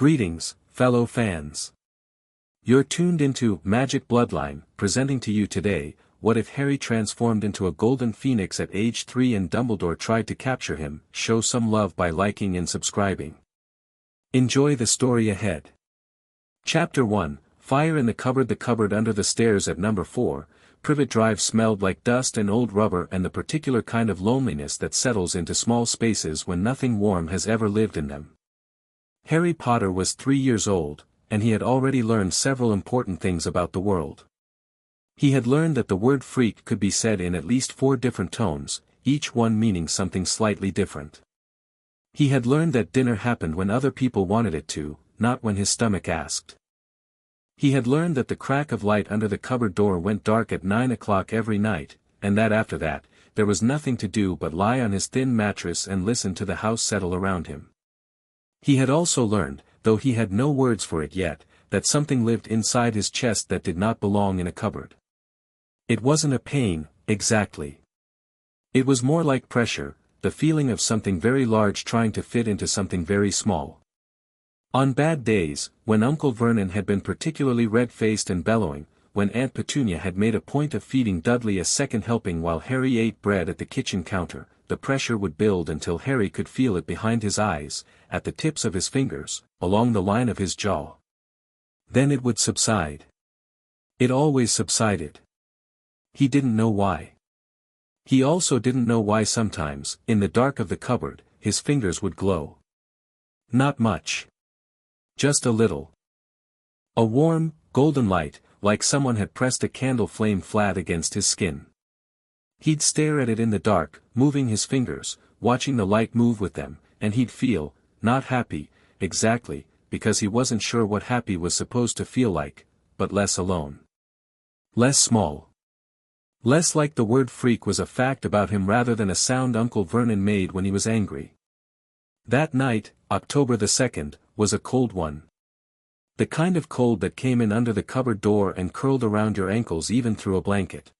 Greetings, fellow fans. You're tuned into Magic Bloodline, presenting to you today, what if Harry transformed into a golden phoenix at age 3 and Dumbledore tried to capture him? Show some love by liking and subscribing. Enjoy the story ahead. Chapter 1, Fire in the Cupboard. The cupboard under the stairs at number 4, Privet Drive smelled like dust and old rubber and the particular kind of loneliness that settles into small spaces when nothing warm has ever lived in them. Harry Potter was 3 years old, and he had already learned several important things about the world. He had learned that the word freak could be said in at least 4 different tones, each one meaning something slightly different. He had learned that dinner happened when other people wanted it to, not when his stomach asked. He had learned that the crack of light under the cupboard door went dark at 9 o'clock every night, and that after that, there was nothing to do but lie on his thin mattress and listen to the house settle around him. He had also learned, though he had no words for it yet, that something lived inside his chest that did not belong in a cupboard. It wasn't a pain, exactly. It was more like pressure, the feeling of something very large trying to fit into something very small. On bad days, when Uncle Vernon had been particularly red-faced and bellowing, when Aunt Petunia had made a point of feeding Dudley a second helping while Harry ate bread at the kitchen counter, the pressure would build until Harry could feel it behind his eyes, at the tips of his fingers, along the line of his jaw. Then it would subside. It always subsided. He didn't know why. He also didn't know why sometimes, in the dark of the cupboard, his fingers would glow. Not much. Just a little. A warm, golden light, like someone had pressed a candle flame flat against his skin. He'd stare at it in the dark, moving his fingers, watching the light move with them, and he'd feel, not happy, exactly, because he wasn't sure what happy was supposed to feel like, but less alone. Less small. Less like the word freak was a fact about him rather than a sound Uncle Vernon made when he was angry. That night, October the 2nd, was a cold one. The kind of cold that came in under the cupboard door and curled around your ankles even through a blanket.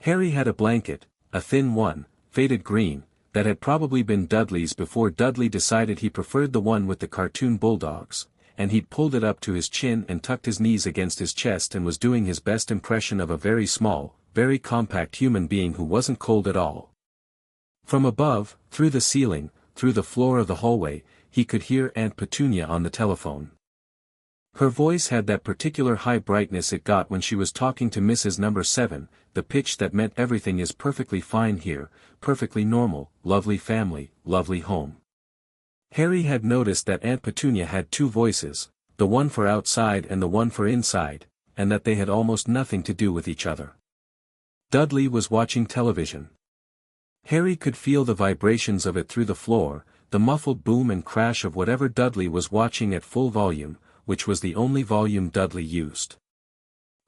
Harry had a blanket, a thin one, faded green, that had probably been Dudley's before Dudley decided he preferred the one with the cartoon bulldogs, and he'd pulled it up to his chin and tucked his knees against his chest and was doing his best impression of a very small, very compact human being who wasn't cold at all. From above, through the ceiling, through the floor of the hallway, he could hear Aunt Petunia on the telephone. Her voice had that particular high brightness it got when she was talking to Mrs. Number 7, the pitch that meant everything is perfectly fine here, perfectly normal, lovely family, lovely home. Harry had noticed that Aunt Petunia had 2 voices, the one for outside and the one for inside, and that they had almost nothing to do with each other. Dudley was watching television. Harry could feel the vibrations of it through the floor, the muffled boom and crash of whatever Dudley was watching at full volume, which was the only volume Dudley used.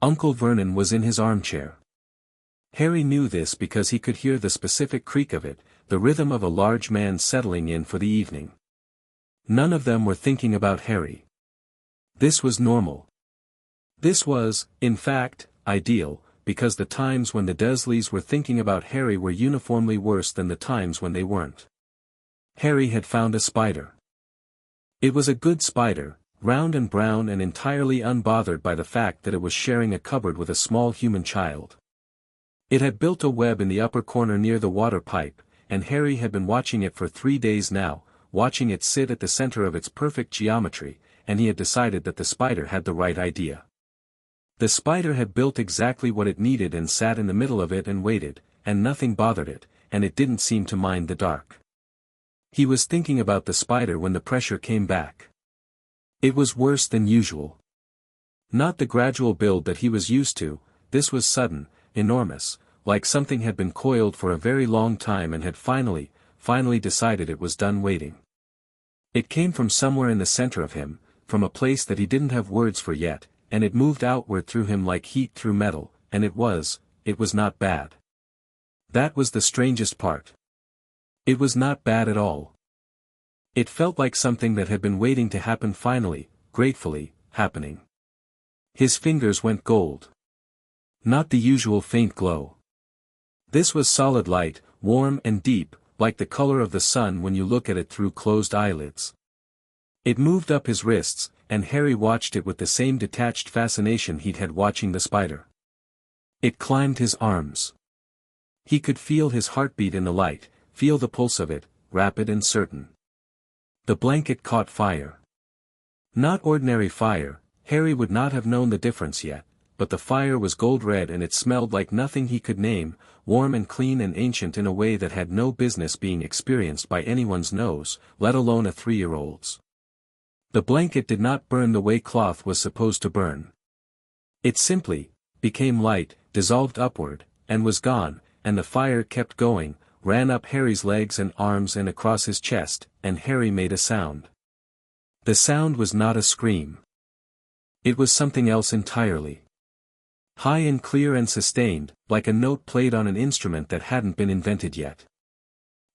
Uncle Vernon was in his armchair. Harry knew this because he could hear the specific creak of it, the rhythm of a large man settling in for the evening. None of them were thinking about Harry. This was normal. This was, in fact, ideal, because the times when the Dursleys were thinking about Harry were uniformly worse than the times when they weren't. Harry had found a spider. It was a good spider, round and brown and entirely unbothered by the fact that it was sharing a cupboard with a small human child. It had built a web in the upper corner near the water pipe, and Harry had been watching it for 3 days now, watching it sit at the center of its perfect geometry, and he had decided that the spider had the right idea. The spider had built exactly what it needed and sat in the middle of it and waited, and nothing bothered it, and it didn't seem to mind the dark. He was thinking about the spider when the pressure came back. It was worse than usual. Not the gradual build that he was used to, this was sudden, enormous, like something had been coiled for a very long time and had finally decided it was done waiting. It came from somewhere in the center of him, from a place that he didn't have words for yet, and it moved outward through him like heat through metal, and it was not bad. That was the strangest part. It was not bad at all. It felt like something that had been waiting to happen finally, gratefully, happening. His fingers went gold. Not the usual faint glow. This was solid light, warm and deep, like the color of the sun when you look at it through closed eyelids. It moved up his wrists, and Harry watched it with the same detached fascination he'd had watching the spider. It climbed his arms. He could feel his heartbeat in the light, feel the pulse of it, rapid and certain. The blanket caught fire. Not ordinary fire, Harry would not have known the difference yet, but the fire was gold red and it smelled like nothing he could name, warm and clean and ancient in a way that had no business being experienced by anyone's nose, let alone a 3-year-old's. The blanket did not burn the way cloth was supposed to burn. It simply became light, dissolved upward, and was gone, and the fire kept going, ran up Harry's legs and arms and across his chest, and Harry made a sound. The sound was not a scream. It was something else entirely. High and clear and sustained, like a note played on an instrument that hadn't been invented yet.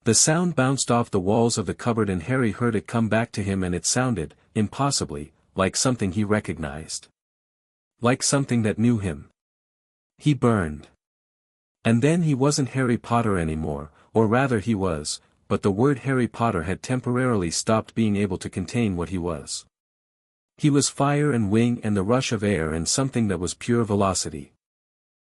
The sound bounced off the walls of the cupboard and Harry heard it come back to him, and it sounded, impossibly, like something he recognized. Like something that knew him. He burned. And then he wasn't Harry Potter anymore, or rather he was, but the word Harry Potter had temporarily stopped being able to contain what he was. He was fire and wing and the rush of air and something that was pure velocity.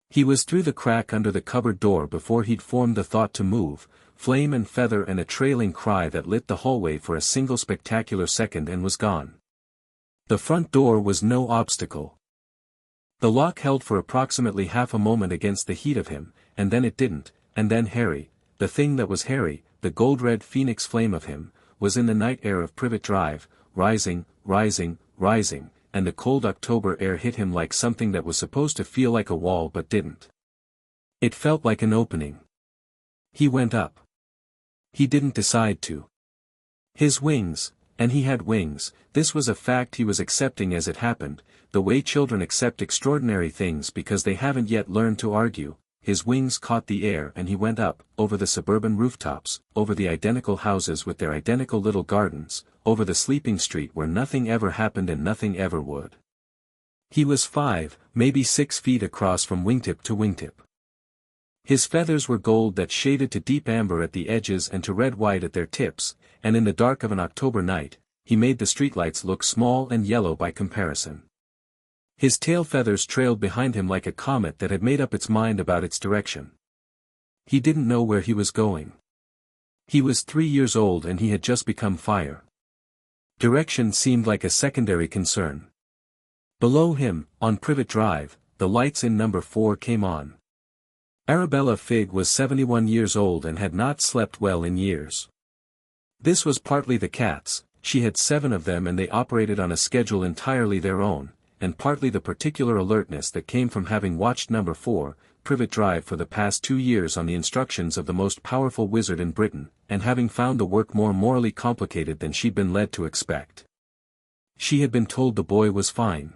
He was through the crack under the cupboard door before he'd formed the thought to move, flame and feather and a trailing cry that lit the hallway for a single spectacular second and was gone. The front door was no obstacle. The lock held for approximately half a moment against the heat of him, and then it didn't, and then Harry, the thing that was Harry, the gold-red phoenix flame of him, was in the night air of Privet Drive, rising, rising, rising, and the cold October air hit him like something that was supposed to feel like a wall but didn't. It felt like an opening. He went up. He didn't decide to. His wings, and he had wings, this was a fact he was accepting as it happened, the way children accept extraordinary things because they haven't yet learned to argue. His wings caught the air and he went up, over the suburban rooftops, over the identical houses with their identical little gardens, over the sleeping street where nothing ever happened and nothing ever would. He was 5, maybe 6 feet across from wingtip to wingtip. His feathers were gold that shaded to deep amber at the edges and to red-white at their tips, and in the dark of an October night, he made the streetlights look small and yellow by comparison. His tail feathers trailed behind him like a comet that had made up its mind about its direction. He didn't know where he was going. He was 3 years old and he had just become fire. Direction seemed like a secondary concern. Below him, on Privet Drive, the lights in number 4 came on. Arabella Figg was 71 years old and had not slept well in years. This was partly the cats, she had 7 of them and they operated on a schedule entirely their own, and partly the particular alertness that came from having watched number 4, Privet Drive for the past 2 years on the instructions of the most powerful wizard in Britain, and having found the work more morally complicated than she'd been led to expect. She had been told the boy was fine.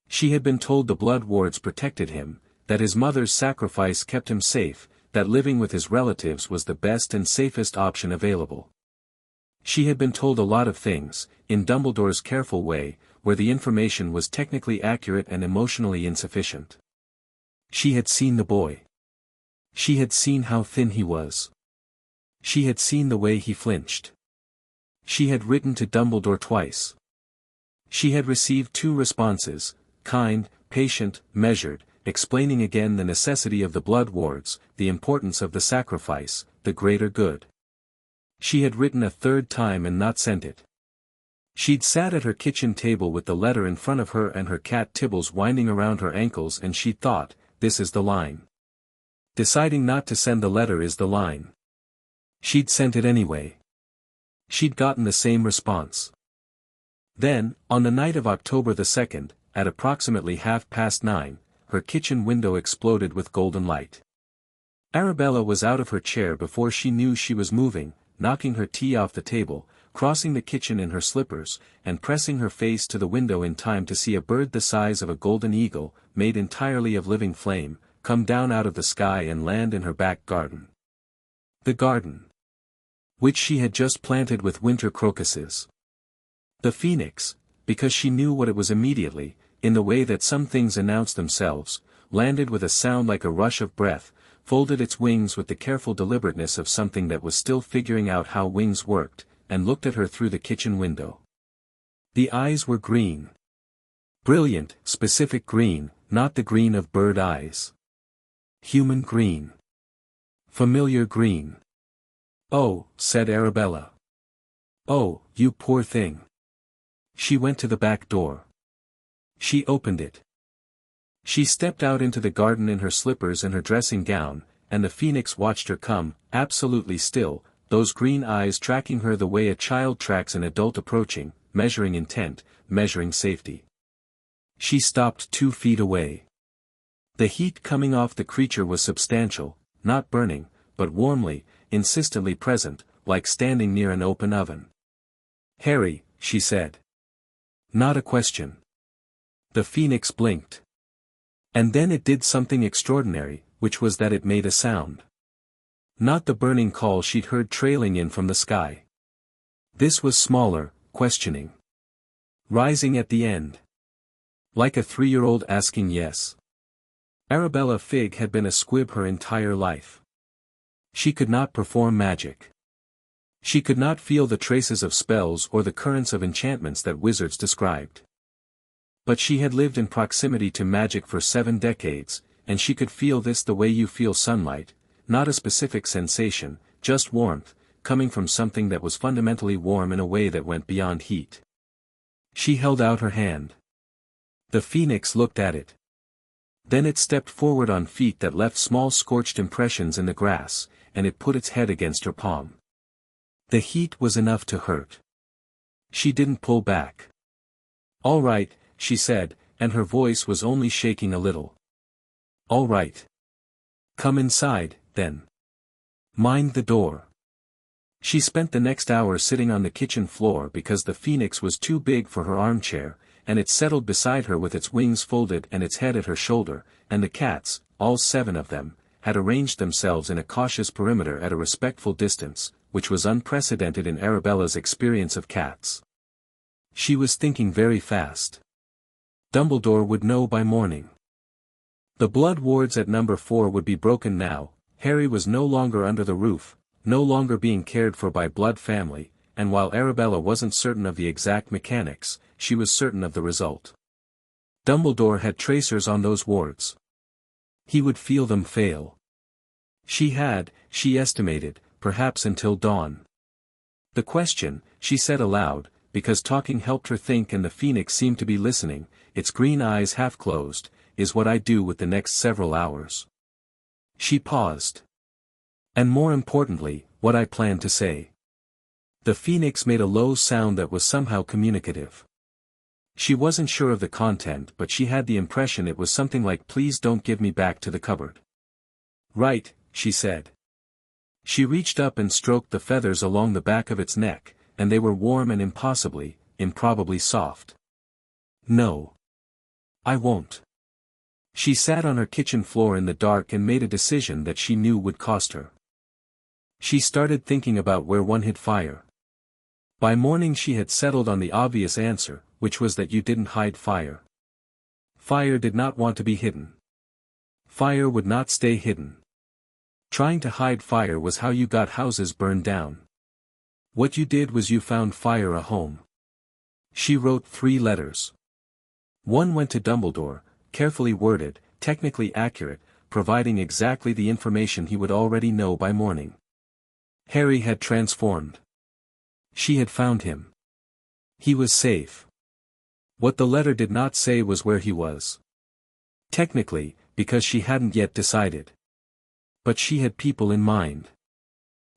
She had been told the blood wards protected him, that his mother's sacrifice kept him safe, that living with his relatives was the best and safest option available. She had been told a lot of things, in Dumbledore's careful way, where the information was technically accurate and emotionally insufficient. She had seen the boy. She had seen how thin he was. She had seen the way he flinched. She had written to Dumbledore twice. She had received 2 responses, kind, patient, measured, explaining again the necessity of the blood wards, the importance of the sacrifice, the greater good. She had written a 3rd time and not sent it. She'd sat at her kitchen table with the letter in front of her and her cat Tibbles winding around her ankles and she'd thought, this is the line. Deciding not to send the letter is the line. She'd sent it anyway. She'd gotten the same response. Then, on the night of October the 2nd, at approximately 9:30, her kitchen window exploded with golden light. Arabella was out of her chair before she knew she was moving, knocking her tea off the table, crossing the kitchen in her slippers, and pressing her face to the window in time to see a bird the size of a golden eagle, made entirely of living flame, come down out of the sky and land in her back garden. The garden, which she had just planted with winter crocuses. The phoenix, because she knew what it was immediately, in the way that some things announce themselves, landed with a sound like a rush of breath, folded its wings with the careful deliberateness of something that was still figuring out how wings worked, and looked at her through the kitchen window. The eyes were green. Brilliant, specific green, not the green of bird eyes. Human green. Familiar green. "Oh," said Arabella. "Oh, you poor thing." She went to the back door. She opened it. She stepped out into the garden in her slippers and her dressing gown, and the phoenix watched her come, absolutely still, those green eyes tracking her the way a child tracks an adult approaching, measuring intent, measuring safety. She stopped 2 feet away. The heat coming off the creature was substantial, not burning, but warmly, insistently present, like standing near an open oven. "Harry," she said. Not a question. The phoenix blinked. And then it did something extraordinary, which was that it made a sound. Not the burning call she'd heard trailing in from the sky. This was smaller, questioning. Rising at the end. Like a 3-year-old asking yes. Arabella Figg had been a squib her entire life. She could not perform magic. She could not feel the traces of spells or the currents of enchantments that wizards described. But she had lived in proximity to magic for 7 decades, and she could feel this the way you feel sunlight, not a specific sensation, just warmth, coming from something that was fundamentally warm in a way that went beyond heat. She held out her hand. The phoenix looked at it. Then it stepped forward on feet that left small scorched impressions in the grass, and it put its head against her palm. The heat was enough to hurt. She didn't pull back. "All right," she said, and her voice was only shaking a little. "All right. Come inside, then. Mind the door." She spent the next hour sitting on the kitchen floor because the phoenix was too big for her armchair, and it settled beside her with its wings folded and its head at her shoulder, and the cats, all 7 of them, had arranged themselves in a cautious perimeter at a respectful distance, which was unprecedented in Arabella's experience of cats. She was thinking very fast. Dumbledore would know by morning. The blood wards at number 4 would be broken now. Harry was no longer under the roof, no longer being cared for by blood family, and while Arabella wasn't certain of the exact mechanics, she was certain of the result. Dumbledore had tracers on those wards. He would feel them fail. She estimated, perhaps until dawn. "The question," she said aloud, because talking helped her think and the phoenix seemed to be listening, its green eyes half closed, "is what I do with the next several hours." She paused. "And more importantly, what I plan to say." The phoenix made a low sound that was somehow communicative. She wasn't sure of the content, but she had the impression it was something like, "Please don't give me back to the cupboard." "Right," she said. She reached up and stroked the feathers along the back of its neck, and they were warm and improbably soft. "No. I won't." She sat on her kitchen floor in the dark and made a decision that she knew would cost her. She started thinking about where one hid fire. By morning she had settled on the obvious answer, which was that you didn't hide fire. Fire did not want to be hidden. Fire would not stay hidden. Trying to hide fire was how you got houses burned down. What you did was you found fire a home. She wrote 3 letters. One went to Dumbledore, carefully worded, technically accurate, providing exactly the information he would already know by morning. Harry had transformed. She had found him. He was safe. What the letter did not say was where he was. Technically, because she hadn't yet decided. But she had people in mind.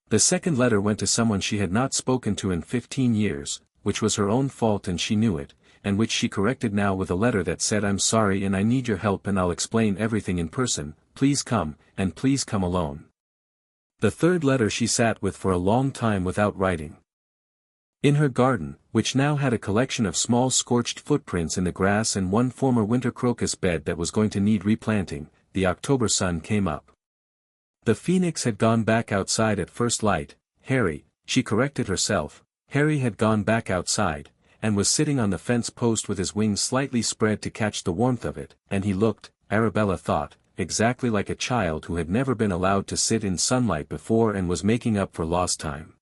The second letter went to someone she had not spoken to in 15 years, which was her own fault and she knew it, and which she corrected now with a letter that said, "I'm sorry and I need your help and I'll explain everything in person, please come, and please come alone." The third letter she sat with for a long time without writing. In her garden, which now had a collection of small scorched footprints in the grass and one former winter crocus bed that was going to need replanting, the October sun came up. The phoenix had gone back outside at first light. Harry, she corrected herself, Harry had gone back outside, and was sitting on the fence post with his wings slightly spread to catch the warmth of it, and he looked, Arabella thought, exactly like a child who had never been allowed to sit in sunlight before and was making up for lost time.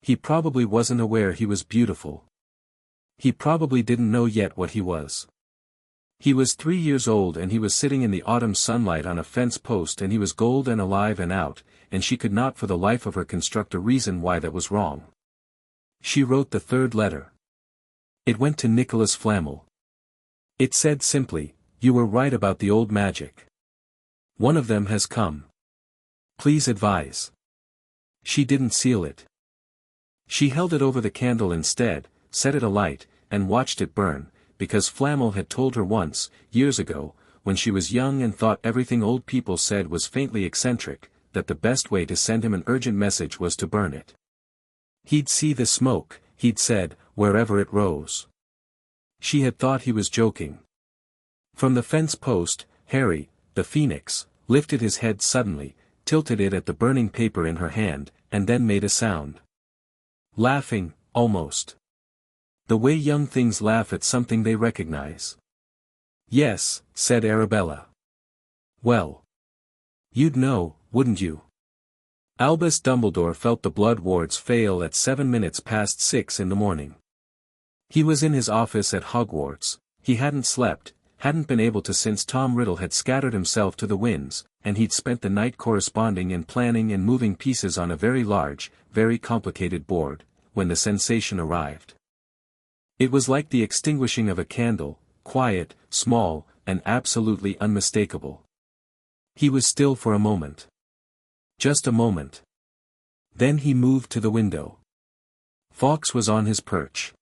He probably wasn't aware he was beautiful. He probably didn't know yet what he was. He was 3 years old and he was sitting in the autumn sunlight on a fence post and he was gold and alive and out, and she could not for the life of her construct a reason why that was wrong. She wrote the third letter. It went to Nicholas Flamel. It said simply, "You were right about the old magic. One of them has come. Please advise." She didn't seal it. She held it over the candle instead, set it alight, and watched it burn, because Flamel had told her once, years ago, when she was young and thought everything old people said was faintly eccentric, that the best way to send him an urgent message was to burn it. He'd see the smoke, he'd said, wherever it rose. She had thought he was joking. From the fence post, Harry, the phoenix, lifted his head suddenly, tilted it at the burning paper in her hand, and then made a sound. Laughing, almost. The way young things laugh at something they recognize. "Yes," said Arabella. "Well. You'd know, wouldn't you?" Albus Dumbledore felt the blood wards fail at 7 minutes past 6 in the morning. He was in his office at Hogwarts. He hadn't slept, hadn't been able to since Tom Riddle had scattered himself to the winds, and he'd spent the night corresponding and planning and moving pieces on a very large, very complicated board, when the sensation arrived. It was like the extinguishing of a candle, quiet, small, and absolutely unmistakable. He was still for a moment. Just a moment. Then he moved to the window. Fawkes was on his perch.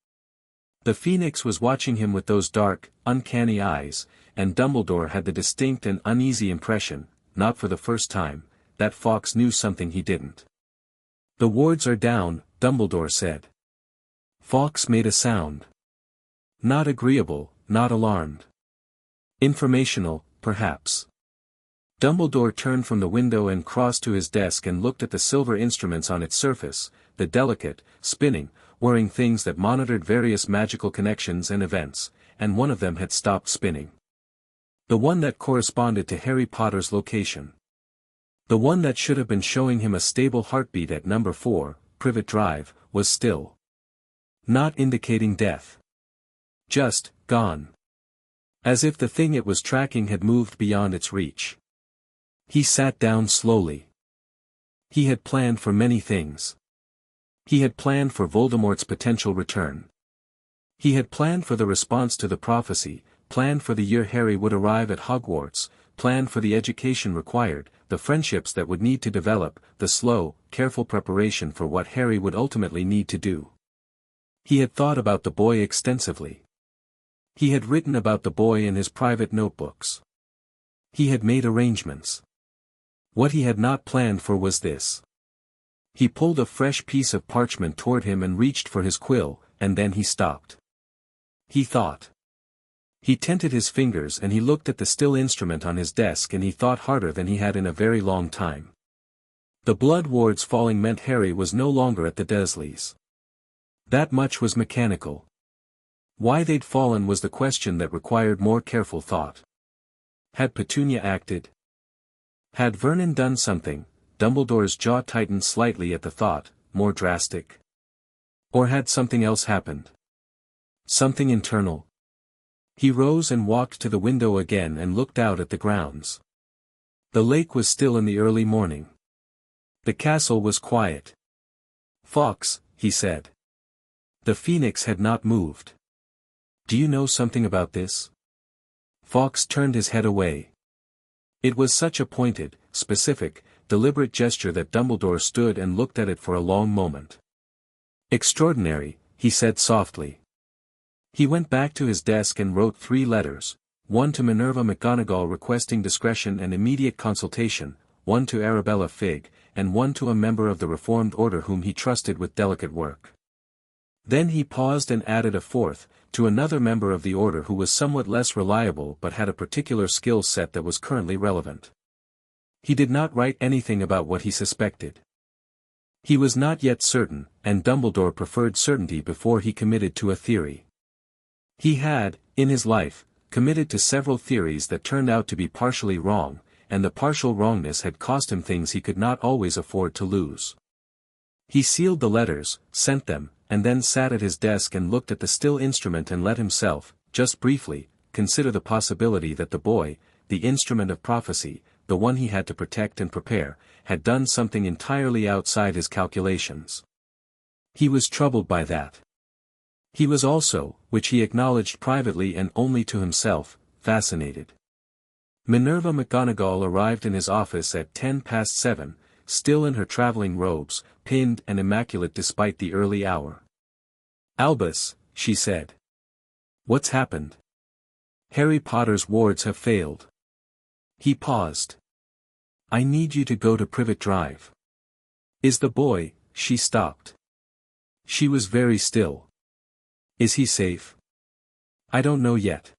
The Phoenix was watching him with those dark, uncanny eyes, and Dumbledore had the distinct and uneasy impression, not for the first time, that Fawkes knew something he didn't. "The wards are down," Dumbledore said. Fawkes made a sound. Not agreeable, not alarmed. Informational, perhaps. Dumbledore turned from the window and crossed to his desk and looked at the silver instruments on its surface, the delicate, spinning, whirring things that monitored various magical connections and events, and one of them had stopped spinning. The one that corresponded to Harry Potter's location. The one that should have been showing him a stable heartbeat at number 4, Privet Drive, was still. Not indicating death. Just, gone. As if the thing it was tracking had moved beyond its reach. He sat down slowly. He had planned for many things. He had planned for Voldemort's potential return. He had planned for the response to the prophecy, planned for the year Harry would arrive at Hogwarts, planned for the education required, the friendships that would need to develop, the slow, careful preparation for what Harry would ultimately need to do. He had thought about the boy extensively. He had written about the boy in his private notebooks. He had made arrangements. What he had not planned for was this. He pulled a fresh piece of parchment toward him and reached for his quill, and then he stopped. He thought. He tented his fingers and he looked at the still instrument on his desk and he thought harder than he had in a very long time. The blood wards falling meant Harry was no longer at the Dursleys. That much was mechanical. Why they'd fallen was the question that required more careful thought. Had Petunia acted? Had Vernon done something? Dumbledore's jaw tightened slightly at the thought, more drastic. Or had something else happened? Something internal? He rose and walked to the window again and looked out at the grounds. The lake was still in the early morning. The castle was quiet. "Fawkes," he said. The Phoenix had not moved. "Do you know something about this?" Fawkes turned his head away. It was such a pointed, specific, deliberate gesture that Dumbledore stood and looked at it for a long moment. "Extraordinary," he said softly. He went back to his desk and wrote 3 letters, one to Minerva McGonagall requesting discretion and immediate consultation, one to Arabella Figg, and one to a member of the Reformed Order whom he trusted with delicate work. Then he paused and added a 4th, to another member of the order who was somewhat less reliable but had a particular skill set that was currently relevant. He did not write anything about what he suspected. He was not yet certain, and Dumbledore preferred certainty before he committed to a theory. He had, in his life, committed to several theories that turned out to be partially wrong, and the partial wrongness had cost him things he could not always afford to lose. He sealed the letters, sent them, and then sat at his desk and looked at the still instrument and let himself, just briefly, consider the possibility that the boy, the instrument of prophecy, the one he had to protect and prepare, had done something entirely outside his calculations. He was troubled by that. He was also, which he acknowledged privately and only to himself, fascinated. Minerva McGonagall arrived in his office at 7:10, still in her traveling robes, pinned and immaculate despite the early hour. "Albus," she said. "What's happened? Harry Potter's wards have failed." He paused. "I need you to go to Privet Drive." "Is the boy?" She stopped. She was very still. "Is he safe?" "I don't know yet.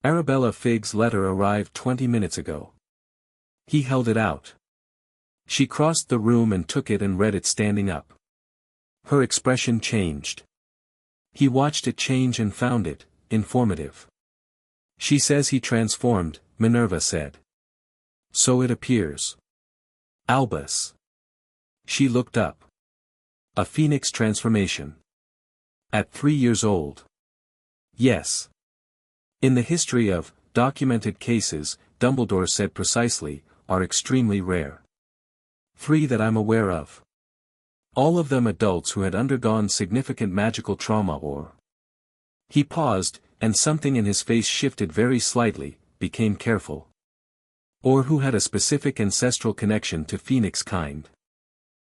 Arabella Figg's letter arrived 20 minutes ago." He held it out. She crossed the room and took it and read it standing up. Her expression changed. He watched it change and found it informative. "She says he transformed," Minerva said. "So it appears." "Albus." She looked up. "A phoenix transformation. At 3 years old." "Yes. In the history of documented cases," Dumbledore said precisely, "are extremely rare. 3 that I'm aware of. All of them adults who had undergone significant magical trauma or—" He paused, and something in his face shifted very slightly, became careful. "Or who had a specific ancestral connection to phoenix kind."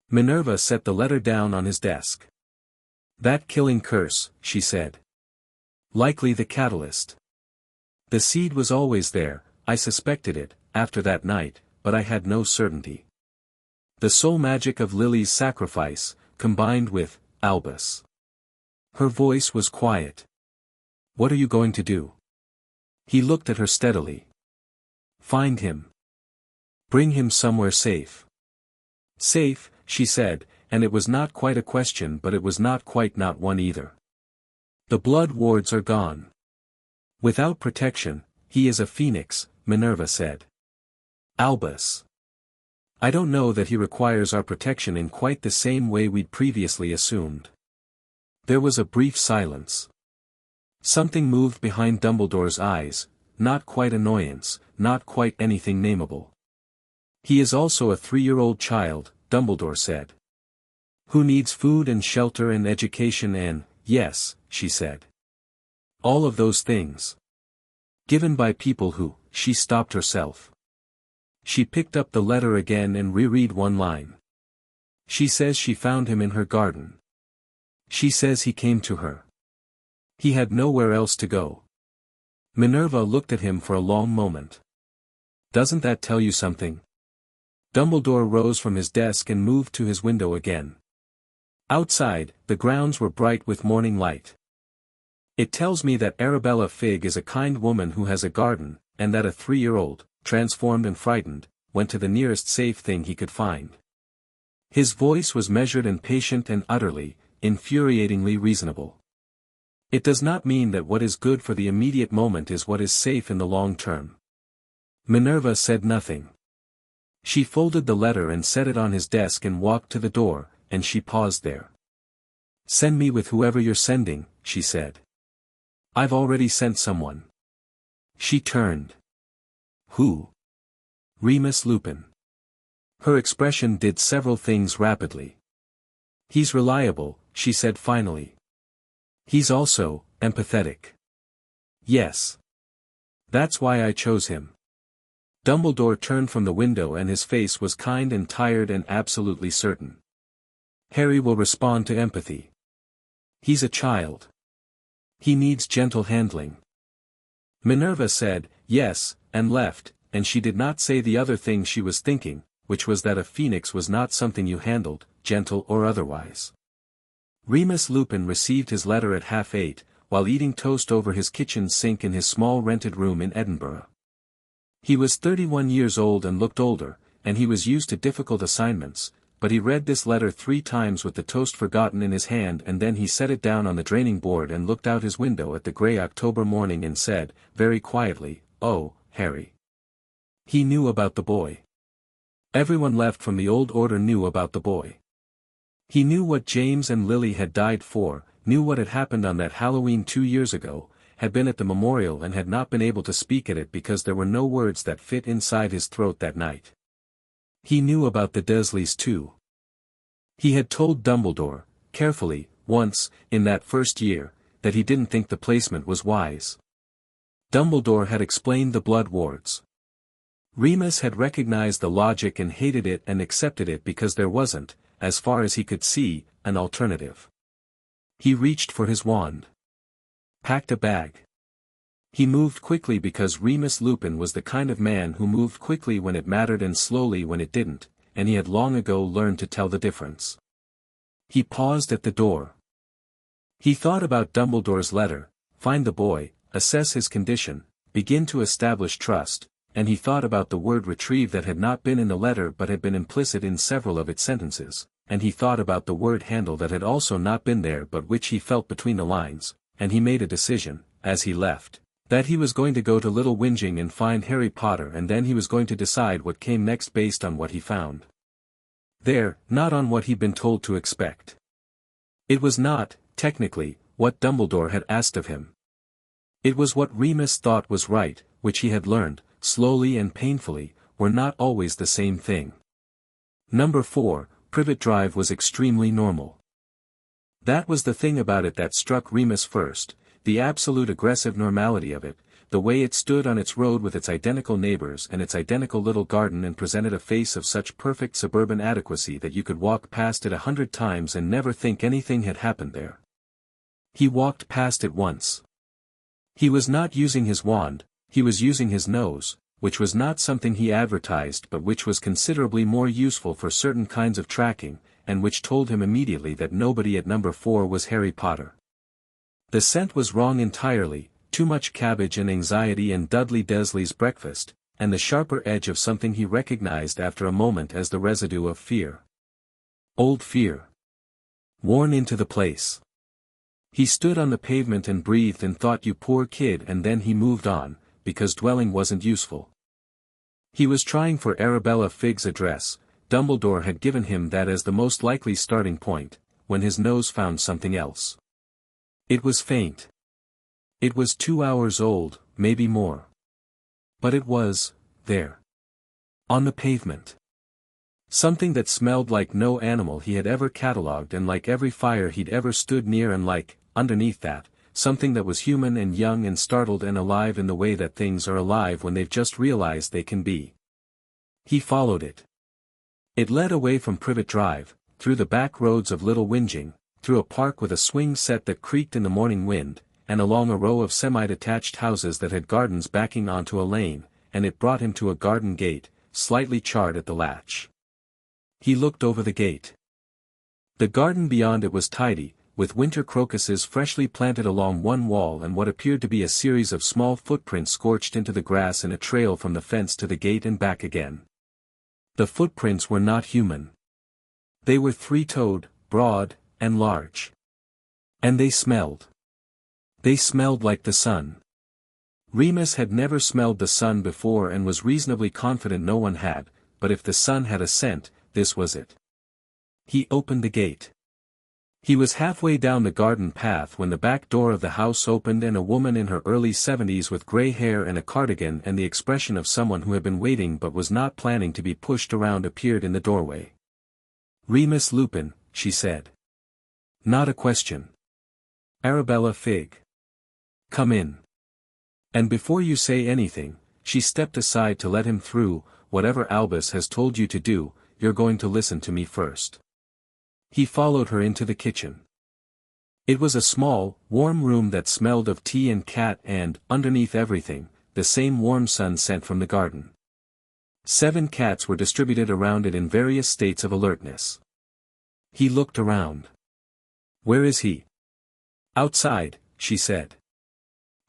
Minerva set the letter down on his desk. "That killing curse," she said. "Likely the catalyst. The seed was always there, I suspected it, after that night, but I had no certainty. The soul magic of Lily's sacrifice, combined with Albus." Her voice was quiet. "What are you going to do?" He looked at her steadily. "Find him. Bring him somewhere safe." "Safe," she said, and it was not quite a question but it was not quite not one either. "The blood wards are gone. Without protection, he is a phoenix," Minerva said. "Albus. I don't know that he requires our protection in quite the same way we'd previously assumed." There was a brief silence. Something moved behind Dumbledore's eyes, not quite annoyance, not quite anything nameable. "He is also a 3-year-old child," Dumbledore said. "Who needs food and shelter and education and, yes," she said. "All of those things. Given by people who—" She stopped herself. She picked up the letter again and reread one line. "She says she found him in her garden. She says he came to her. He had nowhere else to go." Minerva looked at him for a long moment. "Doesn't that tell you something?" Dumbledore rose from his desk and moved to his window again. Outside, the grounds were bright with morning light. "It tells me that Arabella Figg is a kind woman who has a garden, and that a 3-year-old, transformed and frightened, went to the nearest safe thing he could find." His voice was measured and patient and utterly, infuriatingly reasonable. "It does not mean that what is good for the immediate moment is what is safe in the long term." Minerva said nothing. She folded the letter and set it on his desk and walked to the door, and she paused there. "Send me with whoever you're sending," she said. "I've already sent someone." She turned. "Who?" "Remus Lupin." Her expression did several things rapidly. "He's reliable," she said finally. "He's also empathetic." "Yes. That's why I chose him." Dumbledore turned from the window and his face was kind and tired and absolutely certain. "Harry will respond to empathy. He's a child. He needs gentle handling." Minerva said, "Yes," and left, and she did not say the other thing she was thinking, which was that a phoenix was not something you handled, gentle or otherwise. Remus Lupin received his letter at 8:30, while eating toast over his kitchen sink in his small rented room in Edinburgh. He was 31 years old and looked older, and he was used to difficult assignments, but he read this letter 3 times with the toast forgotten in his hand and then he set it down on the draining board and looked out his window at the grey October morning and said, very quietly, "Oh, Harry." He knew about the boy. Everyone left from the old order knew about the boy. He knew what James and Lily had died for, knew what had happened on that Halloween 2 years ago, had been at the memorial and had not been able to speak at it because there were no words that fit inside his throat that night. He knew about the Dursleys too. He had told Dumbledore, carefully, once, in that first year, that he didn't think the placement was wise. Dumbledore had explained the blood wards. Remus had recognized the logic and hated it and accepted it because there wasn't, as far as he could see, an alternative. He reached for his wand. Packed a bag. He moved quickly because Remus Lupin was the kind of man who moved quickly when it mattered and slowly when it didn't, and he had long ago learned to tell the difference. He paused at the door. He thought about Dumbledore's letter, find the boy, assess his condition, begin to establish trust, and he thought about the word retrieve that had not been in the letter but had been implicit in several of its sentences, and he thought about the word handle that had also not been there but which he felt between the lines, and he made a decision, as he left, that he was going to go to Little Whinging and find Harry Potter and then he was going to decide what came next based on what he found there, not on what he'd been told to expect. It was not, technically, what Dumbledore had asked of him. It was what Remus thought was right, which he had learned, slowly and painfully, were not always the same thing. Number 4, Privet Drive was extremely normal. That was the thing about it that struck Remus first, the absolute aggressive normality of it, the way it stood on its road with its identical neighbors and its identical little garden and presented a face of such perfect suburban adequacy that you could walk past it 100 times and never think anything had happened there. He walked past it once. He was not using his wand, he was using his nose, which was not something he advertised but which was considerably more useful for certain kinds of tracking, and which told him immediately that nobody at number 4 was Harry Potter. The scent was wrong entirely, too much cabbage and anxiety and Dudley Dursley's breakfast, and the sharper edge of something he recognized after a moment as the residue of fear. Old fear. Worn into the place. He stood on the pavement and breathed and thought, you poor kid, and then he moved on, because dwelling wasn't useful. He was trying for Arabella Figg's address. Dumbledore had given him that as the most likely starting point, when his nose found something else. It was faint. It was 2 hours old, maybe more. But it was, there. On the pavement. Something that smelled like no animal he had ever catalogued and like every fire he'd ever stood near and like, underneath that, something that was human and young and startled and alive in the way that things are alive when they've just realized they can be. He followed it. It led away from Privet Drive, through the back roads of Little Whinging, through a park with a swing set that creaked in the morning wind, and along a row of semi-detached houses that had gardens backing onto a lane, and it brought him to a garden gate, slightly charred at the latch. He looked over the gate. The garden beyond it was tidy, with winter crocuses freshly planted along one wall and what appeared to be a series of small footprints scorched into the grass in a trail from the fence to the gate and back again. The footprints were not human. They were three-toed, broad, and large. And they smelled. They smelled like the sun. Remus had never smelled the sun before and was reasonably confident no one had, but if the sun had a scent, this was it. He opened the gate. He was halfway down the garden path when the back door of the house opened and a woman in her early 70s with gray hair and a cardigan and the expression of someone who had been waiting but was not planning to be pushed around appeared in the doorway. Remus Lupin, she said. Not a question. Arabella Figg. Come in. And before you say anything, she stepped aside to let him through. Whatever Albus has told you to do, you're going to listen to me first. He followed her into the kitchen. It was a small, warm room that smelled of tea and cat and, underneath everything, the same warm sun scent from the garden. 7 cats were distributed around it in various states of alertness. He looked around. Where is he? Outside, she said.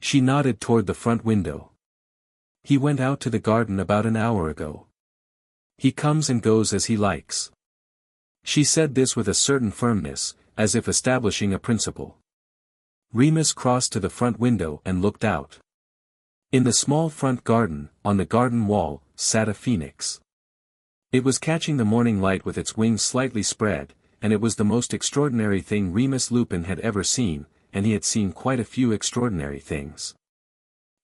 She nodded toward the front window. He went out to the garden about an hour ago. He comes and goes as he likes. She said this with a certain firmness, as if establishing a principle. Remus crossed to the front window and looked out. In the small front garden, on the garden wall, sat a phoenix. It was catching the morning light with its wings slightly spread, and it was the most extraordinary thing Remus Lupin had ever seen, and he had seen quite a few extraordinary things.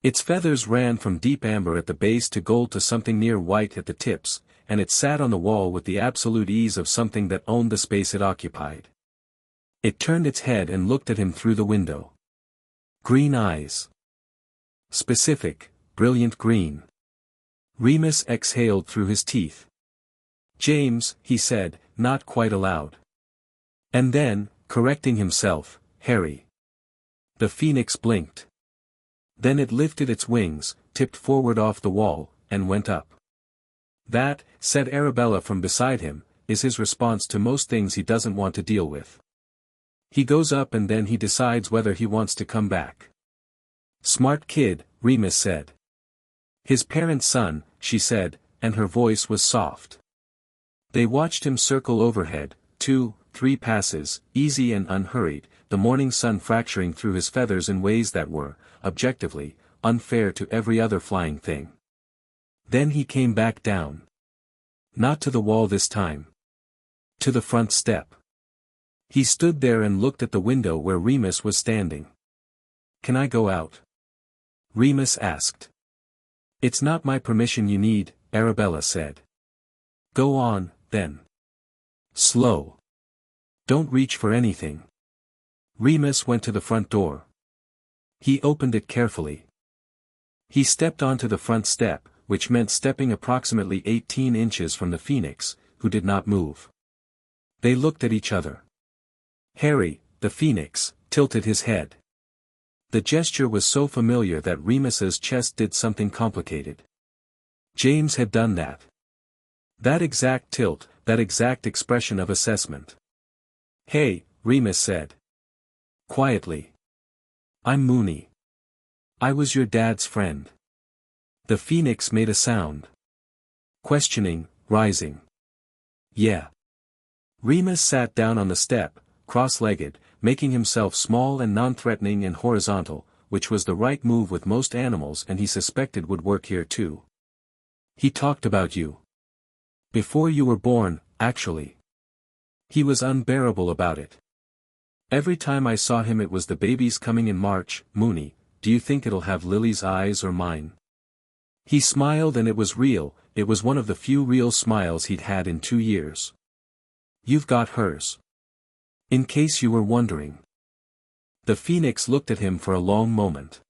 Its feathers ran from deep amber at the base to gold to something near white at the tips, and it sat on the wall with the absolute ease of something that owned the space it occupied. It turned its head and looked at him through the window. Green eyes. Specific, brilliant green. Remus exhaled through his teeth. "James," he said, not quite aloud. And then, correcting himself, "Harry." The phoenix blinked. Then it lifted its wings, tipped forward off the wall, and went up. "That," said Arabella from beside him, "is his response to most things he doesn't want to deal with. He goes up and then he decides whether he wants to come back." "Smart kid," Remus said. "His parent's son," she said, and her voice was soft. They watched him circle overhead, 2, 3 passes, easy and unhurried, the morning sun fracturing through his feathers in ways that were, objectively, unfair to every other flying thing. Then he came back down. Not to the wall this time. To the front step. He stood there and looked at the window where Remus was standing. "Can I go out?" Remus asked. "It's not my permission you need," Arabella said. "Go on, then. Slow. Don't reach for anything." Remus went to the front door. He opened it carefully. He stepped onto the front step, which meant stepping approximately 18 inches from the phoenix, who did not move. They looked at each other. Harry, the phoenix, tilted his head. The gesture was so familiar that Remus's chest did something complicated. James had done that. That exact tilt, that exact expression of assessment. "Hey," Remus said. Quietly. "I'm Mooney. I was your dad's friend." The phoenix made a sound. Questioning, rising. "Yeah." Remus sat down on the step, cross-legged, making himself small and non-threatening and horizontal, which was the right move with most animals and he suspected would work here too. "He talked about you. Before you were born, actually. He was unbearable about it. Every time I saw him it was the baby's coming in March. Mooney, do you think it'll have Lily's eyes or mine?" He smiled and it was real, it was one of the few real smiles he'd had in 2 years. "You've got hers. In case you were wondering." The phoenix looked at him for a long moment.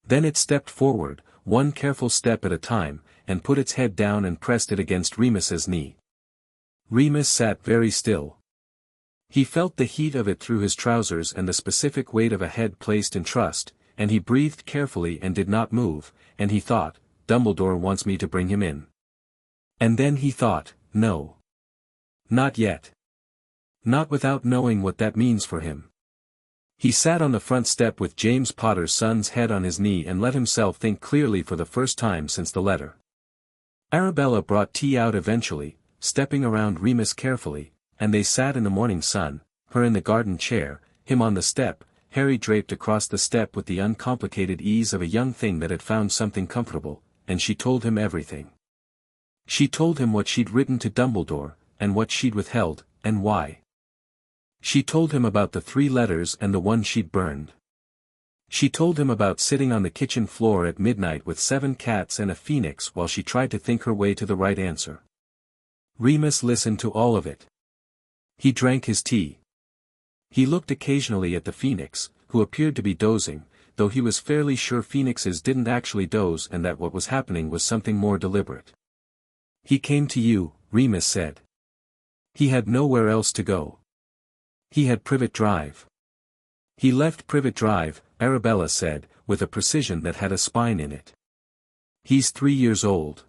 Then it stepped forward, one careful step at a time, and put its head down and pressed it against Remus's knee. Remus sat very still. He felt the heat of it through his trousers and the specific weight of a head placed in trust, and he breathed carefully and did not move, and he thought, "Dumbledore wants me to bring him in." And then he thought, no. Not yet. Not without knowing what that means for him. He sat on the front step with James Potter's son's head on his knee and let himself think clearly for the first time since the letter. Arabella brought tea out eventually, stepping around Remus carefully, and they sat in the morning sun, her in the garden chair, him on the step, Harry draped across the step with the uncomplicated ease of a young thing that had found something comfortable, and she told him everything. She told him what she'd written to Dumbledore, and what she'd withheld, and why. She told him about the 3 letters and the one she'd burned. She told him about sitting on the kitchen floor at midnight with 7 cats and a phoenix while she tried to think her way to the right answer. Remus listened to all of it. He drank his tea. He looked occasionally at the phoenix, who appeared to be dozing, though he was fairly sure phoenixes didn't actually doze and that what was happening was something more deliberate. "He came to you," Remus said. "He had nowhere else to go. He had Privet Drive." "He left Privet Drive," Arabella said, with a precision that had a spine in it. "He's 3 years old.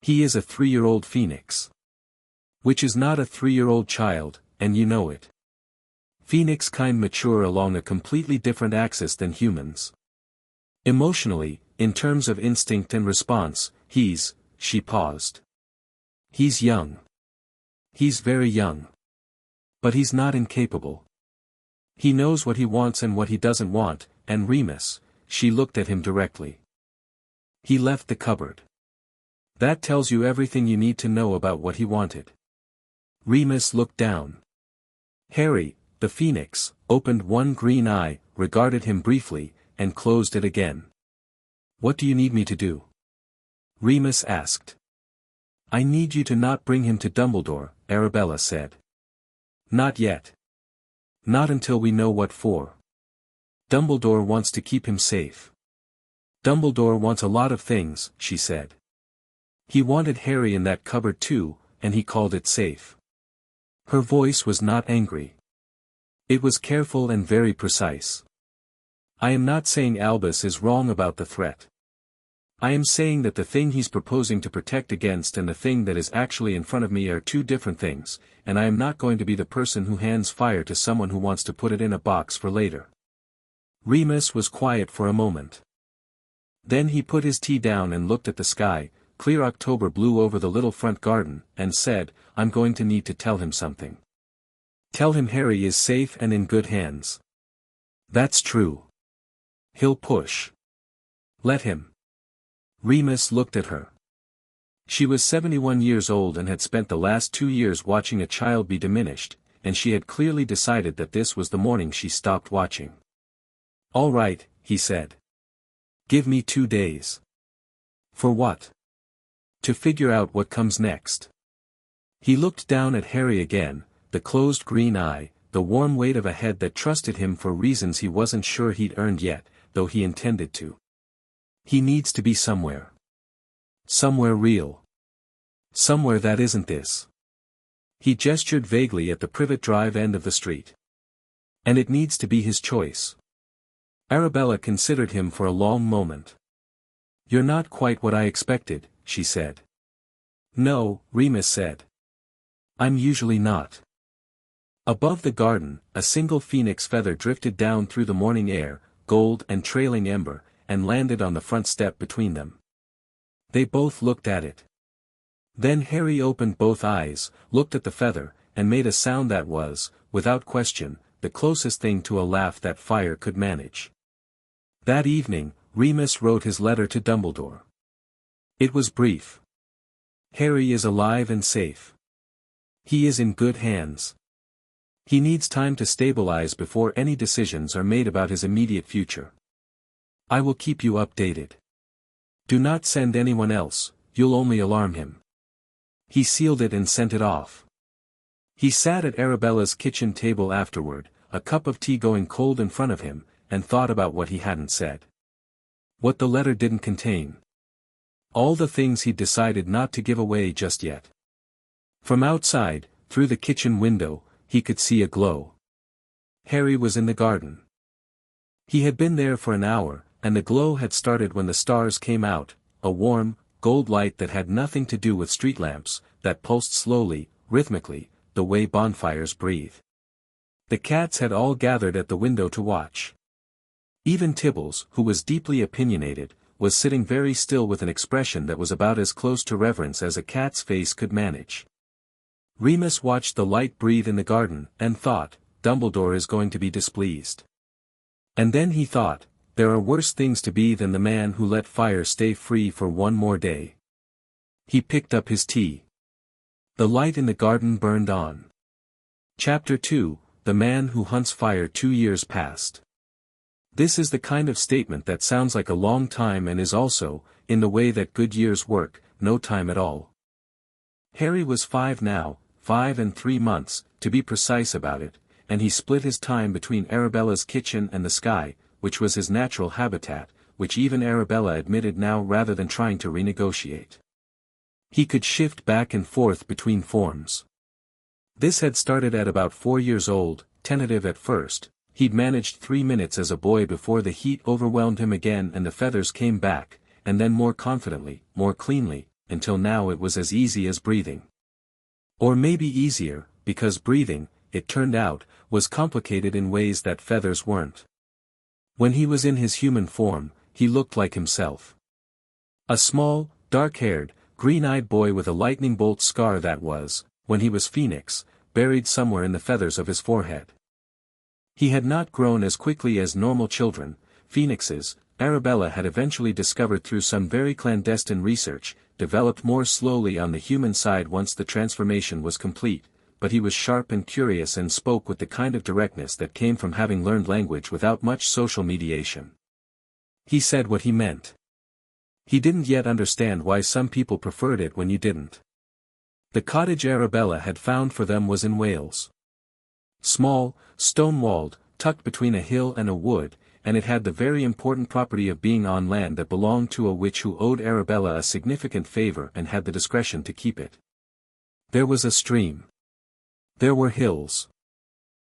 He is a 3-year-old phoenix. Which is not a 3-year-old child, and you know it. Phoenix kind mature along a completely different axis than humans. Emotionally, in terms of instinct and response, she paused. He's young. He's very young. But he's not incapable. He knows what he wants and what he doesn't want, and Remus," she looked at him directly. "He left the cupboard. That tells you everything you need to know about what he wanted. Remus looked down. Harry, the phoenix, opened one green eye, regarded him briefly, and closed it again. "What do you need me to do?" Remus asked. "I need you to not bring him to Dumbledore," Arabella said. "Not yet. Not until we know what for. Dumbledore wants to keep him safe." "Dumbledore wants a lot of things," she said. "He wanted Harry in that cupboard too, and he called it safe." Her voice was not angry. It was careful and very precise. "I am not saying Albus is wrong about the threat. I am saying that the thing he's proposing to protect against and the thing that is actually in front of me are two different things, and I am not going to be the person who hands fire to someone who wants to put it in a box for later." Remus was quiet for a moment. Then he put his tea down and looked at the sky. Clear October blue over the little front garden, and said, "I'm going to need to tell him something. Tell him Harry is safe and in good hands." "That's true. He'll push. Let him." Remus looked at her. She was 71 years old and had spent the last 2 years watching a child be diminished, and she had clearly decided that this was the morning she stopped watching. "All right," he said. "Give me 2 days." "For what?" "To figure out what comes next." He looked down at Harry again, the closed green eye, the warm weight of a head that trusted him for reasons he wasn't sure he'd earned yet, though he intended to. "He needs to be somewhere. Somewhere real. Somewhere that isn't this." He gestured vaguely at the Privet Drive end of the street. "And it needs to be his choice." Arabella considered him for a long moment. "You're not quite what I expected," she said. "No," Remus said. "I'm usually not." Above the garden, a single phoenix feather drifted down through the morning air, gold and trailing ember, and landed on the front step between them. They both looked at it. Then Harry opened both eyes, looked at the feather, and made a sound that was, without question, the closest thing to a laugh that fire could manage. That evening, Remus wrote his letter to Dumbledore. It was brief. "Harry is alive and safe. He is in good hands. He needs time to stabilize before any decisions are made about his immediate future. I will keep you updated. Do not send anyone else, you'll only alarm him." He sealed it and sent it off. He sat at Arabella's kitchen table afterward, a cup of tea going cold in front of him, and thought about what he hadn't said. What the letter didn't contain. All the things he'd decided not to give away just yet. From outside, through the kitchen window, he could see a glow. Harry was in the garden. He had been there for an hour, and the glow had started when the stars came out, a warm, gold light that had nothing to do with street lamps, that pulsed slowly, rhythmically, the way bonfires breathe. The cats had all gathered at the window to watch. Even Tibbles, who was deeply opinionated, was sitting very still with an expression that was about as close to reverence as a cat's face could manage. Remus watched the light breathe in the garden, and thought, Dumbledore is going to be displeased. And then he thought, there are worse things to be than the man who let fire stay free for one more day. He picked up his tea. The light in the garden burned on. Chapter 2, The Man Who Hunts Fire 2 years past. This is the kind of statement that sounds like a long time and is also, in the way that good years work, no time at all. Harry was 5 now, 5 and 3 months, to be precise about it, and he split his time between Arabella's kitchen and the sky, which was his natural habitat, which even Arabella admitted now rather than trying to renegotiate. He could shift back and forth between forms. This had started at about 4 years old, tentative at first. He'd managed 3 minutes as a boy before the heat overwhelmed him again and the feathers came back, and then more confidently, more cleanly, until now it was as easy as breathing. Or maybe easier, because breathing, it turned out, was complicated in ways that feathers weren't. When he was in his human form, he looked like himself. A small, dark-haired, green-eyed boy with a lightning bolt scar that was, when he was Phoenix, buried somewhere in the feathers of his forehead. He had not grown as quickly as normal children, phoenixes, Arabella had eventually discovered through some very clandestine research, developed more slowly on the human side once the transformation was complete, but he was sharp and curious and spoke with the kind of directness that came from having learned language without much social mediation. He said what he meant. He didn't yet understand why some people preferred it when you didn't. The cottage Arabella had found for them was in Wales. Small, stone-walled, tucked between a hill and a wood, and it had the very important property of being on land that belonged to a witch who owed Arabella a significant favor and had the discretion to keep it. There was a stream. There were hills.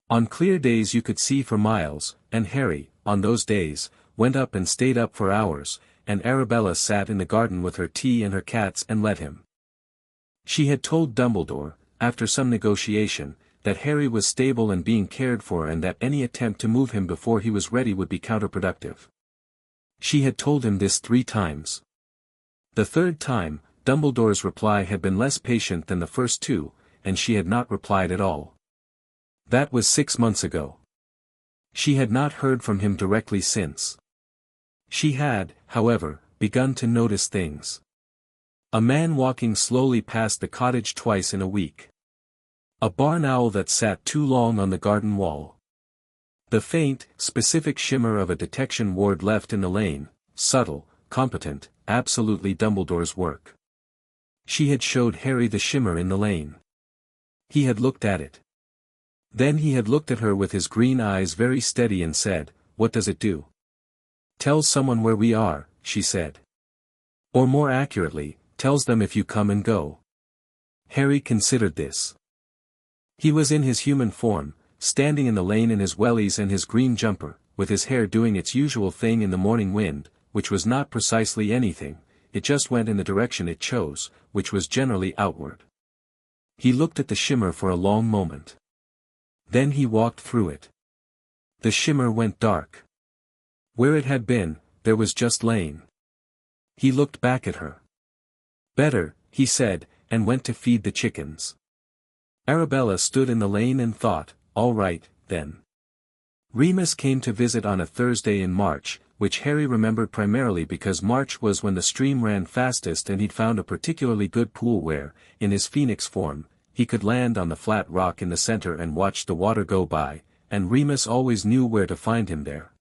On clear days you could see for miles, and Harry, on those days, went up and stayed up for hours, and Arabella sat in the garden with her tea and her cats and let him. She had told Dumbledore, after some negotiation, that Harry was stable and being cared for and that any attempt to move him before he was ready would be counterproductive. She had told him this 3 times. The 3rd time, Dumbledore's reply had been less patient than the first 2, and she had not replied at all. That was 6 months ago. She had not heard from him directly since. She had, however, begun to notice things. A man walking slowly past the cottage twice in a week. A barn owl that sat too long on the garden wall. The faint, specific shimmer of a detection ward left in the lane, subtle, competent, absolutely Dumbledore's work. She had showed Harry the shimmer in the lane. He had looked at it. Then he had looked at her with his green eyes very steady and said, "What does it do?" "Tells someone where we are," she said. "Or more accurately, tells them if you come and go." Harry considered this. He was in his human form, standing in the lane in his wellies and his green jumper, with his hair doing its usual thing in the morning wind, which was not precisely anything, it just went in the direction it chose, which was generally outward. He looked at the shimmer for a long moment. Then he walked through it. The shimmer went dark. Where it had been, there was just lane. He looked back at her. "Better," he said, and went to feed the chickens. Arabella stood in the lane and thought, "All right, then." Remus came to visit on a Thursday in March, which Harry remembered primarily because March was when the stream ran fastest and he'd found a particularly good pool where, in his phoenix form, he could land on the flat rock in the center and watch the water go by, and Remus always knew where to find him there.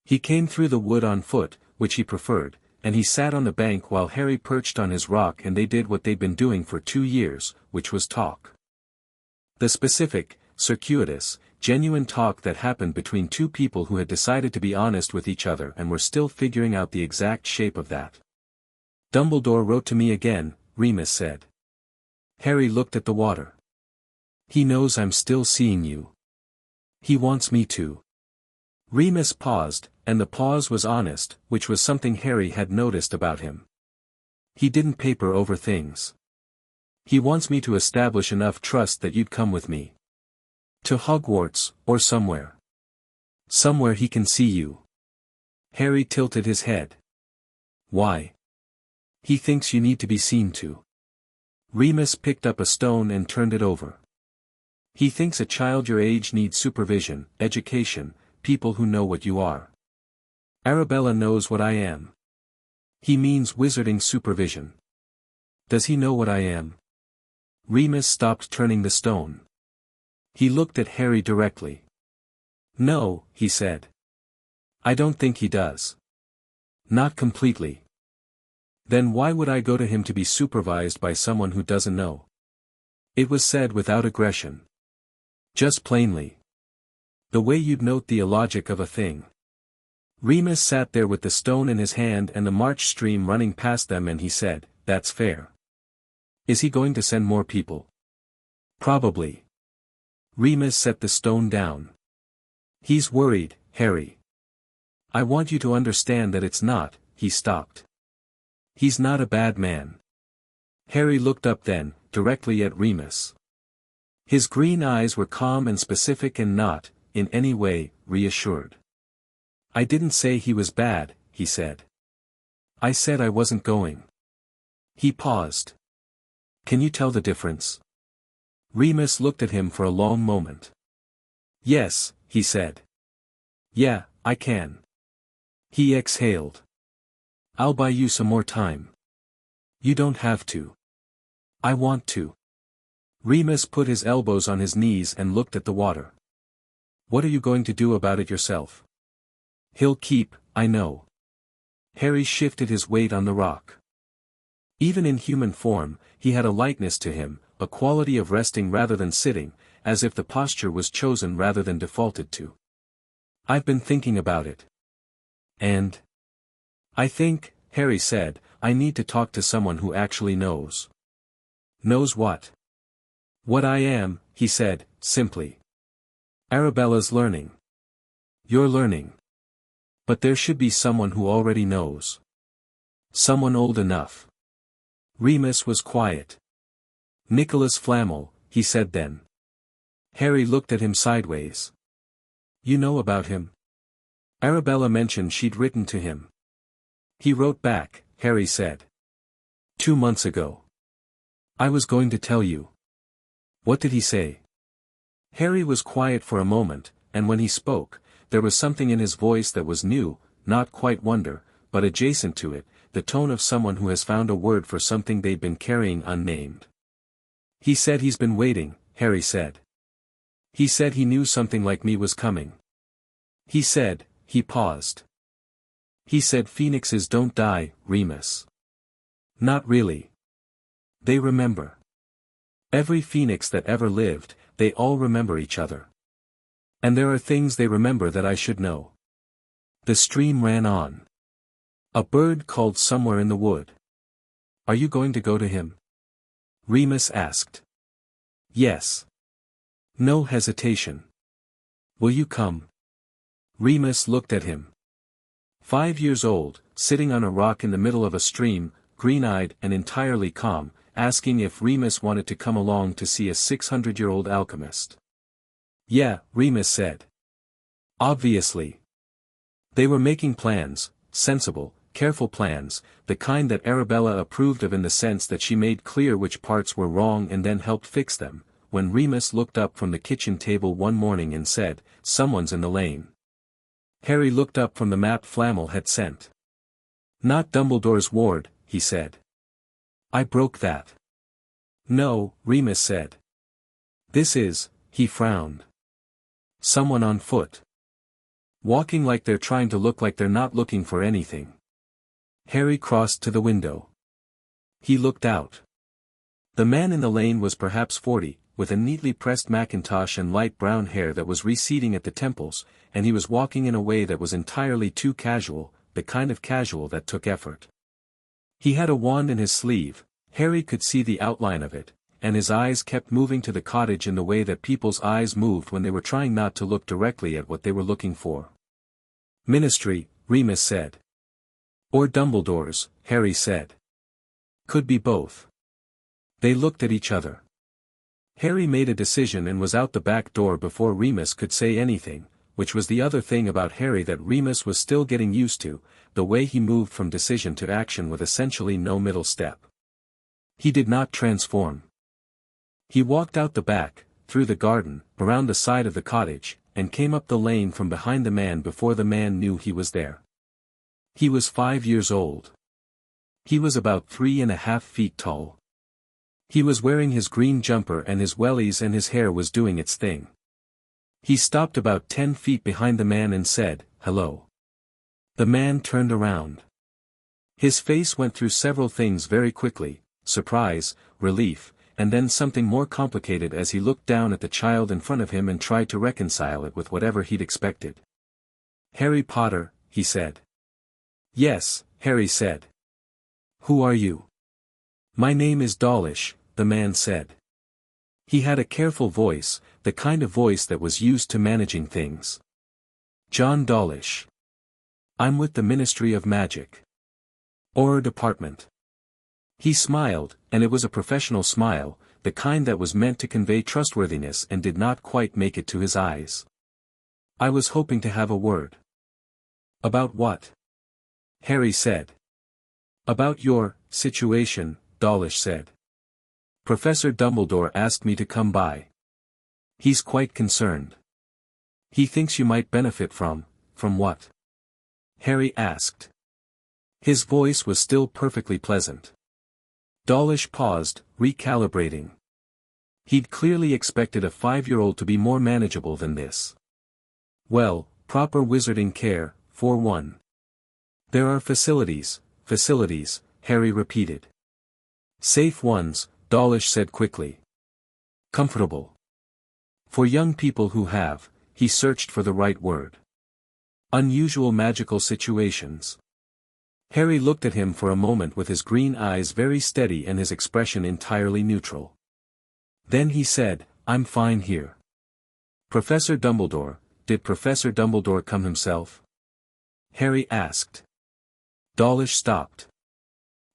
He came through the wood on foot, which he preferred, and he sat on the bank while Harry perched on his rock and they did what they'd been doing for 2 years, which was talk. The specific, circuitous, genuine talk that happened between 2 people who had decided to be honest with each other and were still figuring out the exact shape of that. "Dumbledore wrote to me again," Remus said. Harry looked at the water. "He knows I'm still seeing you. He wants me to." Remus paused, and the pause was honest, which was something Harry had noticed about him. "He didn't paper over things. He wants me to establish enough trust that you'd come with me. To Hogwarts, or somewhere. Somewhere he can see you." Harry tilted his head. "Why?" "He thinks you need to be seen to." Remus picked up a stone and turned it over. "He thinks a child your age needs supervision, education, people who know what you are. Arabella knows what I am." "He means wizarding supervision." "Does he know what I am?" Remus stopped turning the stone. He looked at Harry directly. "No," he said. "I don't think he does. Not completely." "Then why would I go to him to be supervised by someone who doesn't know?" It was said without aggression. Just plainly. The way you'd note the illogic of a thing. Remus sat there with the stone in his hand and the March stream running past them and he said, "That's fair." "Is he going to send more people?" "Probably." Remus set the stone down. "He's worried, Harry. I want you to understand that it's not," he stopped. "He's not a bad man." Harry looked up then, directly at Remus. His green eyes were calm and specific and not, in any way, reassured. "I didn't say he was bad," he said. "I said I wasn't going." He paused. "Can you tell the difference?" Remus looked at him for a long moment. "Yes," he said. "Yeah, I can." He exhaled. "I'll buy you some more time." "You don't have to." "I want to." Remus put his elbows on his knees and looked at the water. What are you going to do about it yourself? He'll keep, I know. Harry shifted his weight on the rock. Even in human form, he had a likeness to him, a quality of resting rather than sitting, as if the posture was chosen rather than defaulted to. I've been thinking about it. And? I think, Harry said, I need to talk to someone who actually knows. Knows what? What I am, he said, simply. Arabella's learning. You're learning. But there should be someone who already knows. Someone old enough. Remus was quiet. Nicholas Flamel, he said then. Harry looked at him sideways. You know about him? Arabella mentioned she'd written to him. He wrote back, Harry said. 2 months ago. I was going to tell you. What did he say? Harry was quiet for a moment, and when he spoke, there was something in his voice that was new, not quite wonder, but adjacent to it, the tone of someone who has found a word for something they've been carrying unnamed. He said he's been waiting, Harry said. He said he knew something like me was coming. He said, he paused. He said phoenixes don't die, Remus. Not really. They remember. Every phoenix that ever lived, they all remember each other. And there are things they remember that I should know. The stream ran on. A bird called somewhere in the wood. Are you going to go to him? Remus asked. Yes. No hesitation. Will you come? Remus looked at him. 5 years old, sitting on a rock in the middle of a stream, green-eyed and entirely calm, asking if Remus wanted to come along to see a 600-year-old alchemist. Yeah, Remus said. Obviously. They were making plans, sensible, careful plans, the kind that Arabella approved of in the sense that she made clear which parts were wrong and then helped fix them, when Remus looked up from the kitchen table one morning and said, someone's in the lane. Harry looked up from the map Flamel had sent. Not Dumbledore's ward, he said. I broke that. No, Remus said. This is, he frowned. Someone on foot. Walking like they're trying to look like they're not looking for anything. Harry crossed to the window. He looked out. The man in the lane was perhaps 40, with a neatly pressed mackintosh and light brown hair that was receding at the temples, and he was walking in a way that was entirely too casual, the kind of casual that took effort. He had a wand in his sleeve, Harry could see the outline of it, and his eyes kept moving to the cottage in the way that people's eyes moved when they were trying not to look directly at what they were looking for. Ministry, Remus said. Or Dumbledore's, Harry said. Could be both. They looked at each other. Harry made a decision and was out the back door before Remus could say anything, which was the other thing about Harry that Remus was still getting used to, the way he moved from decision to action with essentially no middle step. He did not transform. He walked out the back, through the garden, around the side of the cottage, and came up the lane from behind the man before the man knew he was there. He was 5 years old. He was about 3.5 feet tall. He was wearing his green jumper and his wellies and his hair was doing its thing. He stopped about 10 feet behind the man and said, "Hello." The man turned around. His face went through several things very quickly, surprise, relief, and then something more complicated as he looked down at the child in front of him and tried to reconcile it with whatever he'd expected. "Harry Potter," he said. "Yes," Harry said. "Who are you?" "My name is Dawlish," the man said. He had a careful voice, the kind of voice that was used to managing things. "John Dawlish. I'm with the Ministry of Magic. Or Department." He smiled, and it was a professional smile, the kind that was meant to convey trustworthiness and did not quite make it to his eyes. "I was hoping to have a word." "About what?" Harry said. "About your situation," Dawlish said. "Professor Dumbledore asked me to come by. He's quite concerned. He thinks you might benefit from what?" Harry asked. His voice was still perfectly pleasant. Dawlish paused, recalibrating. He'd clearly expected a 5-year-old to be more manageable than this. Well, proper wizarding care, for one. There are facilities, Harry repeated. Safe ones, Dawlish said quickly. Comfortable. For young people who have, he searched for the right word. Unusual magical situations. Harry looked at him for a moment with his green eyes very steady and his expression entirely neutral. Then he said, I'm fine here. Professor Dumbledore, did Professor Dumbledore come himself? Harry asked. Dawlish stopped.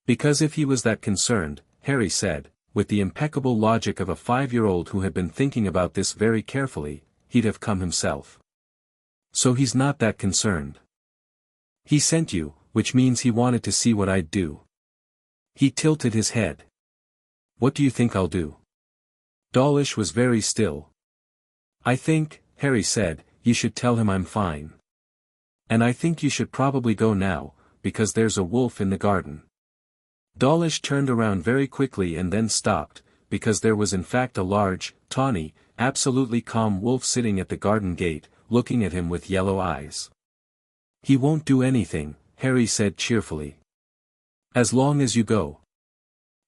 Because if he was that concerned, Harry said, with the impeccable logic of a 5-year-old who had been thinking about this very carefully, he'd have come himself. So he's not that concerned. He sent you, which means he wanted to see what I'd do. He tilted his head. What do you think I'll do? Dawlish was very still. I think, Harry said, you should tell him I'm fine. And I think you should probably go now, because there's a wolf in the garden. Dawlish turned around very quickly and then stopped, because there was in fact a large, tawny, absolutely calm wolf sitting at the garden gate, looking at him with yellow eyes. He won't do anything, Harry said cheerfully. As long as you go.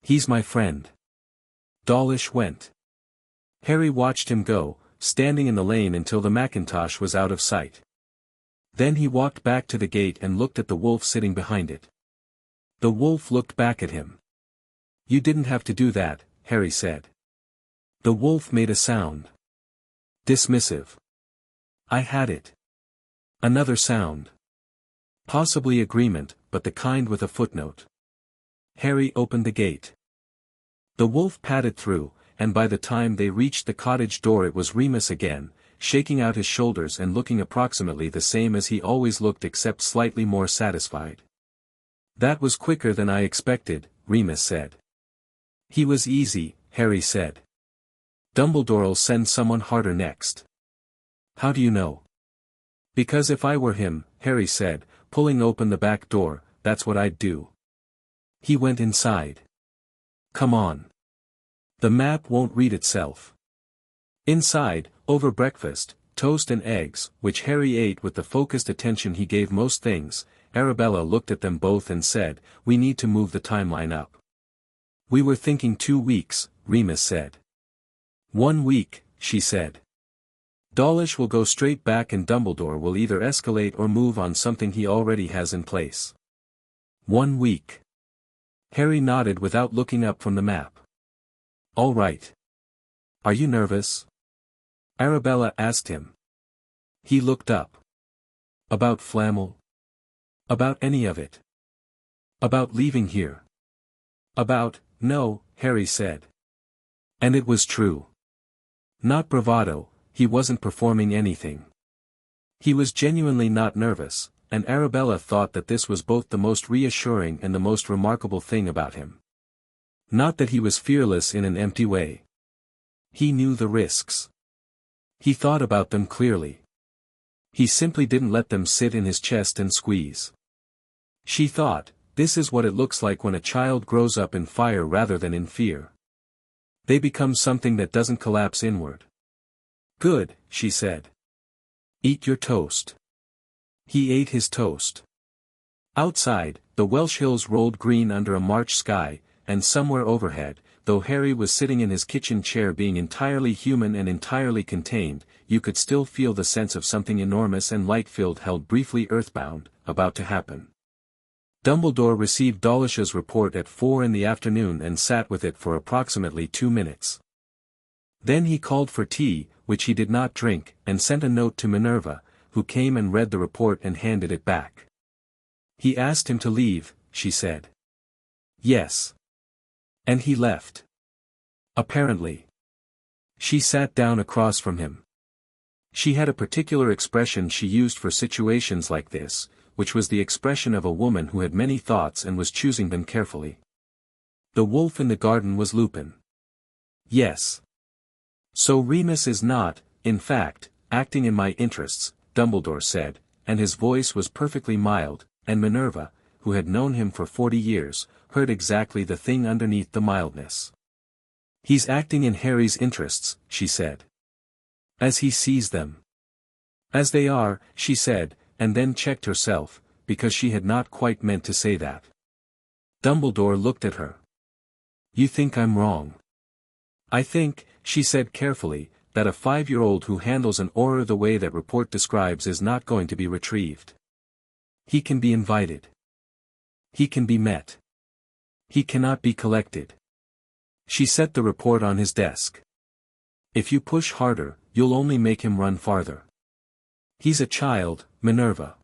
He's my friend. Dawlish went. Harry watched him go, standing in the lane until the Macintosh was out of sight. Then he walked back to the gate and looked at the wolf sitting behind it. The wolf looked back at him. You didn't have to do that, Harry said. The wolf made a sound. Dismissive. I had it. Another sound. Possibly agreement, but the kind with a footnote. Harry opened the gate. The wolf padded through, and by the time they reached the cottage door it was Remus again, shaking out his shoulders and looking approximately the same as he always looked except slightly more satisfied. That was quicker than I expected, Remus said. He was easy, Harry said. Dumbledore'll send someone harder next. How do you know? Because if I were him, Harry said, pulling open the back door, that's what I'd do. He went inside. Come on. The map won't read itself. Inside, over breakfast, toast and eggs, which Harry ate with the focused attention he gave most things, Arabella looked at them both and said, we need to move the timeline up. We were thinking 2 weeks, Remus said. 1 week, she said. Dawlish will go straight back and Dumbledore will either escalate or move on something he already has in place. 1 week. Harry nodded without looking up from the map. All right. Are you nervous? Arabella asked him. He looked up. About Flamel? About any of it? About leaving here? No, Harry said. And it was true. Not bravado, he wasn't performing anything. He was genuinely not nervous, and Arabella thought that this was both the most reassuring and the most remarkable thing about him. Not that he was fearless in an empty way. He knew the risks. He thought about them clearly. He simply didn't let them sit in his chest and squeeze. She thought, this is what it looks like when a child grows up in fire rather than in fear. They become something that doesn't collapse inward. Good, she said. Eat your toast. He ate his toast. Outside, the Welsh hills rolled green under a March sky, and somewhere overhead, though Harry was sitting in his kitchen chair being entirely human and entirely contained, you could still feel the sense of something enormous and light-filled held briefly earthbound, about to happen. Dumbledore received Dawlish's report at 4 in the afternoon and sat with it for approximately 2 minutes. Then he called for tea, which he did not drink, and sent a note to Minerva, who came and read the report and handed it back. He asked him to leave, she said. Yes. And he left. Apparently. She sat down across from him. She had a particular expression she used for situations like this, which was the expression of a woman who had many thoughts and was choosing them carefully. The wolf in the garden was Lupin. Yes. So Remus is not, in fact, acting in my interests, Dumbledore said, and his voice was perfectly mild, and Minerva, who had known him for 40 years, heard exactly the thing underneath the mildness. He's acting in Harry's interests, she said. As he sees them. As they are, she said, and then checked herself, because she had not quite meant to say that. Dumbledore looked at her. You think I'm wrong? I think, she said carefully, that a 5-year-old who handles an aura the way that report describes is not going to be retrieved. He can be invited. He can be met. He cannot be collected. She set the report on his desk. If you push harder, you'll only make him run farther. He's a child, Minerva.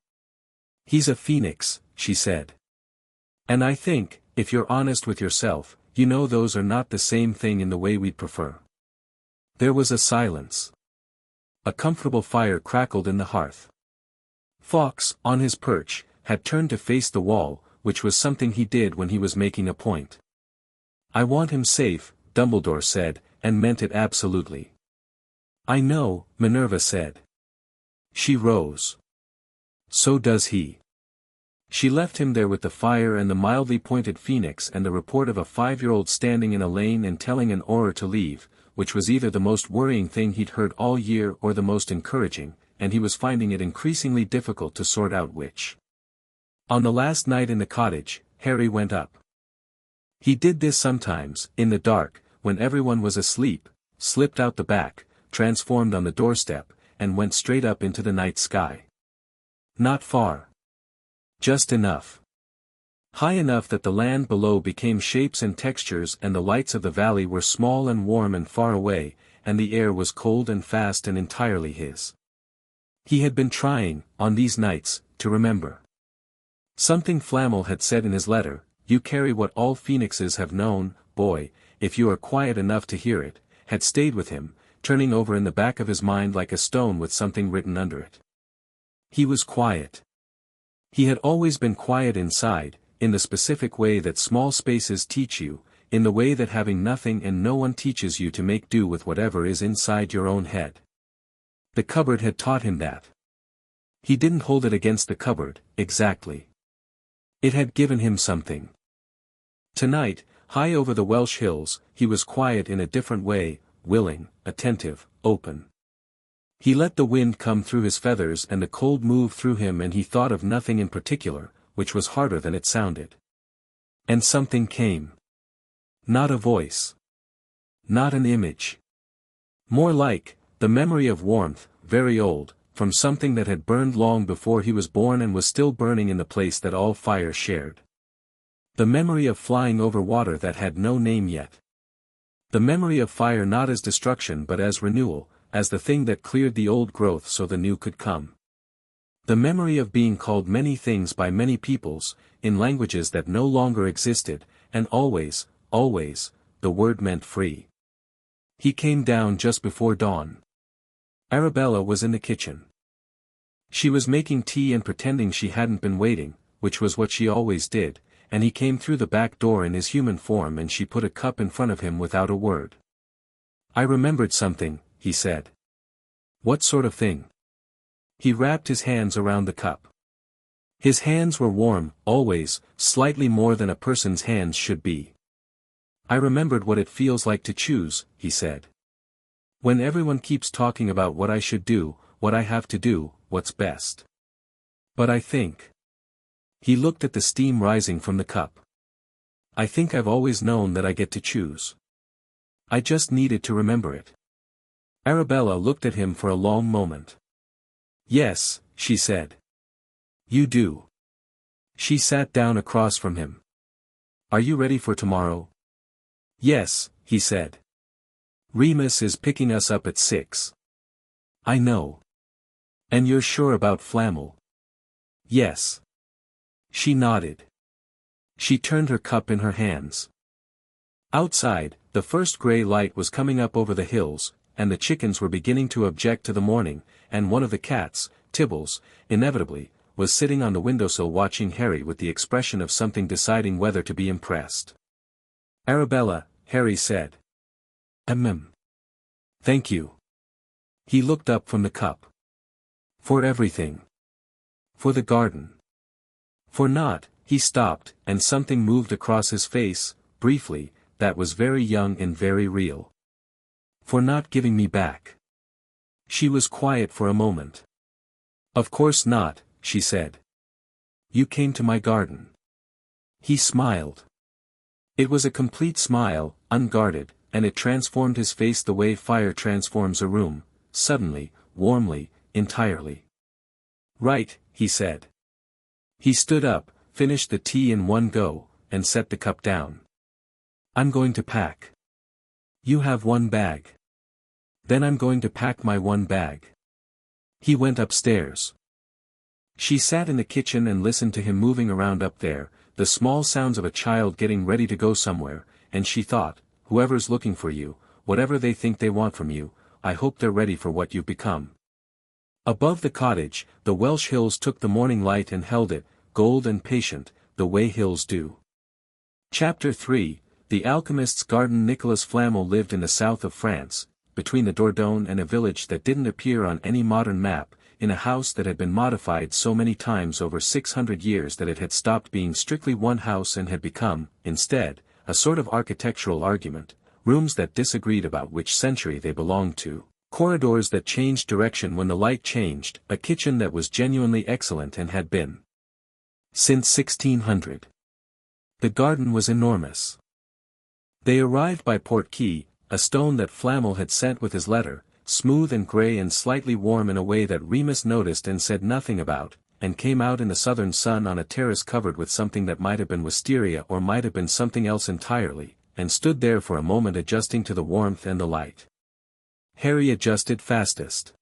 He's a phoenix, she said. And I think, if you're honest with yourself, you know those are not the same thing in the way we'd prefer. There was a silence. A comfortable fire crackled in the hearth. Fawkes, on his perch, had turned to face the wall, which was something he did when he was making a point. I want him safe, Dumbledore said, and meant it absolutely. I know, Minerva said. She rose. So does he. She left him there with the fire and the mildly pointed phoenix and the report of a 5-year-old standing in a lane and telling an aura to leave, which was either the most worrying thing he'd heard all year or the most encouraging, and he was finding it increasingly difficult to sort out which. On the last night in the cottage, Harry went up. He did this sometimes, in the dark, when everyone was asleep, slipped out the back, transformed on the doorstep, and went straight up into the night sky. Not far. Just enough. High enough that the land below became shapes and textures and the lights of the valley were small and warm and far away, and the air was cold and fast and entirely his. He had been trying, on these nights, to remember. Something Flamel had said in his letter, you carry what all phoenixes have known, boy, if you are quiet enough to hear it, had stayed with him, turning over in the back of his mind like a stone with something written under it. He was quiet. He had always been quiet inside, in the specific way that small spaces teach you, in the way that having nothing and no one teaches you to make do with whatever is inside your own head. The cupboard had taught him that. He didn't hold it against the cupboard, exactly. It had given him something. Tonight, high over the Welsh hills, he was quiet in a different way, willing, attentive, open. He let the wind come through his feathers and the cold move through him and he thought of nothing in particular, which was harder than it sounded. And something came. Not a voice. Not an image. More like, the memory of warmth, very old, from something that had burned long before he was born and was still burning in the place that all fire shared. The memory of flying over water that had no name yet. The memory of fire not as destruction but as renewal, as the thing that cleared the old growth so the new could come. The memory of being called many things by many peoples, in languages that no longer existed, and always, always, the word meant free. He came down just before dawn. Arabella was in the kitchen. She was making tea and pretending she hadn't been waiting, which was what she always did, and he came through the back door in his human form and she put a cup in front of him without a word. I remembered something, he said. What sort of thing? He wrapped his hands around the cup. His hands were warm, always, slightly more than a person's hands should be. I remembered what it feels like to choose, he said. When everyone keeps talking about what I should do, what I have to do, what's best. But I think. He looked at the steam rising from the cup. I think I've always known that I get to choose. I just needed to remember it. Arabella looked at him for a long moment. Yes, she said. You do. She sat down across from him. Are you ready for tomorrow? Yes, he said. Remus is picking us up at 6. I know. And you're sure about Flamel? Yes. She nodded. She turned her cup in her hands. Outside, the first gray light was coming up over the hills, and the chickens were beginning to object to the morning, and one of the cats, Tibbles, inevitably, was sitting on the windowsill watching Harry with the expression of something deciding whether to be impressed. Arabella, Harry said. Thank you. He looked up from the cup. For everything. For the garden. For not, he stopped, and something moved across his face, briefly, that was very young and very real. For not giving me back. She was quiet for a moment. Of course not, she said. You came to my garden. He smiled. It was a complete smile, unguarded, and it transformed his face the way fire transforms a room, suddenly, warmly, entirely. Right, he said. He stood up, finished the tea in one go, and set the cup down. I'm going to pack. You have one bag. Then I'm going to pack my one bag. He went upstairs. She sat in the kitchen and listened to him moving around up there, the small sounds of a child getting ready to go somewhere, and she thought, whoever's looking for you, whatever they think they want from you, I hope they're ready for what you've become. Above the cottage, the Welsh hills took the morning light and held it, gold and patient, the way hills do. Chapter 3, The Alchemist's Garden. Nicolas Flamel lived in the south of France, between the Dordogne and a village that didn't appear on any modern map, in a house that had been modified so many times over 600 years that it had stopped being strictly one house and had become, instead, a sort of architectural argument, rooms that disagreed about which century they belonged to, corridors that changed direction when the light changed, a kitchen that was genuinely excellent and had been since 1600. The garden was enormous. They arrived by Portkey, a stone that Flamel had sent with his letter, smooth and grey and slightly warm in a way that Remus noticed and said nothing about, and came out in the southern sun on a terrace covered with something that might have been wisteria or might have been something else entirely, and stood there for a moment adjusting to the warmth and the light. Harry adjusted fastest.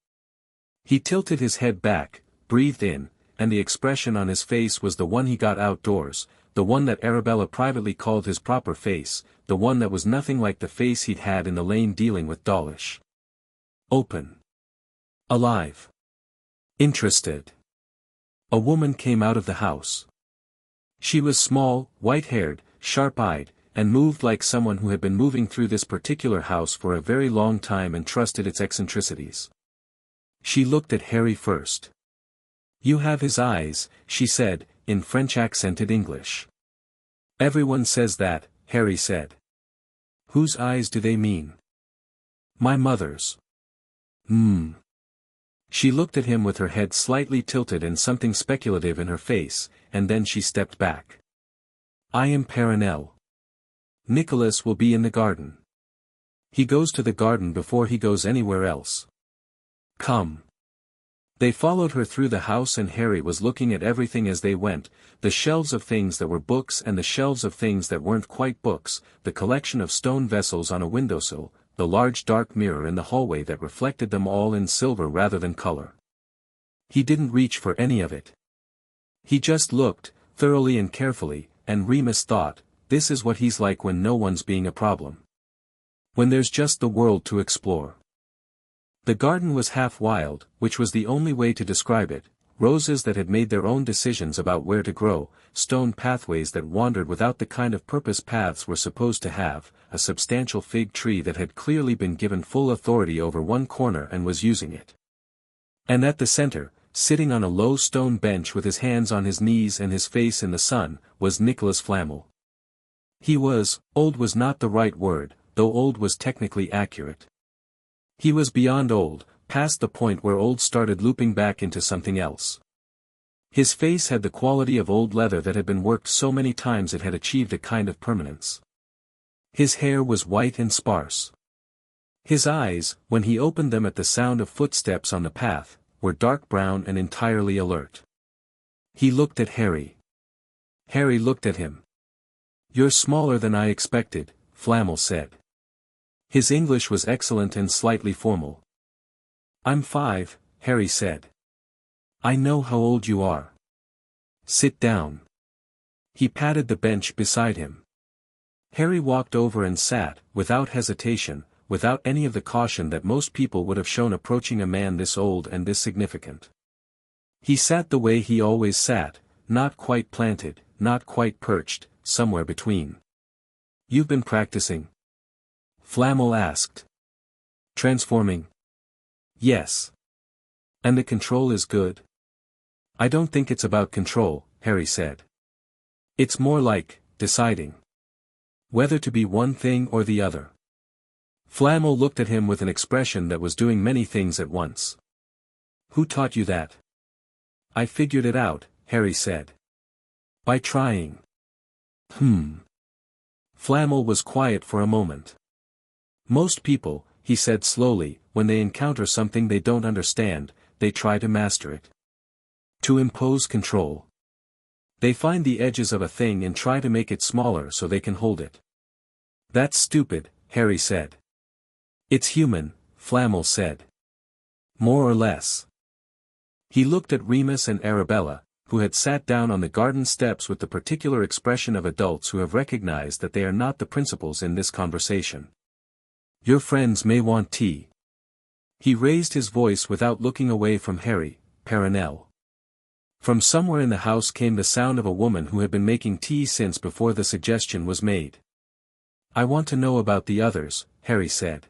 He tilted his head back, breathed in, and the expression on his face was the one he got outdoors, the one that Arabella privately called his proper face, the one that was nothing like the face he'd had in the lane dealing with Dawlish. Open. Alive. Interested. A woman came out of the house. She was small, white-haired, sharp-eyed, and moved like someone who had been moving through this particular house for a very long time and trusted its eccentricities. She looked at Harry first. You have his eyes, she said, in French-accented English. Everyone says that, Harry said. Whose eyes do they mean? My mother's. She looked at him with her head slightly tilted and something speculative in her face, and then she stepped back. I am Perenelle. Nicholas will be in the garden. He goes to the garden before he goes anywhere else. Come. They followed her through the house and Harry was looking at everything as they went, the shelves of things that were books and the shelves of things that weren't quite books, the collection of stone vessels on a windowsill, the large dark mirror in the hallway that reflected them all in silver rather than color. He didn't reach for any of it. He just looked, thoroughly and carefully, and Remus thought, this is what he's like when no one's being a problem. When there's just the world to explore. The garden was half wild, which was the only way to describe it, roses that had made their own decisions about where to grow, stone pathways that wandered without the kind of purpose paths were supposed to have, a substantial fig tree that had clearly been given full authority over one corner and was using it. And at the center, sitting on a low stone bench with his hands on his knees and his face in the sun, was Nicolas Flamel. He was, old was not the right word, though old was technically accurate. He was beyond old, past the point where old started looping back into something else. His face had the quality of old leather that had been worked so many times it had achieved a kind of permanence. His hair was white and sparse. His eyes, when he opened them at the sound of footsteps on the path, were dark brown and entirely alert. He looked at Harry. Harry looked at him. You're smaller than I expected, Flamel said. His English was excellent and slightly formal. I'm 5, Harry said. I know how old you are. Sit down. He patted the bench beside him. Harry walked over and sat, without hesitation, without any of the caution that most people would have shown approaching a man this old and this significant. He sat the way he always sat, not quite planted, not quite perched, somewhere between. You've been practicing? Flamel asked. Transforming? Yes. And the control is good? I don't think it's about control, Harry said. It's more like, deciding. Whether to be one thing or the other. Flamel looked at him with an expression that was doing many things at once. Who taught you that? I figured it out, Harry said. By trying. Flamel was quiet for a moment. Most people, he said slowly, when they encounter something they don't understand, they try to master it. To impose control. They find the edges of a thing and try to make it smaller so they can hold it. That's stupid, Harry said. It's human, Flamel said. More or less. He looked at Remus and Arabella, who had sat down on the garden steps with the particular expression of adults who have recognized that they are not the principals in this conversation. Your friends may want tea. He raised his voice without looking away from Harry, Perenelle. From somewhere in the house came the sound of a woman who had been making tea since before the suggestion was made. I want to know about the others, Harry said.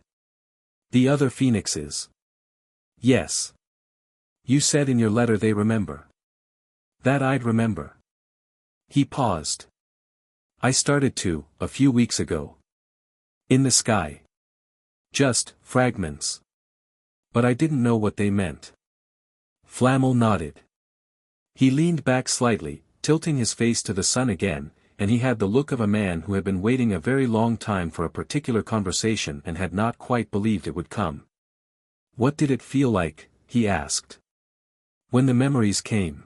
The other phoenixes. Yes. You said in your letter they remember. That I'd remember. He paused. I started to, a few weeks ago. In the sky. Just, fragments. But I didn't know what they meant. Flamel nodded. He leaned back slightly, tilting his face to the sun again, and he had the look of a man who had been waiting a very long time for a particular conversation and had not quite believed it would come. What did it feel like, he asked. When the memories came.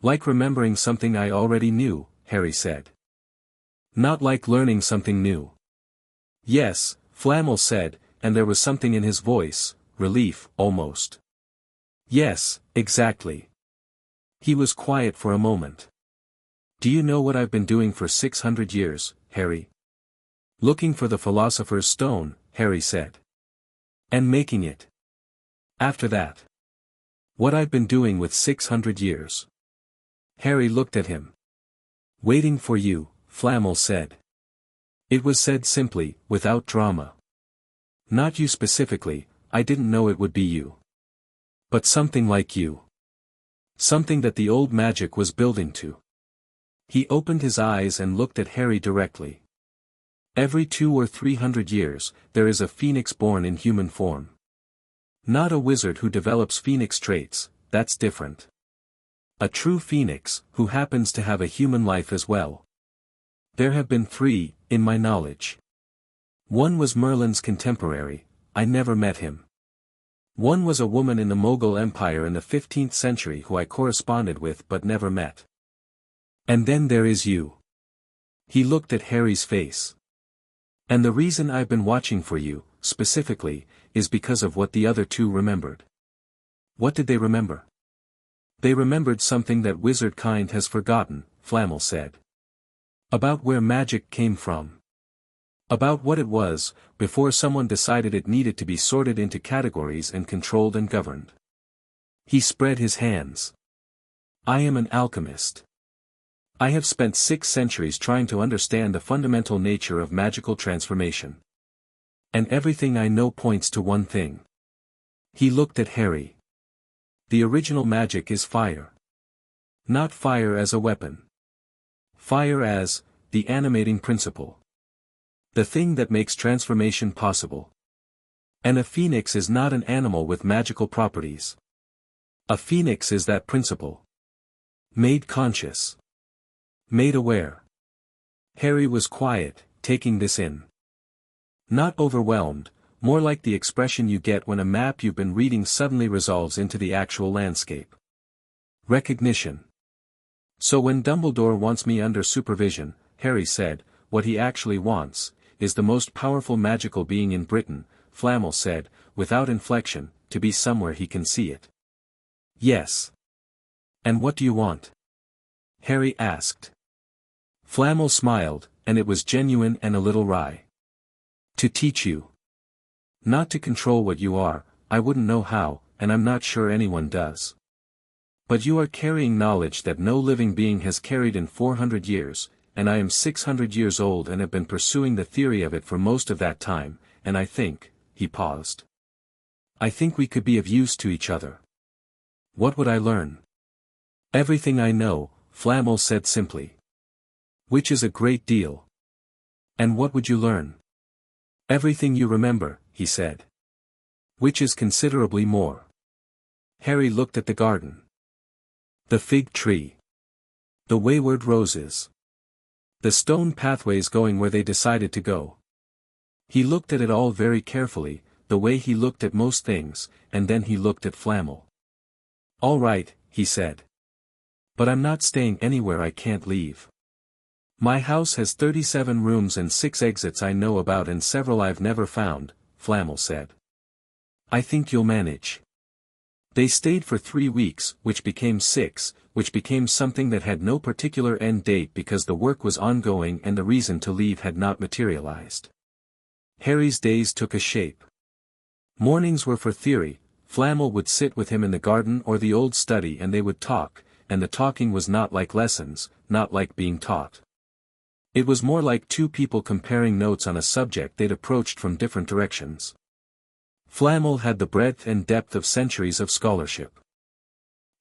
Like remembering something I already knew, Harry said. Not like learning something new. Yes, Flamel said, and there was something in his voice, relief, almost. Yes, exactly. He was quiet for a moment. Do you know what I've been doing for 600 years, Harry? Looking for the Philosopher's Stone, Harry said. And making it. After that. What I've been doing with 600 years. Harry looked at him. Waiting for you, Flamel said. It was said simply, without drama. Not you specifically, I didn't know it would be you. But something like you. Something that the old magic was building to. He opened his eyes and looked at Harry directly. Every 200 or 300 years, there is a phoenix born in human form. Not a wizard who develops phoenix traits, that's different. A true phoenix, who happens to have a human life as well. There have been 3, in my knowledge. One was Merlin's contemporary, I never met him. One was a woman in the Mughal Empire in the 15th century who I corresponded with but never met. And then there is you. He looked at Harry's face. And the reason I've been watching for you, specifically, is because of what the other 2 remembered. What did they remember? They remembered something that wizard kind has forgotten, Flamel said. About where magic came from. About what it was, before someone decided it needed to be sorted into categories and controlled and governed. He spread his hands. I am an alchemist. I have spent 6 centuries trying to understand the fundamental nature of magical transformation. And everything I know points to one thing. He looked at Harry. The original magic is fire. Not fire as a weapon. Fire as, the animating principle. The thing that makes transformation possible. And a phoenix is not an animal with magical properties. A phoenix is that principle. Made conscious. Made aware. Harry was quiet, taking this in. Not overwhelmed, more like the expression you get when a map you've been reading suddenly resolves into the actual landscape. Recognition. So when Dumbledore wants me under supervision, Harry said, what he actually wants, is the most powerful magical being in Britain, Flamel said, without inflection, to be somewhere he can see it. Yes. And what do you want? Harry asked. Flamel smiled, and it was genuine and a little wry. To teach you. Not to control what you are, I wouldn't know how, and I'm not sure anyone does. But you are carrying knowledge that no living being has carried in 400 years, and I am 600 years old and have been pursuing the theory of it for most of that time, and I think, he paused. I think we could be of use to each other. What would I learn? Everything I know, Flamel said simply. Which is a great deal. And what would you learn? Everything you remember, he said. Which is considerably more. Harry looked at the garden. The fig tree. The wayward roses. The stone pathways going where they decided to go. He looked at it all very carefully, the way he looked at most things, and then he looked at Flamel. All right, he said. But I'm not staying anywhere I can't leave. My house has 37 rooms and 6 exits I know about and several I've never found, Flamel said. I think you'll manage. They stayed for 3 weeks, which became 6, which became something that had no particular end date because the work was ongoing and the reason to leave had not materialized. Harry's days took a shape. Mornings were for theory. Flamel would sit with him in the garden or the old study and they would talk, and the talking was not like lessons, not like being taught. It was more like two people comparing notes on a subject they'd approached from different directions. Flamel had the breadth and depth of centuries of scholarship.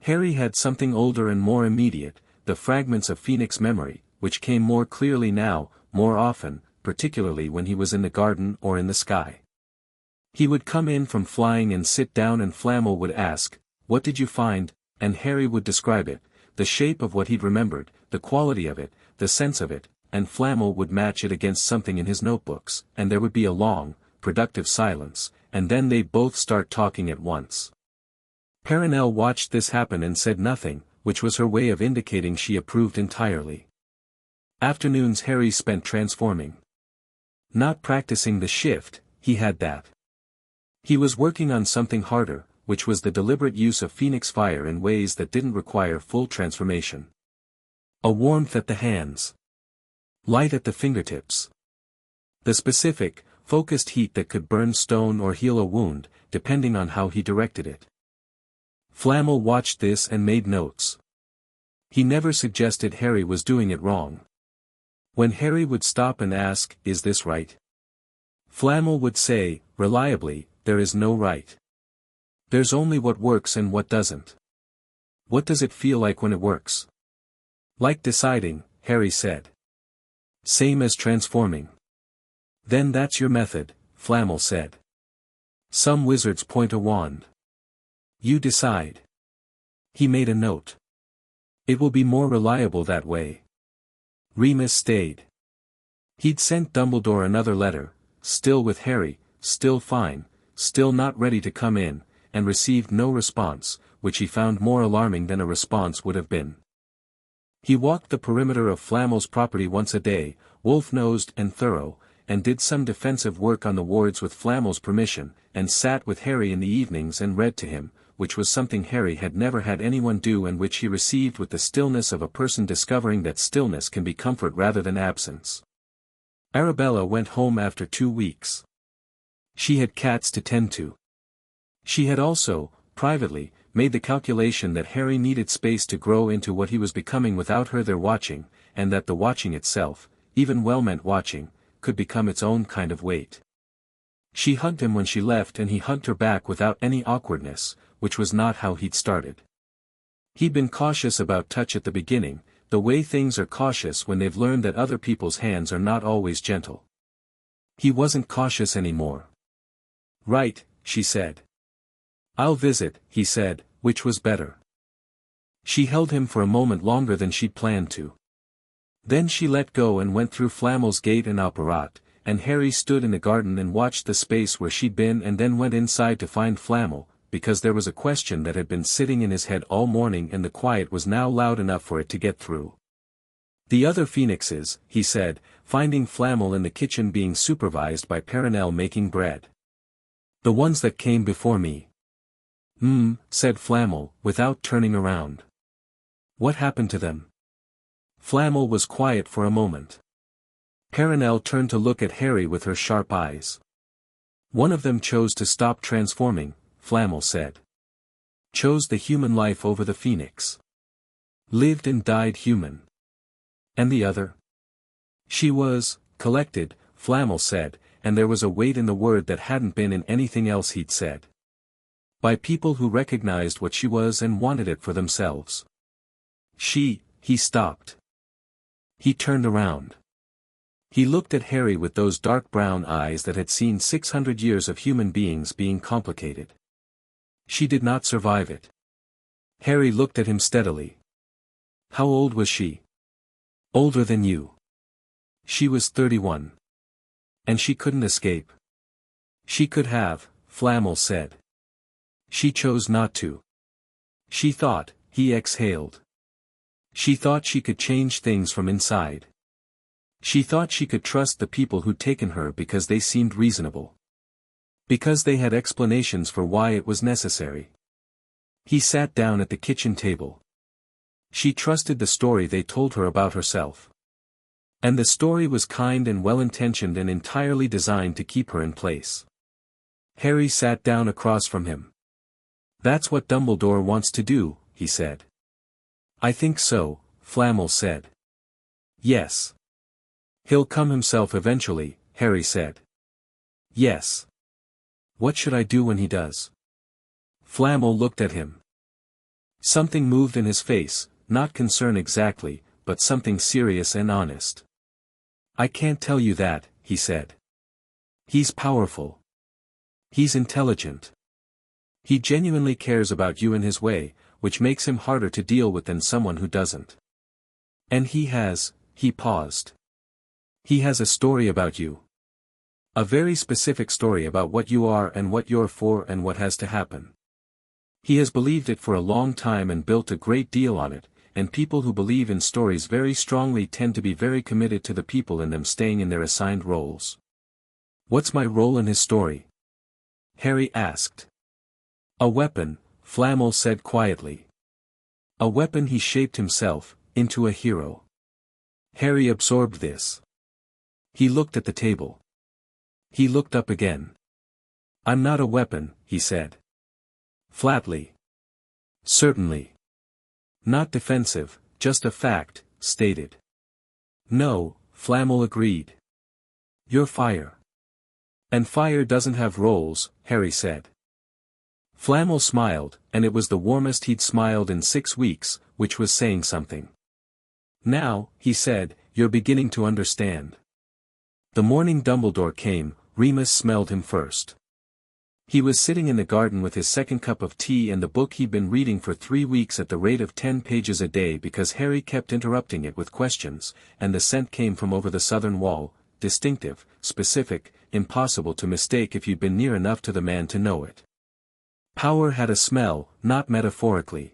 Harry had something older and more immediate, the fragments of Phoenix memory, which came more clearly now, more often, particularly when he was in the garden or in the sky. He would come in from flying and sit down and Flamel would ask, "What did you find?" and Harry would describe it, the shape of what he'd remembered, the quality of it, the sense of it, and Flamel would match it against something in his notebooks, and there would be a long, productive silence, and then they'd both start talking at once. Perenelle watched this happen and said nothing, which was her way of indicating she approved entirely. Afternoons Harry spent transforming. Not practicing the shift, he had that. He was working on something harder, which was the deliberate use of Phoenix fire in ways that didn't require full transformation. A warmth at the hands. Light at the fingertips. The specific, focused heat that could burn stone or heal a wound, depending on how he directed it. Flamel watched this and made notes. He never suggested Harry was doing it wrong. When Harry would stop and ask, "Is this right?" Flamel would say, reliably, "There is no right. There's only what works and what doesn't." "What does it feel like when it works?" "Like deciding," Harry said. "Same as transforming." "Then that's your method," Flamel said. "Some wizards point a wand. You decide." He made a note. "It will be more reliable that way." Remus stayed. He'd sent Dumbledore another letter, still with Harry, still fine, still not ready to come in, and received no response, which he found more alarming than a response would have been. He walked the perimeter of Flamel's property once a day, wolf-nosed and thorough, and did some defensive work on the wards with Flamel's permission, and sat with Harry in the evenings and read to him, which was something Harry had never had anyone do and which he received with the stillness of a person discovering that stillness can be comfort rather than absence. Arabella went home after 2 weeks. She had cats to tend to. She had also, privately, made the calculation that Harry needed space to grow into what he was becoming without her there watching, and that the watching itself, even well-meant watching, could become its own kind of weight. She hugged him when she left and he hugged her back without any awkwardness, which was not how he'd started. He'd been cautious about touch at the beginning, the way things are cautious when they've learned that other people's hands are not always gentle. He wasn't cautious anymore. "Right," she said. "I'll visit," he said, which was better. She held him for a moment longer than she'd planned to. Then she let go and went through Flamel's gate and apparat, and Harry stood in the garden and watched the space where she'd been and then went inside to find Flamel, because there was a question that had been sitting in his head all morning and the quiet was now loud enough for it to get through. "The other phoenixes," he said, finding Flamel in the kitchen being supervised by Perenelle making bread. "The ones that came before me." Said Flamel, without turning around. "What happened to them?" Flamel was quiet for a moment. Perenelle turned to look at Harry with her sharp eyes. "One of them chose to stop transforming," Flamel said. "Chose the human life over the phoenix. Lived and died human." "And the other?" "She was, collected," Flamel said, and there was a weight in the word that hadn't been in anything else he'd said. "By people who recognized what she was and wanted it for themselves." He stopped. He turned around. He looked at Harry with those dark brown eyes that had seen 600 years of human beings being complicated. She did not survive it. Harry looked at him steadily. How old was she? Older than you. She was 31. And she couldn't escape. She could have, Flamel said. She chose not to. She thought, he exhaled. She thought she could change things from inside. She thought she could trust the people who'd taken her because they seemed reasonable. Because they had explanations for why it was necessary. He sat down at the kitchen table. She trusted the story they told her about herself. And the story was kind and well-intentioned and entirely designed to keep her in place. Harry sat down across from him. That's what Dumbledore wants to do, he said. I think so, Flamel said. Yes. He'll come himself eventually, Harry said. Yes. What should I do when he does? Flamel looked at him. Something moved in his face, not concern exactly, but something serious and honest. I can't tell you that, he said. He's powerful. He's intelligent. He genuinely cares about you in his way, which makes him harder to deal with than someone who doesn't. And he paused. He has a story about you. A very specific story about what you are and what you're for and what has to happen. He has believed it for a long time and built a great deal on it, and people who believe in stories very strongly tend to be very committed to the people in them staying in their assigned roles. What's my role in his story? Harry asked. A weapon, Flamel said quietly. A weapon he shaped himself, into a hero. Harry absorbed this. He looked at the table. He looked up again. I'm not a weapon, he said. Flatly. Certainly. Not defensive, just a fact, stated. No, Flamel agreed. You're fire. And fire doesn't have roles, Harry said. Flamel smiled, and it was the warmest he'd smiled in 6 weeks, which was saying something. Now, he said, you're beginning to understand. The morning Dumbledore came, Remus smelled him first. He was sitting in the garden with his second cup of tea and the book he'd been reading for 3 weeks at the rate of 10 pages a day because Harry kept interrupting it with questions, and the scent came from over the southern wall, distinctive, specific, impossible to mistake if you'd been near enough to the man to know it. Power had a smell, not metaphorically.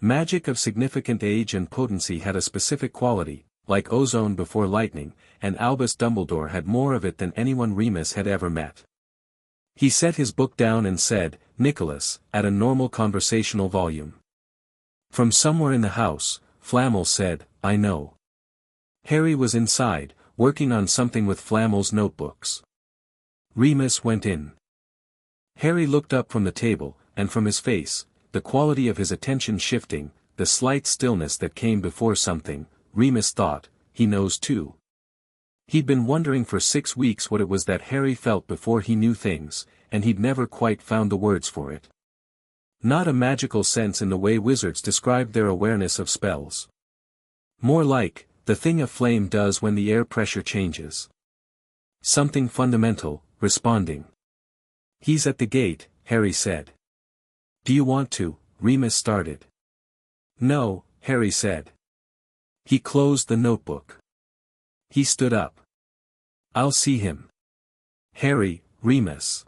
Magic of significant age and potency had a specific quality, like ozone before lightning, and Albus Dumbledore had more of it than anyone Remus had ever met. He set his book down and said, Nicholas, at a normal conversational volume. From somewhere in the house, Flamel said, I know. Harry was inside, working on something with Flamel's notebooks. Remus went in. Harry looked up from the table, and from his face, the quality of his attention shifting, the slight stillness that came before something, Remus thought, he knows too. He'd been wondering for 6 weeks what it was that Harry felt before he knew things, and he'd never quite found the words for it. Not a magical sense in the way wizards described their awareness of spells. More like, the thing a flame does when the air pressure changes. Something fundamental, responding. He's at the gate, Harry said. Do you want to? Remus started. No, Harry said. He closed the notebook. He stood up. I'll see him. Harry, Remus.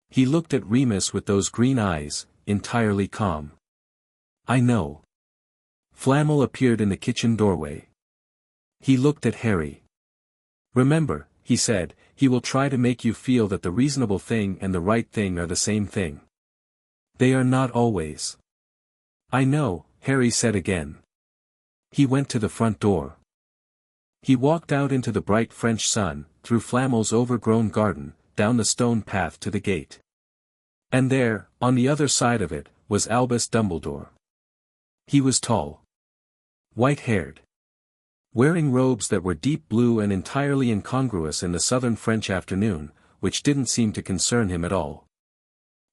He looked at Remus with those green eyes, entirely calm. I know. Flamel appeared in the kitchen doorway. He looked at Harry. Remember, he said, he will try to make you feel that the reasonable thing and the right thing are the same thing. They are not always. I know, Harry said again. He went to the front door. He walked out into the bright French sun, through Flamel's overgrown garden, down the stone path to the gate. And there, on the other side of it, was Albus Dumbledore. He was tall. White-haired. Wearing robes that were deep blue and entirely incongruous in the southern French afternoon, which didn't seem to concern him at all.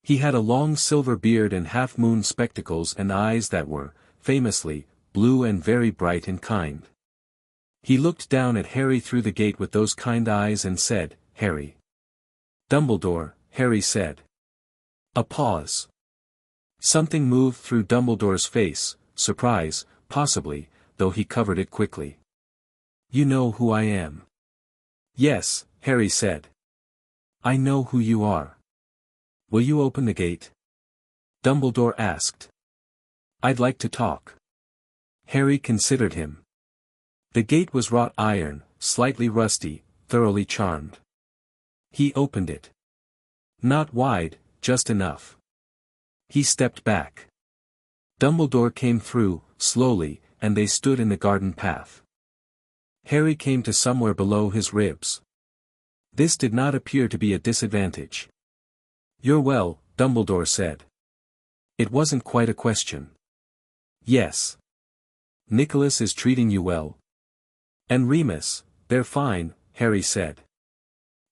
He had a long silver beard and half-moon spectacles and eyes that were, famously, blue and very bright and kind. He looked down at Harry through the gate with those kind eyes and said, "Harry." "Dumbledore," Harry said. A pause. Something moved through Dumbledore's face, surprise, possibly, though he covered it quickly. "You know who I am." "Yes," Harry said. "I know who you are." "Will you open the gate?" Dumbledore asked. "I'd like to talk." Harry considered him. The gate was wrought iron, slightly rusty, thoroughly charmed. He opened it. Not wide, just enough. He stepped back. Dumbledore came through, slowly, and they stood in the garden path. Harry came to somewhere below his ribs. This did not appear to be a disadvantage. "You're well," Dumbledore said. It wasn't quite a question. "Yes. Nicholas is treating you well." "And Remus, they're fine," Harry said.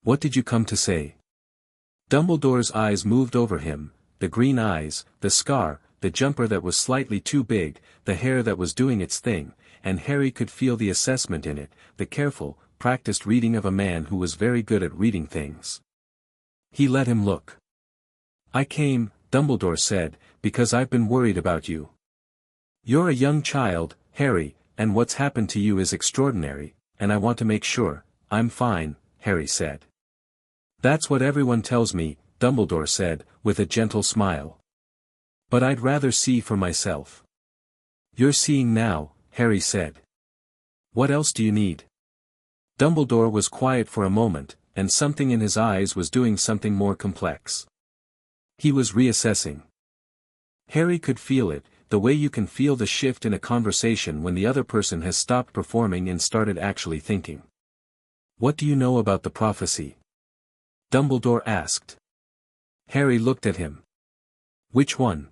"What did you come to say?" Dumbledore's eyes moved over him, the green eyes, the scar, the jumper that was slightly too big, the hair that was doing its thing, and Harry could feel the assessment in it, the careful, practiced reading of a man who was very good at reading things. He let him look. "I came," Dumbledore said, "because I've been worried about you. You're a young child, Harry, and what's happened to you is extraordinary, and I want to make sure." "I'm fine," Harry said. "That's what everyone tells me," Dumbledore said, with a gentle smile. "But I'd rather see for myself." "You're seeing now," Harry said. "What else do you need?" Dumbledore was quiet for a moment, and something in his eyes was doing something more complex. He was reassessing. Harry could feel it, the way you can feel the shift in a conversation when the other person has stopped performing and started actually thinking. "What do you know about the prophecy?" Dumbledore asked. Harry looked at him. "Which one?"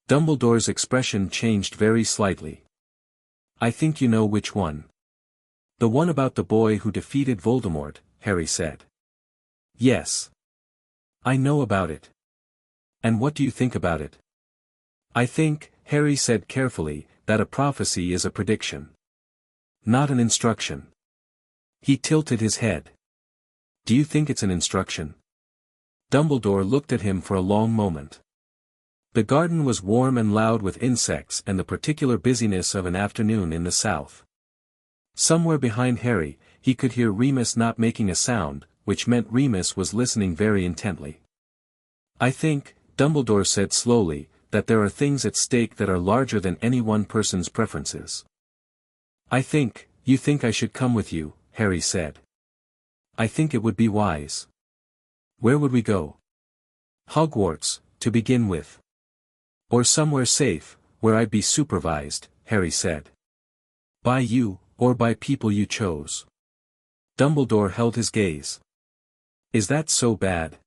Dumbledore's expression changed very slightly. "I think you know which one." "The one about the boy who defeated Voldemort," Harry said. "Yes. I know about it." "And what do you think about it?" "I think," Harry said carefully, "that a prophecy is a prediction. Not an instruction." He tilted his head. "Do you think it's an instruction?" Dumbledore looked at him for a long moment. The garden was warm and loud with insects and the particular busyness of an afternoon in the south. Somewhere behind Harry, he could hear Remus not making a sound, which meant Remus was listening very intently. "I think," Dumbledore said slowly, "that there are things at stake that are larger than any one person's preferences." You think I should come with you," Harry said. "I think it would be wise." "Where would we go?" "Hogwarts, to begin with. Or somewhere safe, where I'd be supervised," Harry said. "By you, or by people you chose?" Dumbledore held his gaze. "Is that so bad?"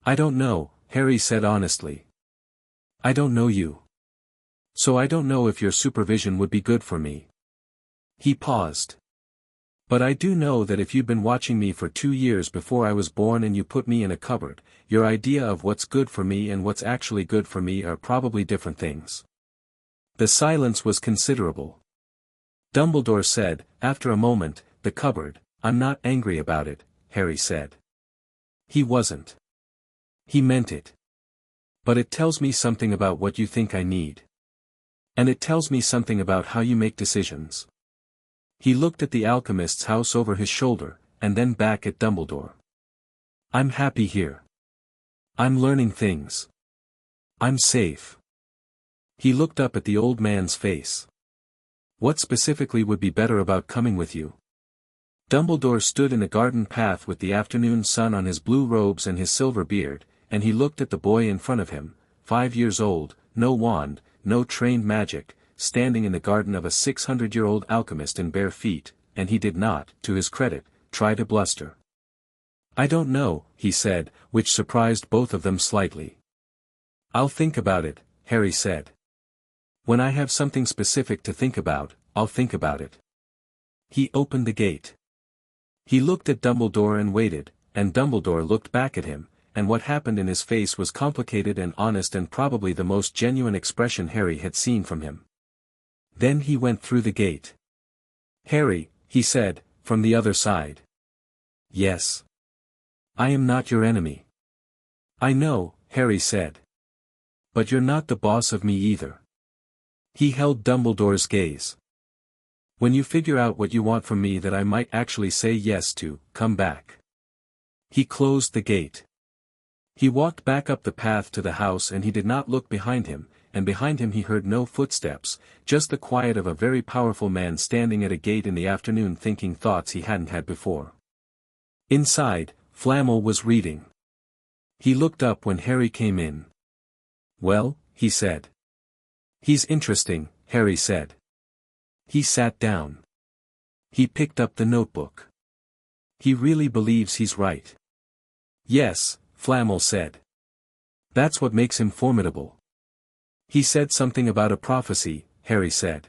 "I don't know," Harry said honestly. "I don't know you. So I don't know if your supervision would be good for me." He paused. "But I do know that if you'd been watching me for 2 years before I was born and you put me in a cupboard, your idea of what's good for me and what's actually good for me are probably different things." The silence was considerable. Dumbledore said, after a moment, "The cupboard, I'm not angry about it," Harry said. He wasn't. He meant it. "But it tells me something about what you think I need. And it tells me something about how you make decisions." He looked at the alchemist's house over his shoulder, and then back at Dumbledore. "I'm happy here. I'm learning things. I'm safe." He looked up at the old man's face. "What specifically would be better about coming with you?" Dumbledore stood in the garden path with the afternoon sun on his blue robes and his silver beard, and he looked at the boy in front of him, 5 years old, no wand, no trained magic, standing in the garden of a 600-year-old alchemist in bare feet, and he did not, to his credit, try to bluster. "I don't know," he said, which surprised both of them slightly. "I'll think about it," Harry said. "When I have something specific to think about, I'll think about it." He opened the gate. He looked at Dumbledore and waited, and Dumbledore looked back at him, and what happened in his face was complicated and honest and probably the most genuine expression Harry had seen from him. Then he went through the gate. Harry, he said, from the other side. Yes. I am not your enemy. I know, Harry said. But you're not the boss of me either. He held Dumbledore's gaze. When you figure out what you want from me that I might actually say yes to, come back. He closed the gate. He walked back up the path to the house and he did not look behind him, and behind him he heard no footsteps, just the quiet of a very powerful man standing at a gate in the afternoon thinking thoughts he hadn't had before. Inside, Flamel was reading. He looked up when Harry came in. Well, he said. He's interesting, Harry said. He sat down. He picked up the notebook. He really believes he's right. Yes, Flamel said. That's what makes him formidable. He said something about a prophecy, Harry said.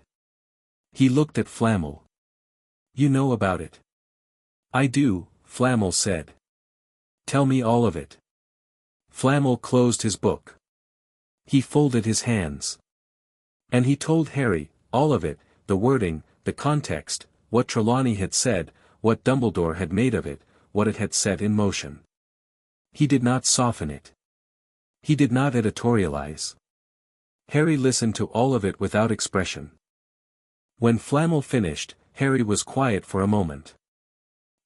He looked at Flamel. You know about it. I do, Flamel said. Tell me all of it. Flamel closed his book. He folded his hands. And he told Harry, all of it, the wording, the context, what Trelawney had said, what Dumbledore had made of it, what it had set in motion. He did not soften it. He did not editorialize. Harry listened to all of it without expression. When Flamel finished, Harry was quiet for a moment.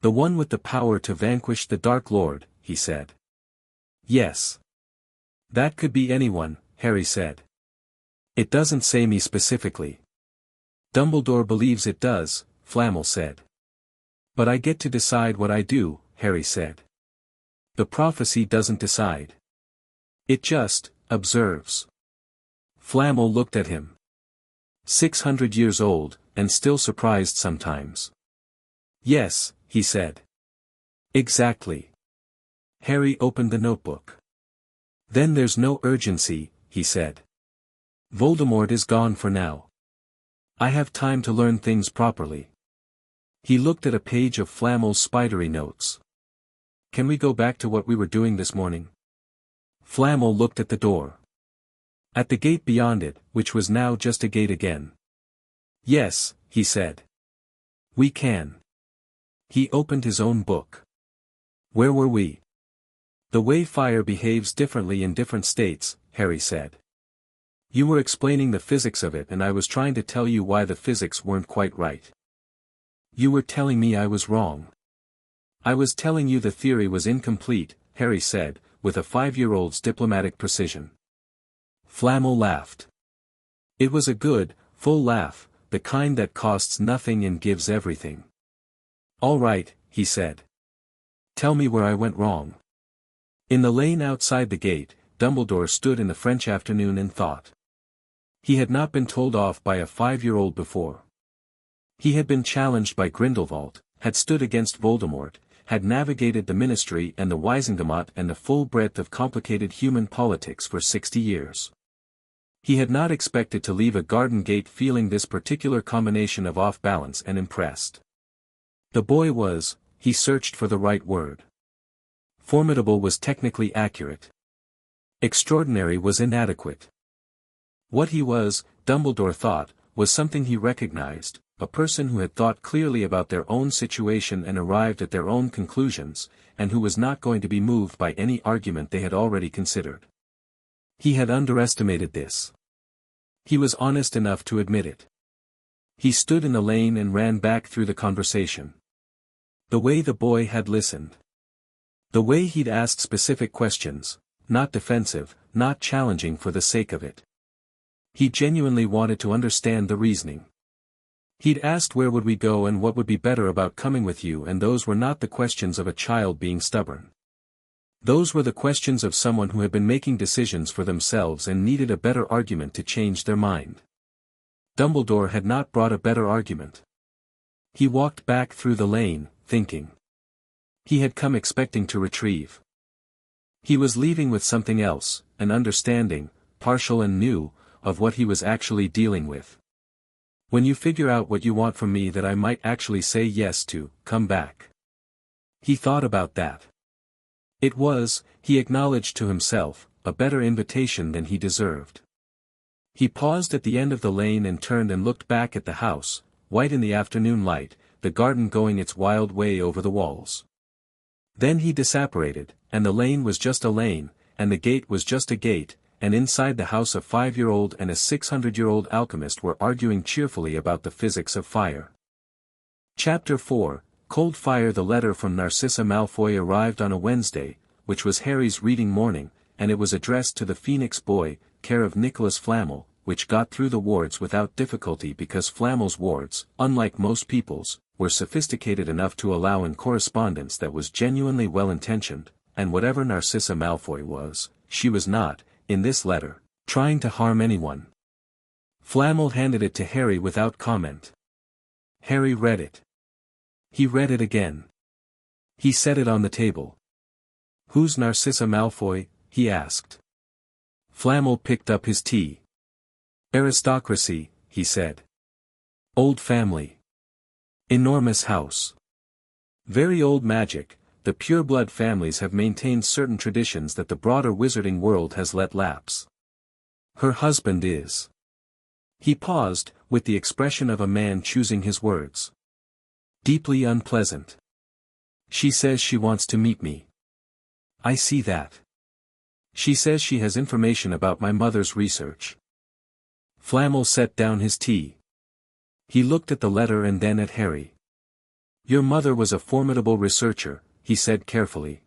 The one with the power to vanquish the Dark Lord, he said. Yes. That could be anyone, Harry said. It doesn't say me specifically. Dumbledore believes it does, Flamel said. But I get to decide what I do, Harry said. The prophecy doesn't decide. It just observes. Flamel looked at him. 600 years old, and still surprised sometimes. Yes, he said. Exactly. Harry opened the notebook. Then there's no urgency, he said. Voldemort is gone for now. I have time to learn things properly. He looked at a page of Flamel's spidery notes. Can we go back to what we were doing this morning? Flamel looked at the door. At the gate beyond it, which was now just a gate again. Yes, he said. We can. He opened his own book. Where were we? The way fire behaves differently in different states, Harry said. You were explaining the physics of it and I was trying to tell you why the physics weren't quite right. You were telling me I was wrong. I was telling you the theory was incomplete, Harry said, with a 5-year-old's diplomatic precision. Flamel laughed. It was a good, full laugh, the kind that costs nothing and gives everything. All right, he said. Tell me where I went wrong. In the lane outside the gate, Dumbledore stood in the French afternoon and thought. He had not been told off by a 5-year-old before. He had been challenged by Grindelwald, had stood against Voldemort, had navigated the Ministry and the Wisengamot and the full breadth of complicated human politics for 60 years. He had not expected to leave a garden gate feeling this particular combination of off-balance and impressed. The boy was, he searched for the right word. Formidable was technically accurate. Extraordinary was inadequate. What he was, Dumbledore thought, was something he recognized, a person who had thought clearly about their own situation and arrived at their own conclusions, and who was not going to be moved by any argument they had already considered. He had underestimated this. He was honest enough to admit it. He stood in the lane and ran back through the conversation. The way the boy had listened. The way he'd asked specific questions, not defensive, not challenging for the sake of it. He genuinely wanted to understand the reasoning. He'd asked where would we go and what would be better about coming with you, and those were not the questions of a child being stubborn. Those were the questions of someone who had been making decisions for themselves and needed a better argument to change their mind. Dumbledore had not brought a better argument. He walked back through the lane, thinking. He had come expecting to retrieve. He was leaving with something else, an understanding, partial and new, of what he was actually dealing with. When you figure out what you want from me that I might actually say yes to, come back. He thought about that. It was, he acknowledged to himself, a better invitation than he deserved. He paused at the end of the lane and turned and looked back at the house, white in the afternoon light, the garden going its wild way over the walls. Then he disapparated, and the lane was just a lane, and the gate was just a gate, and inside the house a 5-year-old and a 600-year-old alchemist were arguing cheerfully about the physics of fire. Chapter 4, Cold Fire. The letter from Narcissa Malfoy arrived on a Wednesday, which was Harry's reading morning, and it was addressed to the Phoenix boy, care of Nicholas Flamel, which got through the wards without difficulty because Flamel's wards, unlike most people's, were sophisticated enough to allow in correspondence that was genuinely well-intentioned, and whatever Narcissa Malfoy was, she was not, in this letter, trying to harm anyone. Flamel handed it to Harry without comment. Harry read it. He read it again. He set it on the table. "Who's Narcissa Malfoy?" he asked. Flamel picked up his tea. "Aristocracy," he said. "Old family. Enormous house. Very old magic. The pureblood families have maintained certain traditions that the broader wizarding world has let lapse. Her husband is." He paused, with the expression of a man choosing his words. "Deeply unpleasant. She says she wants to meet me. I see that. She says she has information about my mother's research." Flamel set down his tea. He looked at the letter and then at Harry. "Your mother was a formidable researcher," he said carefully.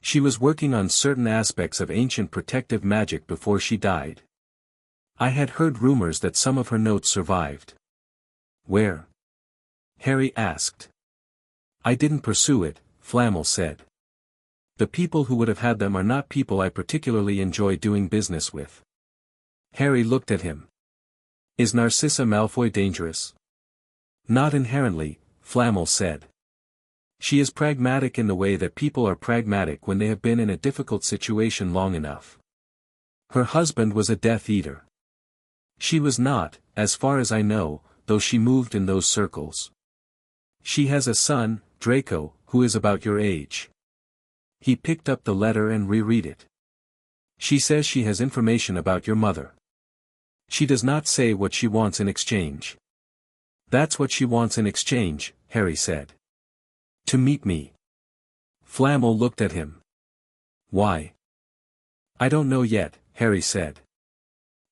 "She was working on certain aspects of ancient protective magic before she died. I had heard rumors that some of her notes survived." "Where?" Harry asked. "I didn't pursue it," Flamel said. "The people who would have had them are not people I particularly enjoy doing business with." Harry looked at him. "Is Narcissa Malfoy dangerous?" "Not inherently," Flamel said. "She is pragmatic in the way that people are pragmatic when they have been in a difficult situation long enough. Her husband was a Death Eater. She was not, as far as I know, though she moved in those circles. She has a son, Draco, who is about your age." He picked up the letter and reread it. "She says she has information about your mother. She does not say what she wants in exchange." "That's what she wants in exchange," Harry said. "To meet me." Flamel looked at him. "Why?" "I don't know yet," Harry said.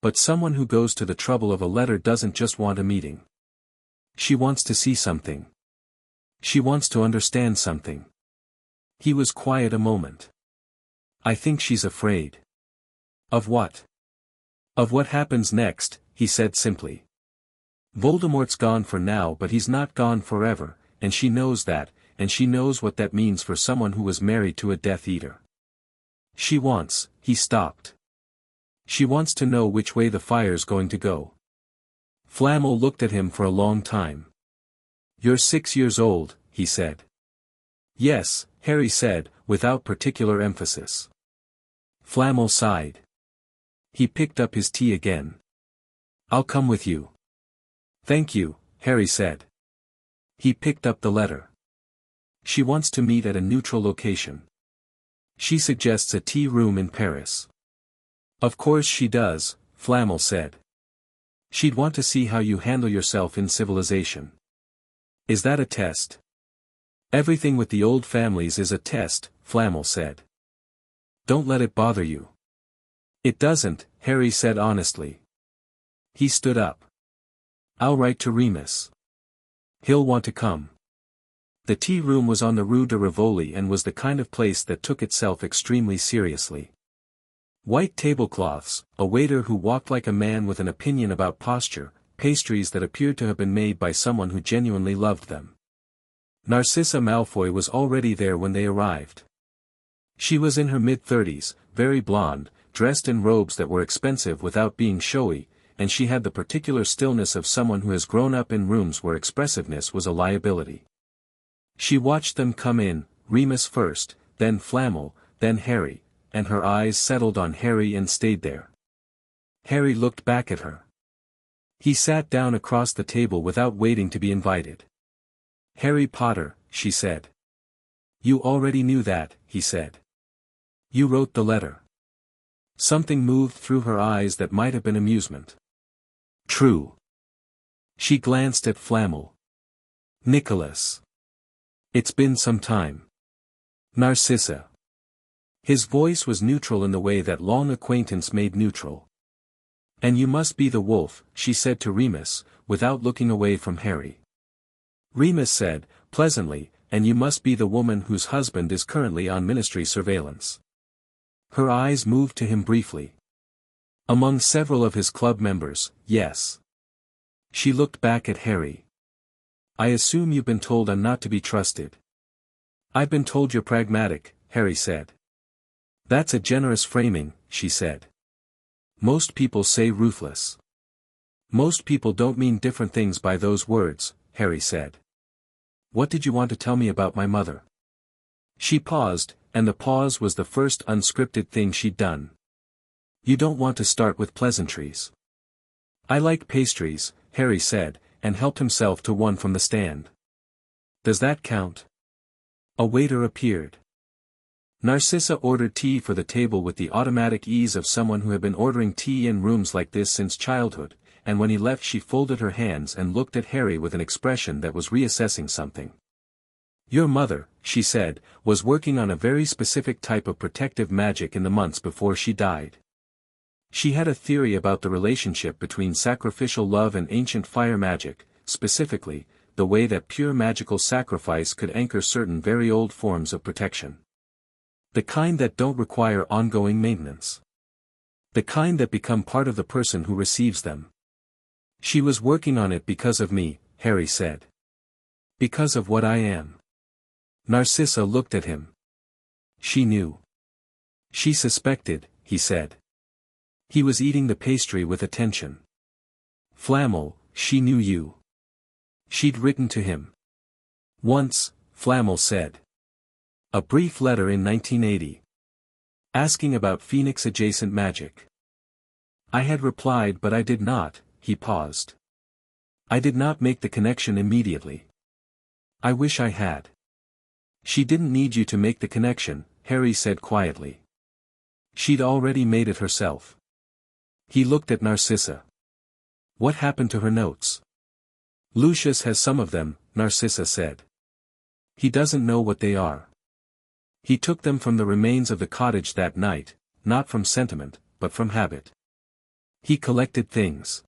"But someone who goes to the trouble of a letter doesn't just want a meeting. She wants to see something. She wants to understand something." He was quiet a moment. "I think she's afraid." "Of what?" "Of what happens next," he said simply. "Voldemort's gone for now, but he's not gone forever, and she knows that, and she knows what that means for someone who was married to a Death Eater. She wants," he stopped. "She wants to know which way the fire's going to go." Flamel looked at him for a long time. "You're 6 years old," he said. "Yes," Harry said, without particular emphasis. Flamel sighed. He picked up his tea again. "I'll come with you." "Thank you," Harry said. He picked up the letter. "She wants to meet at a neutral location. She suggests a tea room in Paris." "Of course she does," Flamel said. "She'd want to see how you handle yourself in civilization." "Is that a test?" "Everything with the old families is a test," Flamel said. "Don't let it bother you." "It doesn't," Harry said honestly. He stood up. "I'll write to Remus. He'll want to come." The tea room was on the Rue de Rivoli and was the kind of place that took itself extremely seriously. White tablecloths, a waiter who walked like a man with an opinion about posture, pastries that appeared to have been made by someone who genuinely loved them. Narcissa Malfoy was already there when they arrived. She was in her mid-30s, very blonde, dressed in robes that were expensive without being showy, and she had the particular stillness of someone who has grown up in rooms where expressiveness was a liability. She watched them come in, Remus first, then Flamel, then Harry, and her eyes settled on Harry and stayed there. Harry looked back at her. He sat down across the table without waiting to be invited. "Harry Potter," she said. "You already knew that," he said. "You wrote the letter." Something moved through her eyes that might have been amusement. "True. She glanced at Flamel. Nicholas. It's been some time. Narcissa. His voice was neutral in the way that long acquaintance made neutral. And you must be the wolf, she said to Remus, without looking away from Harry. Remus said, pleasantly, and you must be the woman whose husband is currently on ministry surveillance. Her eyes moved to him briefly. Among several of his club members, yes. She looked back at Harry. I assume you've been told I'm not to be trusted. I've been told you're pragmatic, Harry said. That's a generous framing, she said. Most people say ruthless. Most people don't mean different things by those words, Harry said. What did you want to tell me about my mother? She paused, and the pause was the first unscripted thing she'd done. You don't want to start with pleasantries. I like pastries, Harry said, and helped himself to one from the stand. Does that count? A waiter appeared. Narcissa ordered tea for the table with the automatic ease of someone who had been ordering tea in rooms like this since childhood, and when he left she folded her hands and looked at Harry with an expression that was reassessing something. Your mother, she said, was working on a very specific type of protective magic in the months before she died. She had a theory about the relationship between sacrificial love and ancient fire magic, specifically, the way that pure magical sacrifice could anchor certain very old forms of protection. The kind that don't require ongoing maintenance. The kind that become part of the person who receives them. She was working on it because of me, Harry said. Because of what I am. Narcissa looked at him. She knew. She suspected, he said. He was eating the pastry with attention. Flamel, she knew you. She'd written to him. Once, Flamel said. A brief letter in 1980. Asking about Phoenix-adjacent magic. I had replied but I did not, he paused. I did not make the connection immediately. I wish I had. She didn't need you to make the connection, Harry said quietly. She'd already made it herself. He looked at Narcissa. What happened to her notes? Lucius has some of them, Narcissa said. He doesn't know what they are. He took them from the remains of the cottage that night, not from sentiment, but from habit. He collected things.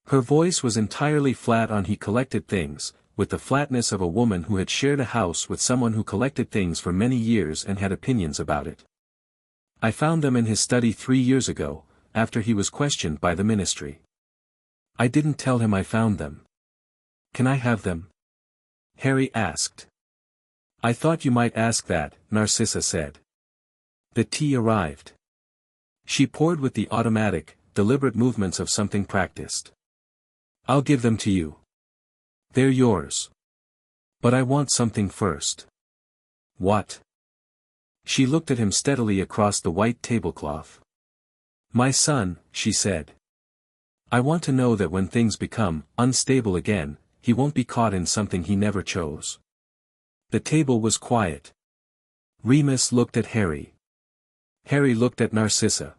Her voice was entirely flat on he collected things, with the flatness of a woman who had shared a house with someone who collected things for many years and had opinions about it. I found them in his study 3 years ago, after he was questioned by the ministry. I didn't tell him I found them. Can I have them? Harry asked. I thought you might ask that, Narcissa said. The tea arrived. She poured with the automatic, deliberate movements of something practiced. I'll give them to you. They're yours. But I want something first. What? She looked at him steadily across the white tablecloth. My son, she said. I want to know that when things become unstable again, he won't be caught in something he never chose. The table was quiet. Remus looked at Harry. Harry looked at Narcissa.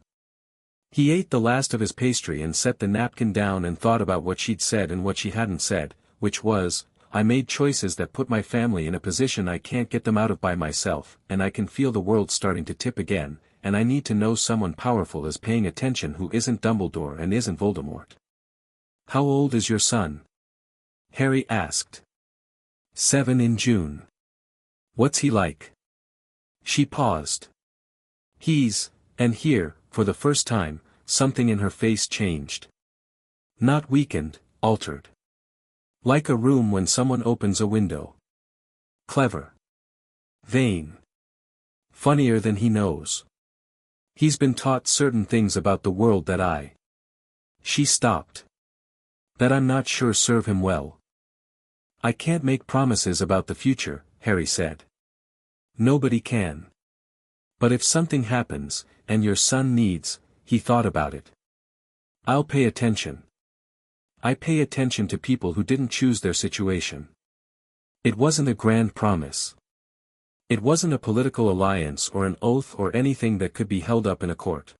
He ate the last of his pastry and set the napkin down and thought about what she'd said and what she hadn't said, which was, I made choices that put my family in a position I can't get them out of by myself, and I can feel the world starting to tip again, and I need to know someone powerful is paying attention who isn't Dumbledore and isn't Voldemort. How old is your son? Harry asked. 7 in June. What's he like? She paused. And here, for the first time, something in her face changed. Not weakened, altered. Like a room when someone opens a window. Clever. Vain. Funnier than he knows. He's been taught certain things about the world that She stopped. That I'm not sure serve him well. I can't make promises about the future, Harry said. Nobody can. But if something happens, and your son needs, he thought about it. I'll pay attention. I pay attention to people who didn't choose their situation. It wasn't a grand promise. It wasn't a political alliance or an oath or anything that could be held up in a court.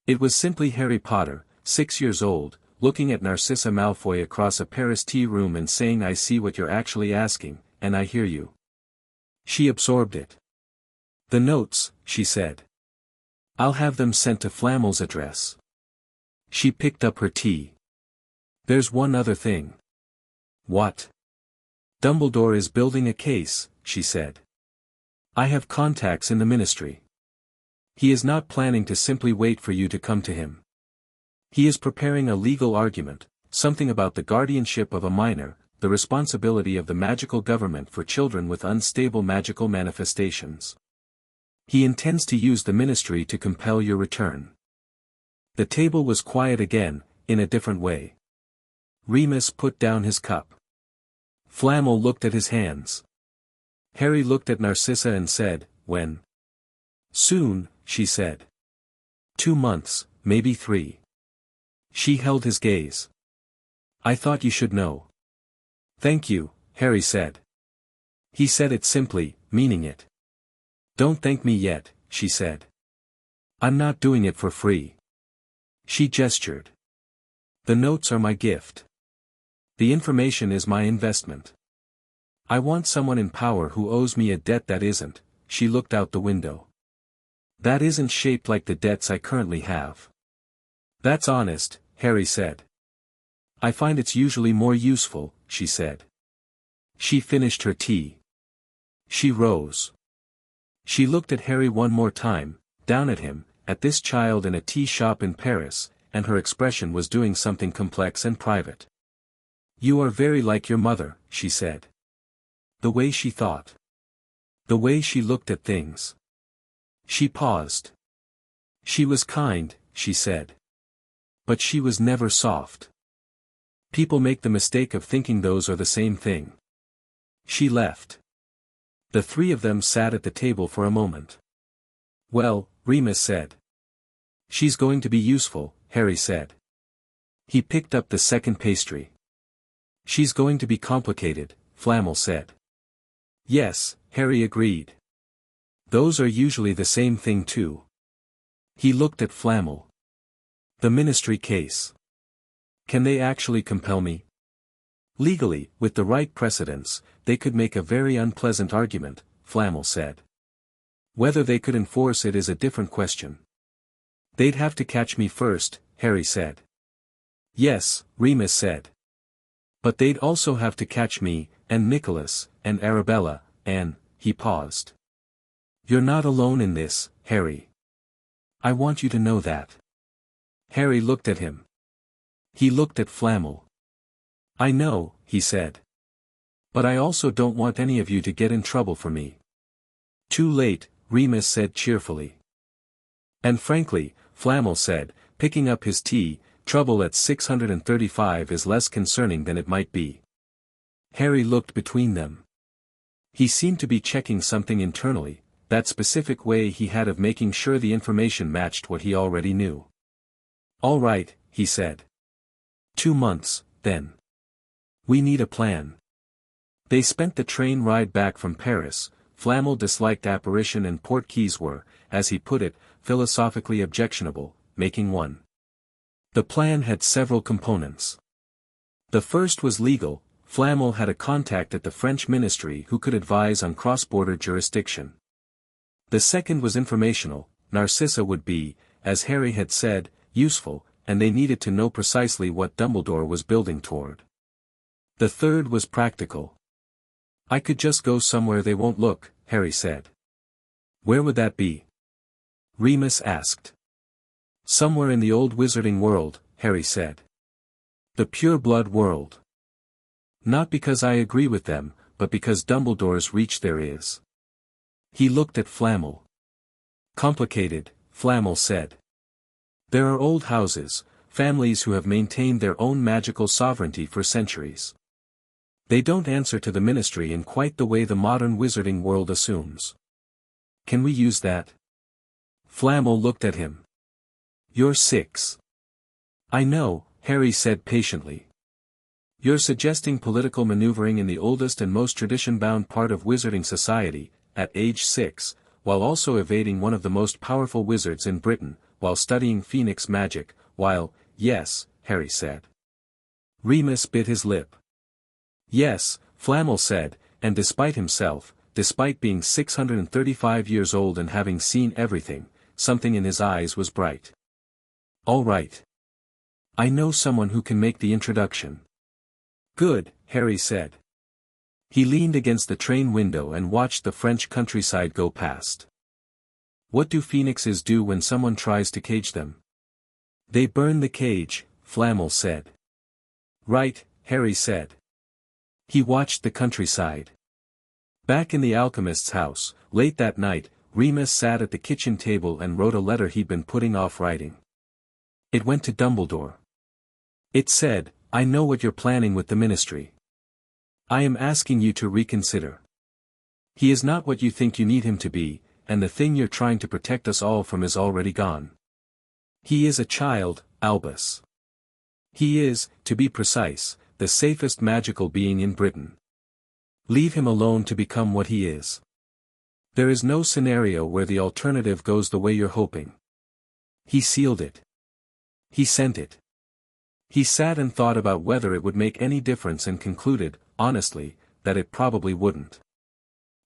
It was simply Harry Potter, 6 years old, looking at Narcissa Malfoy across a Paris tea room and saying, "I see what you're actually asking, and I hear you." She absorbed it. "The notes," she said. "I'll have them sent to Flamel's address." She picked up her tea. "There's one other thing." "What?" "Dumbledore is building a case," she said. "I have contacts in the ministry. He is not planning to simply wait for you to come to him. He is preparing a legal argument, something about the guardianship of a minor, the responsibility of the magical government for children with unstable magical manifestations. He intends to use the ministry to compel your return." The table was quiet again, in a different way. Remus put down his cup. Flamel looked at his hands. Harry looked at Narcissa and said, "When?" "Soon," she said. 2 months, maybe 3. She held his gaze. "I thought you should know." "Thank you," Harry said. He said it simply, meaning it. "Don't thank me yet," she said. "I'm not doing it for free." She gestured. "The notes are my gift. The information is my investment. I want someone in power who owes me a debt that isn't." She looked out the window. "That isn't shaped like the debts I currently have." "That's honest," Harry said. "I find it's usually more useful," she said. She finished her tea. She rose. She looked at Harry one more time, down at him, at this child in a tea shop in Paris, and her expression was doing something complex and private. "You are very like your mother," she said. The way she thought. The way she looked at things. She paused. "She was kind," she said. "But she was never soft. People make the mistake of thinking those are the same thing." She left. The 3 of them sat at the table for a moment. "Well," Remus said. "She's going to be useful," Harry said. He picked up the second pastry. "She's going to be complicated," Flamel said. "Yes," Harry agreed. "Those are usually the same thing too." He looked at Flamel. "The ministry case. Can they actually compel me?" "Legally, with the right precedents, they could make a very unpleasant argument," Flamel said. "Whether they could enforce it is a different question." "They'd have to catch me first," Harry said. "Yes," Remus said. "But they'd also have to catch me, and Nicholas, and Arabella, and..." He paused. "You're not alone in this, Harry. I want you to know that." Harry looked at him. He looked at Flamel. "I know," he said. "But I also don't want any of you to get in trouble for me." "Too late," Remus said cheerfully. "And frankly," Flamel said, picking up his tea, "trouble at 635 is less concerning than it might be." Harry looked between them. He seemed to be checking something internally, that specific way he had of making sure the information matched what he already knew. "All right," he said. 2 months, then. We need a plan." They spent the train ride back from Paris. Flamel disliked apparition and port keys were, as he put it, philosophically objectionable, making one. The plan had several components. The first was legal. Flamel had a contact at the French ministry who could advise on cross-border jurisdiction. The second was informational. Narcissa would be, as Harry had said, useful, and they needed to know precisely what Dumbledore was building toward. The third was practical. "I could just go somewhere they won't look," Harry said. "Where would that be?" Remus asked. "Somewhere in the old wizarding world," Harry said. "The pure-blood world. Not because I agree with them, but because Dumbledore's reach there is." He looked at Flamel. "Complicated," Flamel said. "There are old houses, families who have maintained their own magical sovereignty for centuries. They don't answer to the ministry in quite the way the modern wizarding world assumes. Can we use that?" Flamel looked at him. "You're 6. "I know," Harry said patiently. "You're suggesting political maneuvering in the oldest and most tradition-bound part of wizarding society, at age 6, while also evading one of the most powerful wizards in Britain, while studying Phoenix magic, while..." "Yes," Harry said. Remus bit his lip. Yes, Flamel said, and despite himself, despite being 635 years old and having seen everything, something in his eyes was bright. All right. I know someone who can make the introduction. Good, Harry said. He leaned against the train window and watched the French countryside go past. What do phoenixes do when someone tries to cage them? They burn the cage, Flamel said. Right, Harry said. He watched the countryside. Back in the alchemist's house, late that night, Remus sat at the kitchen table and wrote a letter he'd been putting off writing. It went to Dumbledore. It said, I know what you're planning with the ministry. I am asking you to reconsider. He is not what you think you need him to be, and the thing you're trying to protect us all from is already gone. He is a child, Albus. He is, to be precise, the safest magical being in Britain. Leave him alone to become what he is. There is no scenario where the alternative goes the way you're hoping. He sealed it. He sent it. He sat and thought about whether it would make any difference and concluded, honestly, that it probably wouldn't.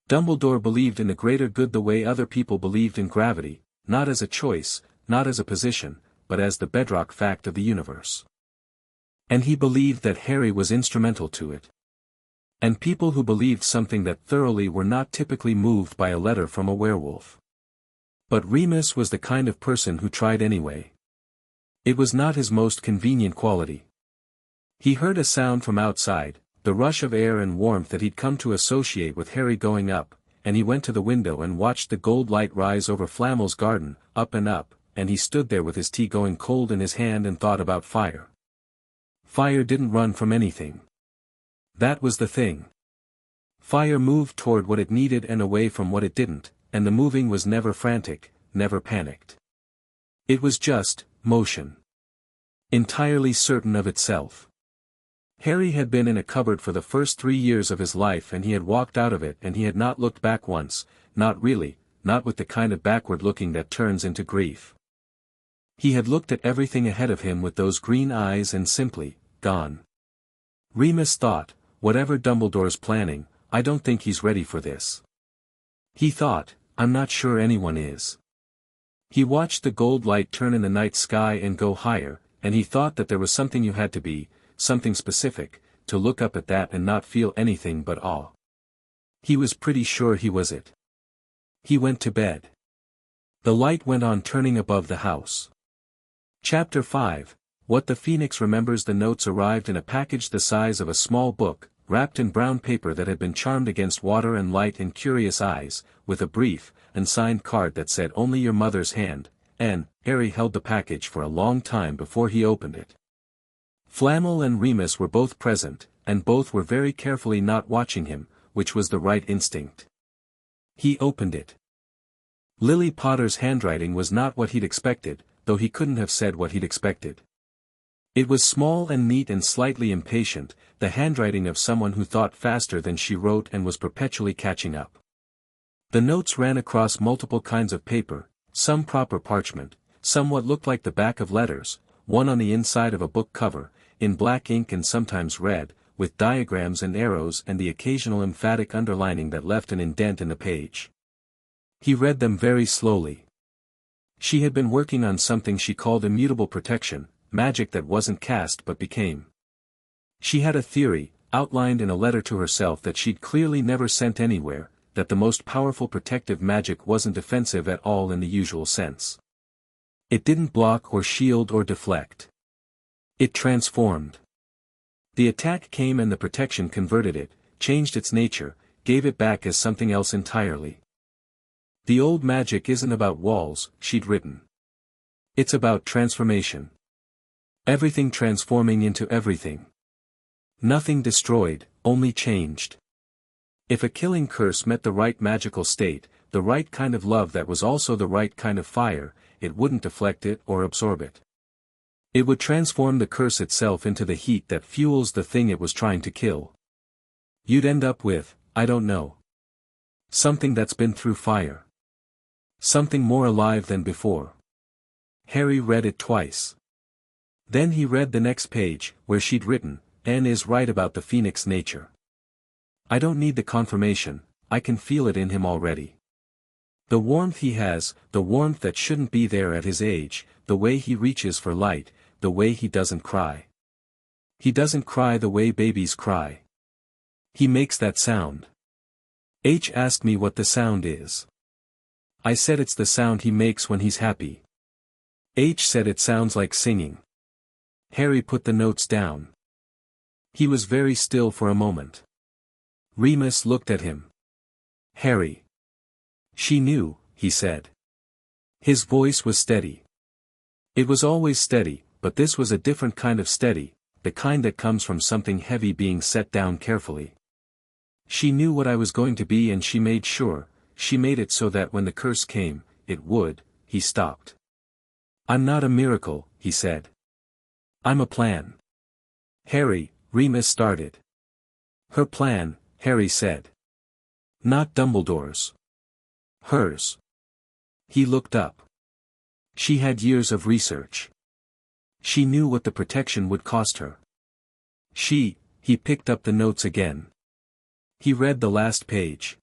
Dumbledore believed in the greater good the way other people believed in gravity, not as a choice, not as a position, but as the bedrock fact of the universe. And he believed that Harry was instrumental to it. And people who believed something that thoroughly were not typically moved by a letter from a werewolf. But Remus was the kind of person who tried anyway. It was not his most convenient quality. He heard a sound from outside, the rush of air and warmth that he'd come to associate with Harry going up, and he went to the window and watched the gold light rise over Flamel's garden, up, and he stood there with his tea going cold in his hand and thought about fire. Fire didn't run from anything. That was the thing. Fire moved toward what it needed and away from what it didn't, and the moving was never frantic, never panicked. It was just motion. Entirely certain of itself. Harry had been in a cupboard for the first 3 years of his life and he had walked out of it and he had not looked back once, not really, not with the kind of backward looking that turns into grief. He had looked at everything ahead of him with those green eyes and simply, gone. Remus thought, whatever Dumbledore's planning, I don't think he's ready for this. He thought, I'm not sure anyone is. He watched the gold light turn in the night sky and go higher, and he thought that there was something you had to be, something specific, to look up at that and not feel anything but awe. He was pretty sure he was it. He went to bed. The light went on turning above the house. Chapter 5, What the Phoenix Remembers. The notes arrived in a package the size of a small book, wrapped in brown paper that had been charmed against water and light and curious eyes, with a brief, unsigned card that said only your mother's hand, and Harry held the package for a long time before he opened it. Flamel and Remus were both present, and both were very carefully not watching him, which was the right instinct. He opened it. Lily Potter's handwriting was not what he'd expected, though he couldn't have said what he'd expected. It was small and neat and slightly impatient, the handwriting of someone who thought faster than she wrote and was perpetually catching up. The notes ran across multiple kinds of paper, some proper parchment, some what looked like the back of letters, one on the inside of a book cover, in black ink and sometimes red, with diagrams and arrows and the occasional emphatic underlining that left an indent in the page. He read them very slowly. She had been working on something she called immutable protection, magic that wasn't cast but became. She had a theory, outlined in a letter to herself that she'd clearly never sent anywhere, that the most powerful protective magic wasn't defensive at all in the usual sense. It didn't block or shield or deflect. It transformed. The attack came and the protection converted it, changed its nature, gave it back as something else entirely. The old magic isn't about walls, she'd written. It's about transformation. Everything transforming into everything. Nothing destroyed, only changed. If a killing curse met the right magical state, the right kind of love that was also the right kind of fire, it wouldn't deflect it or absorb it. It would transform the curse itself into the heat that fuels the thing it was trying to kill. You'd end up with, I don't know. Something that's been through fire. Something more alive than before. Harry read it twice. Then he read the next page, where she'd written, N is right about the phoenix nature. I don't need the confirmation, I can feel it in him already. The warmth he has, the warmth that shouldn't be there at his age, the way he reaches for light, the way he doesn't cry. He doesn't cry the way babies cry. He makes that sound. H asked me what the sound is. I said it's the sound he makes when he's happy. H said it sounds like singing. Harry put the notes down. He was very still for a moment. Remus looked at him. Harry. She knew, he said. His voice was steady. It was always steady, but this was a different kind of steady, the kind that comes from something heavy being set down carefully. She knew what I was going to be and she made sure, she made it so that when the curse came, it would. He stopped. I'm not a miracle, he said. I'm a plan. Harry, Remus started. Her plan, Harry said. Not Dumbledore's. Hers. He looked up. She had years of research. She knew what the protection would cost her. He picked up the notes again. He read the last page.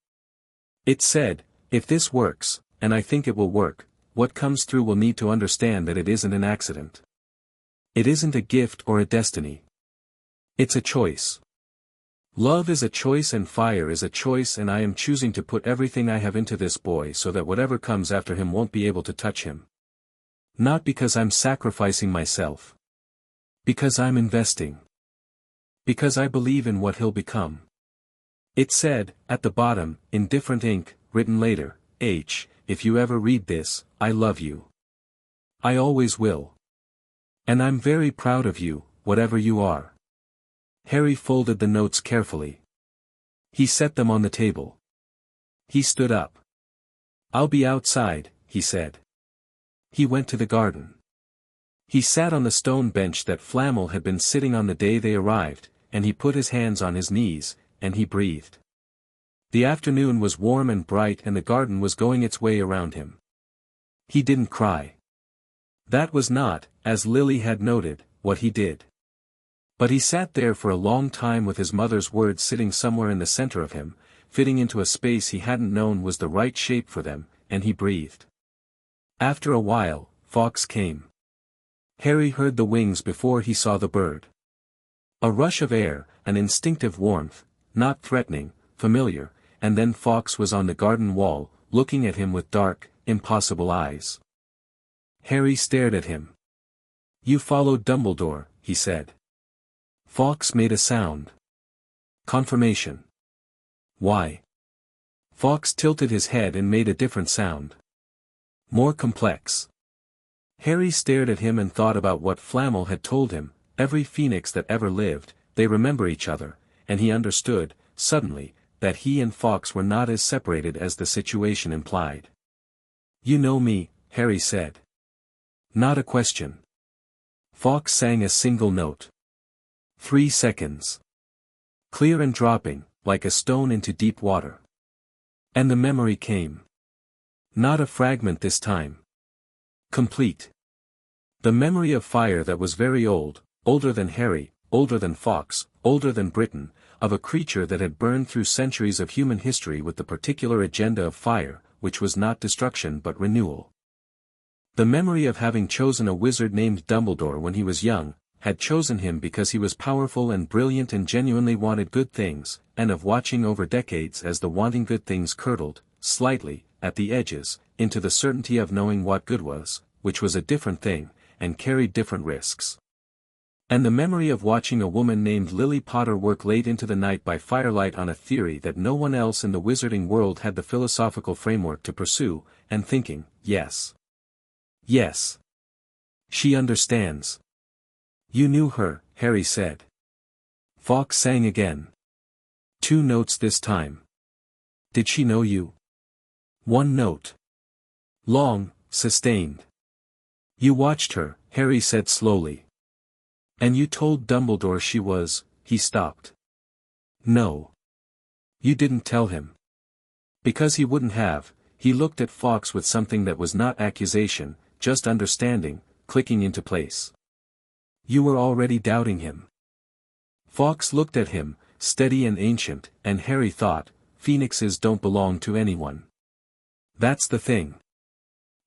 It said, if this works, and I think it will work, what comes through will need to understand that it isn't an accident. It isn't a gift or a destiny. It's a choice. Love is a choice and fire is a choice, and I am choosing to put everything I have into this boy so that whatever comes after him won't be able to touch him. Not because I'm sacrificing myself. Because I'm investing. Because I believe in what he'll become. It said, at the bottom, in different ink, written later, H, if you ever read this, I love you. I always will. And I'm very proud of you, whatever you are. Harry folded the notes carefully. He set them on the table. He stood up. I'll be outside, he said. He went to the garden. He sat on the stone bench that Flamel had been sitting on the day they arrived, and he put his hands on his knees, and he breathed. The afternoon was warm and bright and the garden was going its way around him. He didn't cry. That was not, as Lily had noted, what he did. But he sat there for a long time with his mother's words sitting somewhere in the center of him, fitting into a space he hadn't known was the right shape for them, and he breathed. After a while, Fawkes came. Harry heard the wings before he saw the bird. A rush of air, an instinctive warmth, not threatening, familiar, and then Fawkes was on the garden wall, looking at him with dark, impossible eyes. Harry stared at him. You followed Dumbledore, he said. Fawkes made a sound. Confirmation. Why? Fawkes tilted his head and made a different sound. More complex. Harry stared at him and thought about what Flamel had told him, every phoenix that ever lived, they remember each other, and he understood, suddenly, that he and Fawkes were not as separated as the situation implied. You know me, Harry said. Not a question. Fawkes sang a single note. 3 seconds. Clear and dropping, like a stone into deep water. And the memory came. Not a fragment this time. Complete. The memory of fire that was very old, older than Harry, older than Fawkes, older than Britain, of a creature that had burned through centuries of human history with the particular agenda of fire, which was not destruction but renewal. The memory of having chosen a wizard named Dumbledore when he was young, had chosen him because he was powerful and brilliant and genuinely wanted good things, and of watching over decades as the wanting good things curdled, slightly, at the edges, into the certainty of knowing what good was, which was a different thing, and carried different risks. And the memory of watching a woman named Lily Potter work late into the night by firelight on a theory that no one else in the wizarding world had the philosophical framework to pursue, and thinking, yes. Yes. She understands. You knew her, Harry said. Fawkes sang again. 2 notes this time. Did she know you? 1 note. Long, sustained. You watched her, Harry said slowly. And you told Dumbledore she was, he stopped. No. You didn't tell him. Because he wouldn't have, he looked at Fawkes with something that was not accusation, just understanding, clicking into place. You were already doubting him. Fawkes looked at him, steady and ancient, and Harry thought, phoenixes don't belong to anyone. That's the thing.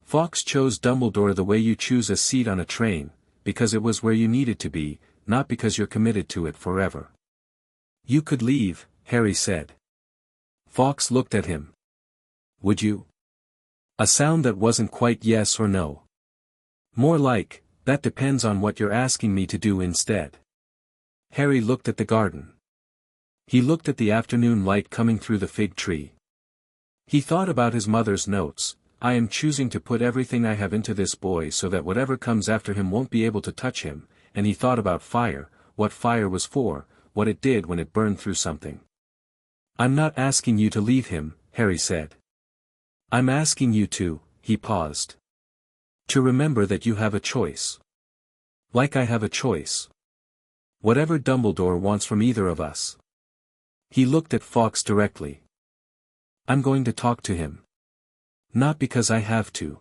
Fawkes chose Dumbledore the way you choose a seat on a train, because it was where you needed to be, not because you're committed to it forever. You could leave, Harry said. Fawkes looked at him. Would you? A sound that wasn't quite yes or no. More like, that depends on what you're asking me to do instead. Harry looked at the garden. He looked at the afternoon light coming through the fig tree. He thought about his mother's notes. I am choosing to put everything I have into this boy so that whatever comes after him won't be able to touch him, and he thought about fire, what fire was for, what it did when it burned through something. I'm not asking you to leave him, Harry said. I'm asking you to, he paused. To remember that you have a choice. Like I have a choice. Whatever Dumbledore wants from either of us. He looked at Fawkes directly. I'm going to talk to him. Not because I have to.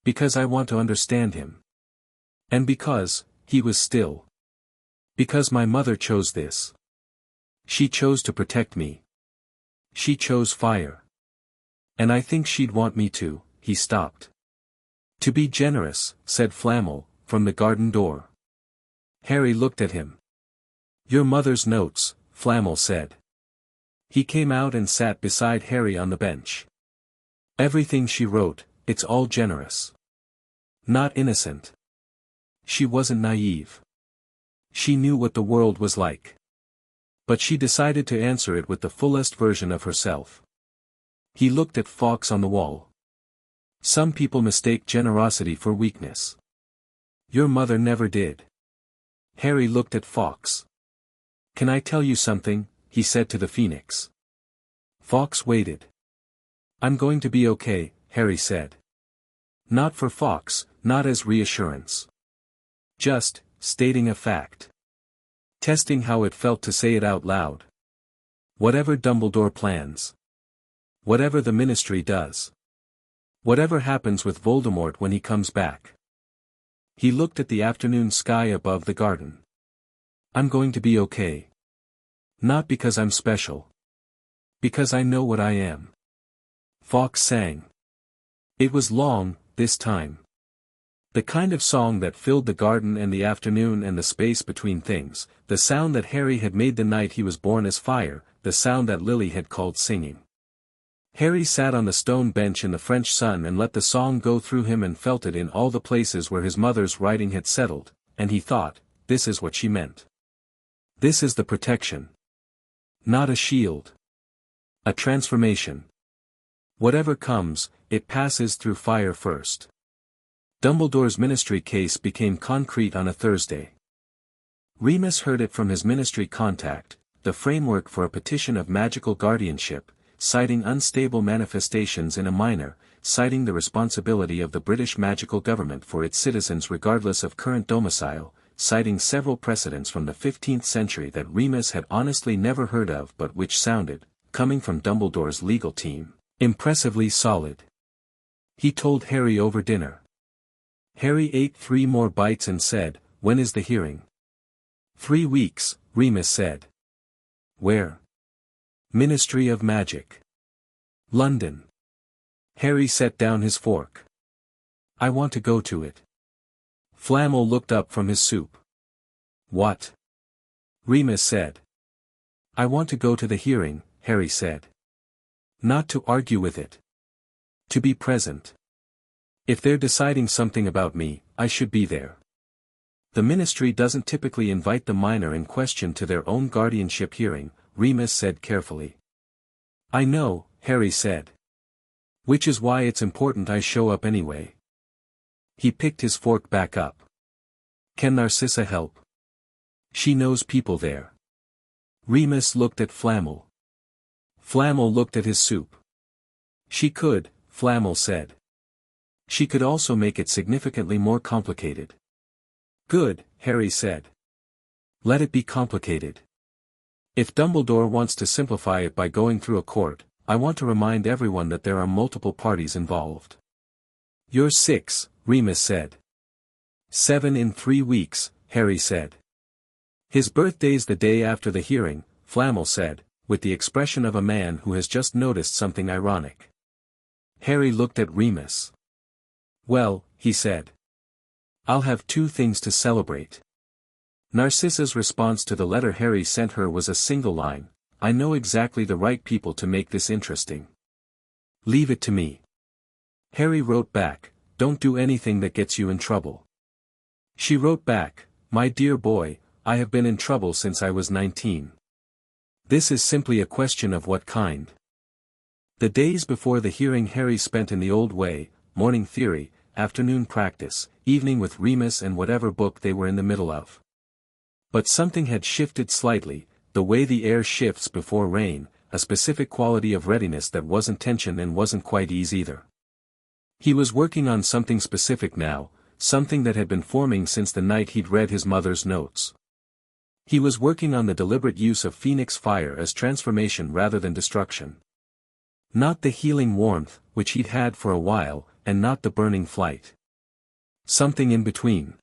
Because I want to understand him. And because, he was still. Because my mother chose this. She chose to protect me. She chose fire. And I think she'd want me to. He stopped. To be generous, said Flamel, from the garden door. Harry looked at him. Your mother's notes, Flamel said. He came out and sat beside Harry on the bench. Everything she wrote, it's all generous. Not innocent. She wasn't naive. She knew what the world was like. But she decided to answer it with the fullest version of herself. He looked at Fawkes on the wall. Some people mistake generosity for weakness. Your mother never did. Harry looked at Fawkes. Can I tell you something? He said to the Phoenix. Fawkes waited. I'm going to be okay, Harry said. Not for Fawkes, not as reassurance. Just, stating a fact. Testing how it felt to say it out loud. Whatever Dumbledore plans. Whatever the Ministry does. Whatever happens with Voldemort when he comes back. He looked at the afternoon sky above the garden. I'm going to be okay. Not because I'm special. Because I know what I am. Fawkes sang. It was long, this time. The kind of song that filled the garden and the afternoon and the space between things, the sound that Harry had made the night he was born as fire, the sound that Lily had called singing. Harry sat on the stone bench in the French sun and let the song go through him and felt it in all the places where his mother's writing had settled, and he thought, this is what she meant. This is the protection. Not a shield. A transformation. Whatever comes, it passes through fire first. Dumbledore's Ministry case became concrete on a Thursday. Remus heard it from his Ministry contact, the framework for a petition of magical guardianship, citing unstable manifestations in a minor, citing the responsibility of the British magical government for its citizens regardless of current domicile, citing several precedents from the 15th century that Remus had honestly never heard of but which sounded, coming from Dumbledore's legal team, impressively solid. He told Harry over dinner. Harry ate 3 more bites and said, when is the hearing? 3 weeks, Remus said. Where? Ministry of Magic. London. Harry set down his fork. I want to go to it. Flamel looked up from his soup. What? Remus said. I want to go to the hearing, Harry said. Not to argue with it. To be present. If they're deciding something about me, I should be there. The Ministry doesn't typically invite the minor in question to their own guardianship hearing, Remus said carefully. I know, Harry said. Which is why it's important I show up anyway. He picked his fork back up. Can Narcissa help? She knows people there. Remus looked at Flamel. Flamel looked at his soup. She could, Flamel said. She could also make it significantly more complicated. Good, Harry said. Let it be complicated. If Dumbledore wants to simplify it by going through a court, I want to remind everyone that there are multiple parties involved. You're 6, Remus said. 7 in 3 weeks, Harry said. His birthday's the day after the hearing, Flamel said, with the expression of a man who has just noticed something ironic. Harry looked at Remus. Well, he said. I'll have two things to celebrate. Narcissa's response to the letter Harry sent her was a single line, I know exactly the right people to make this interesting. Leave it to me. Harry wrote back, don't do anything that gets you in trouble. She wrote back, my dear boy, I have been in trouble since I was 19. This is simply a question of what kind. The days before the hearing Harry spent in the old way, morning theory, afternoon practice, evening with Remus and whatever book they were in the middle of. But something had shifted slightly, the way the air shifts before rain, a specific quality of readiness that wasn't tension and wasn't quite ease either. He was working on something specific now, something that had been forming since the night he'd read his mother's notes. He was working on the deliberate use of Phoenix fire as transformation rather than destruction. Not the healing warmth, which he'd had for a while, and not the burning flight. Something in between.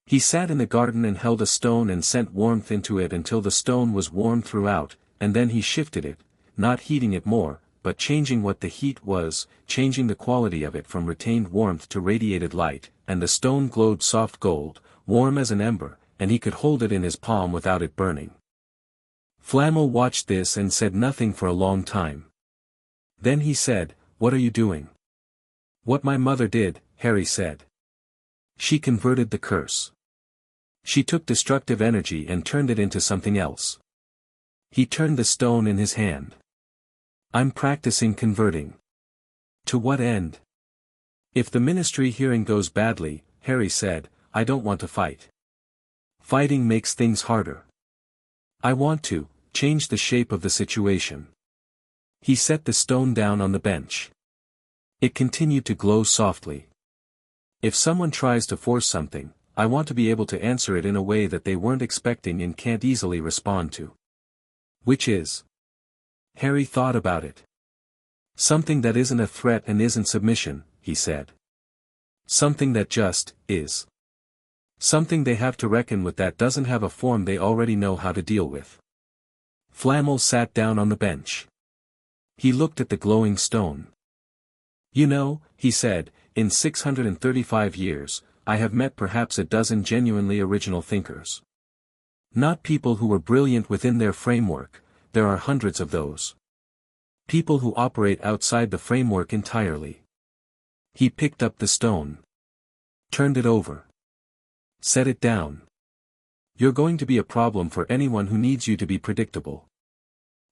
He sat in the garden and held a stone and sent warmth into it until the stone was warm throughout, and then he shifted it, not heating it more, but changing what the heat was, changing the quality of it from retained warmth to radiated light, and the stone glowed soft gold, warm as an ember, and he could hold it in his palm without it burning. Flamel watched this and said nothing for a long time. Then he said, what are you doing? What my mother did, Harry said. She converted the curse. She took destructive energy and turned it into something else. He turned the stone in his hand. I'm practicing converting. To what end? If the ministry hearing goes badly, Harry said, I don't want to fight. Fighting makes things harder. I want to change the shape of the situation. He set the stone down on the bench. It continued to glow softly. If someone tries to force something, I want to be able to answer it in a way that they weren't expecting and can't easily respond to. Which is? Harry thought about it. Something that isn't a threat and isn't submission, he said. Something that just is. Something they have to reckon with that doesn't have a form they already know how to deal with. Flamel sat down on the bench. He looked at the glowing stone. You know, he said, in 635 years, I have met perhaps a dozen genuinely original thinkers. Not people who were brilliant within their framework, there are hundreds of those. People who operate outside the framework entirely. He picked up the stone. Turned it over. Set it down. You're going to be a problem for anyone who needs you to be predictable.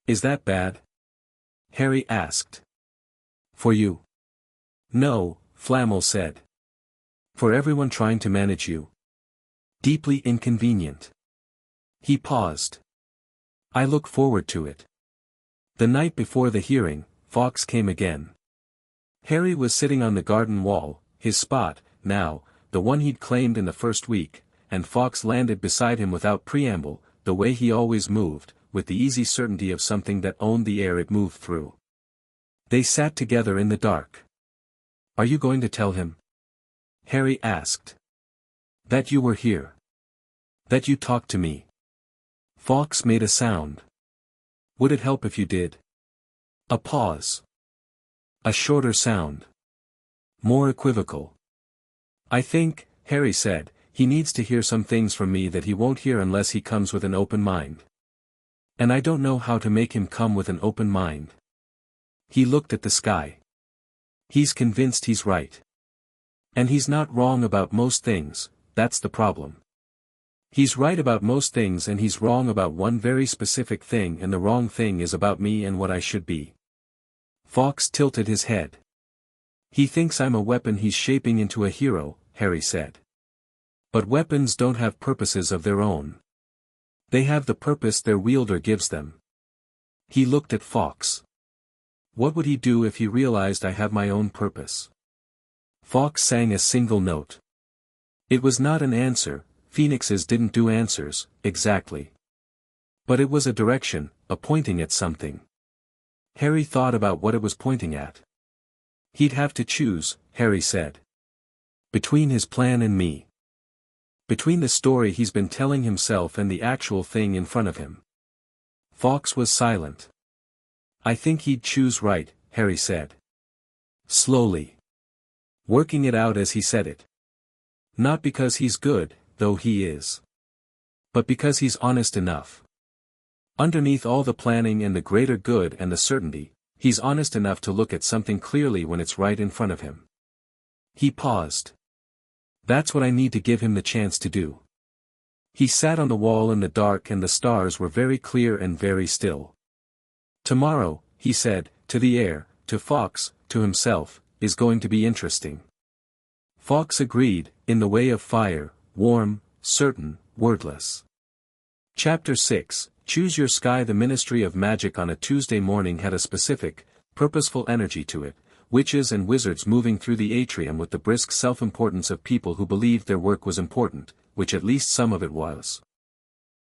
Is that bad? Harry asked. For you? No, Flamel said. For everyone trying to manage you. Deeply inconvenient. He paused. I look forward to it. The night before the hearing, Fawkes came again. Harry was sitting on the garden wall, his spot, now, the one he'd claimed in the first week, and Fawkes landed beside him without preamble, the way he always moved, with the easy certainty of something that owned the air it moved through. They sat together in the dark. Are you going to tell him? Harry asked. That you were here. That you talked to me. Fawkes made a sound. Would it help if you did? A pause. A shorter sound. More equivocal. I think, Harry said, he needs to hear some things from me that he won't hear unless he comes with an open mind. And I don't know how to make him come with an open mind. He looked at the sky. He's convinced he's right. And he's not wrong about most things, that's the problem. He's right about most things and he's wrong about one very specific thing, and the wrong thing is about me and what I should be. Fawkes tilted his head. He thinks I'm a weapon he's shaping into a hero, Harry said. But weapons don't have purposes of their own. They have the purpose their wielder gives them. He looked at Fawkes. What would he do if he realized I have my own purpose? Fawkes sang a single note. It was not an answer, phoenixes didn't do answers, exactly. But it was a direction, a pointing at something. Harry thought about what it was pointing at. He'd have to choose, Harry said. Between his plan and me. Between the story he's been telling himself and the actual thing in front of him. Fawkes was silent. I think he'd choose right, Harry said. Slowly. Working it out as he said it. Not because he's good, though he is. But because he's honest enough. Underneath all the planning and the greater good and the certainty, he's honest enough to look at something clearly when it's right in front of him. He paused. That's what I need to give him the chance to do. He sat on the wall in the dark and the stars were very clear and very still. Tomorrow, he said, to the air, to Fawkes, to himself, is going to be interesting. Fawkes agreed, in the way of fire, warm, certain, wordless. Chapter 6, Choose Your Sky. The Ministry of Magic on a Tuesday morning had a specific, purposeful energy to it, witches and wizards moving through the atrium with the brisk self-importance of people who believed their work was important, which at least some of it was.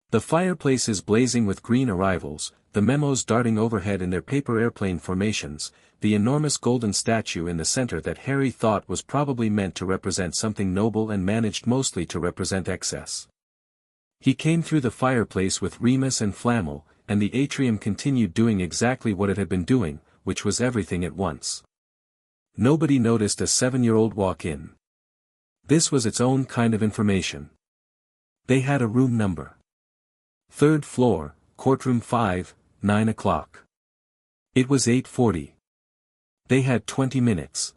The fireplaces blazing with green arrivals, the memos darting overhead in their paper airplane formations, the enormous golden statue in the center that Harry thought was probably meant to represent something noble and managed mostly to represent excess. He came through the fireplace with Remus and Flamel, and the atrium continued doing exactly what it had been doing, which was everything at once. Nobody noticed a 7-year-old walk in. This was its own kind of information. They had a room number. 3rd floor, courtroom 5, 9 o'clock. It was 8:40. They had 20 minutes.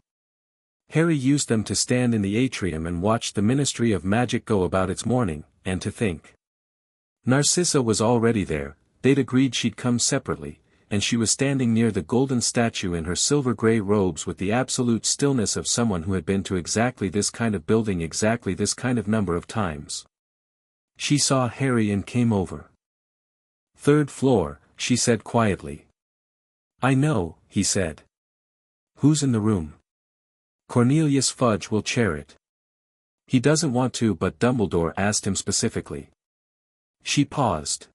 Harry used them to stand in the atrium and watch the Ministry of Magic go about its morning, and to think. Narcissa was already there, they'd agreed she'd come separately, and she was standing near the golden statue in her silver-grey robes with the absolute stillness of someone who had been to exactly this kind of building exactly this kind of number of times. She saw Harry and came over. 3rd floor, she said quietly. I know, he said. Who's in the room? Cornelius Fudge will chair it. He doesn't want to, but Dumbledore asked him specifically. She paused.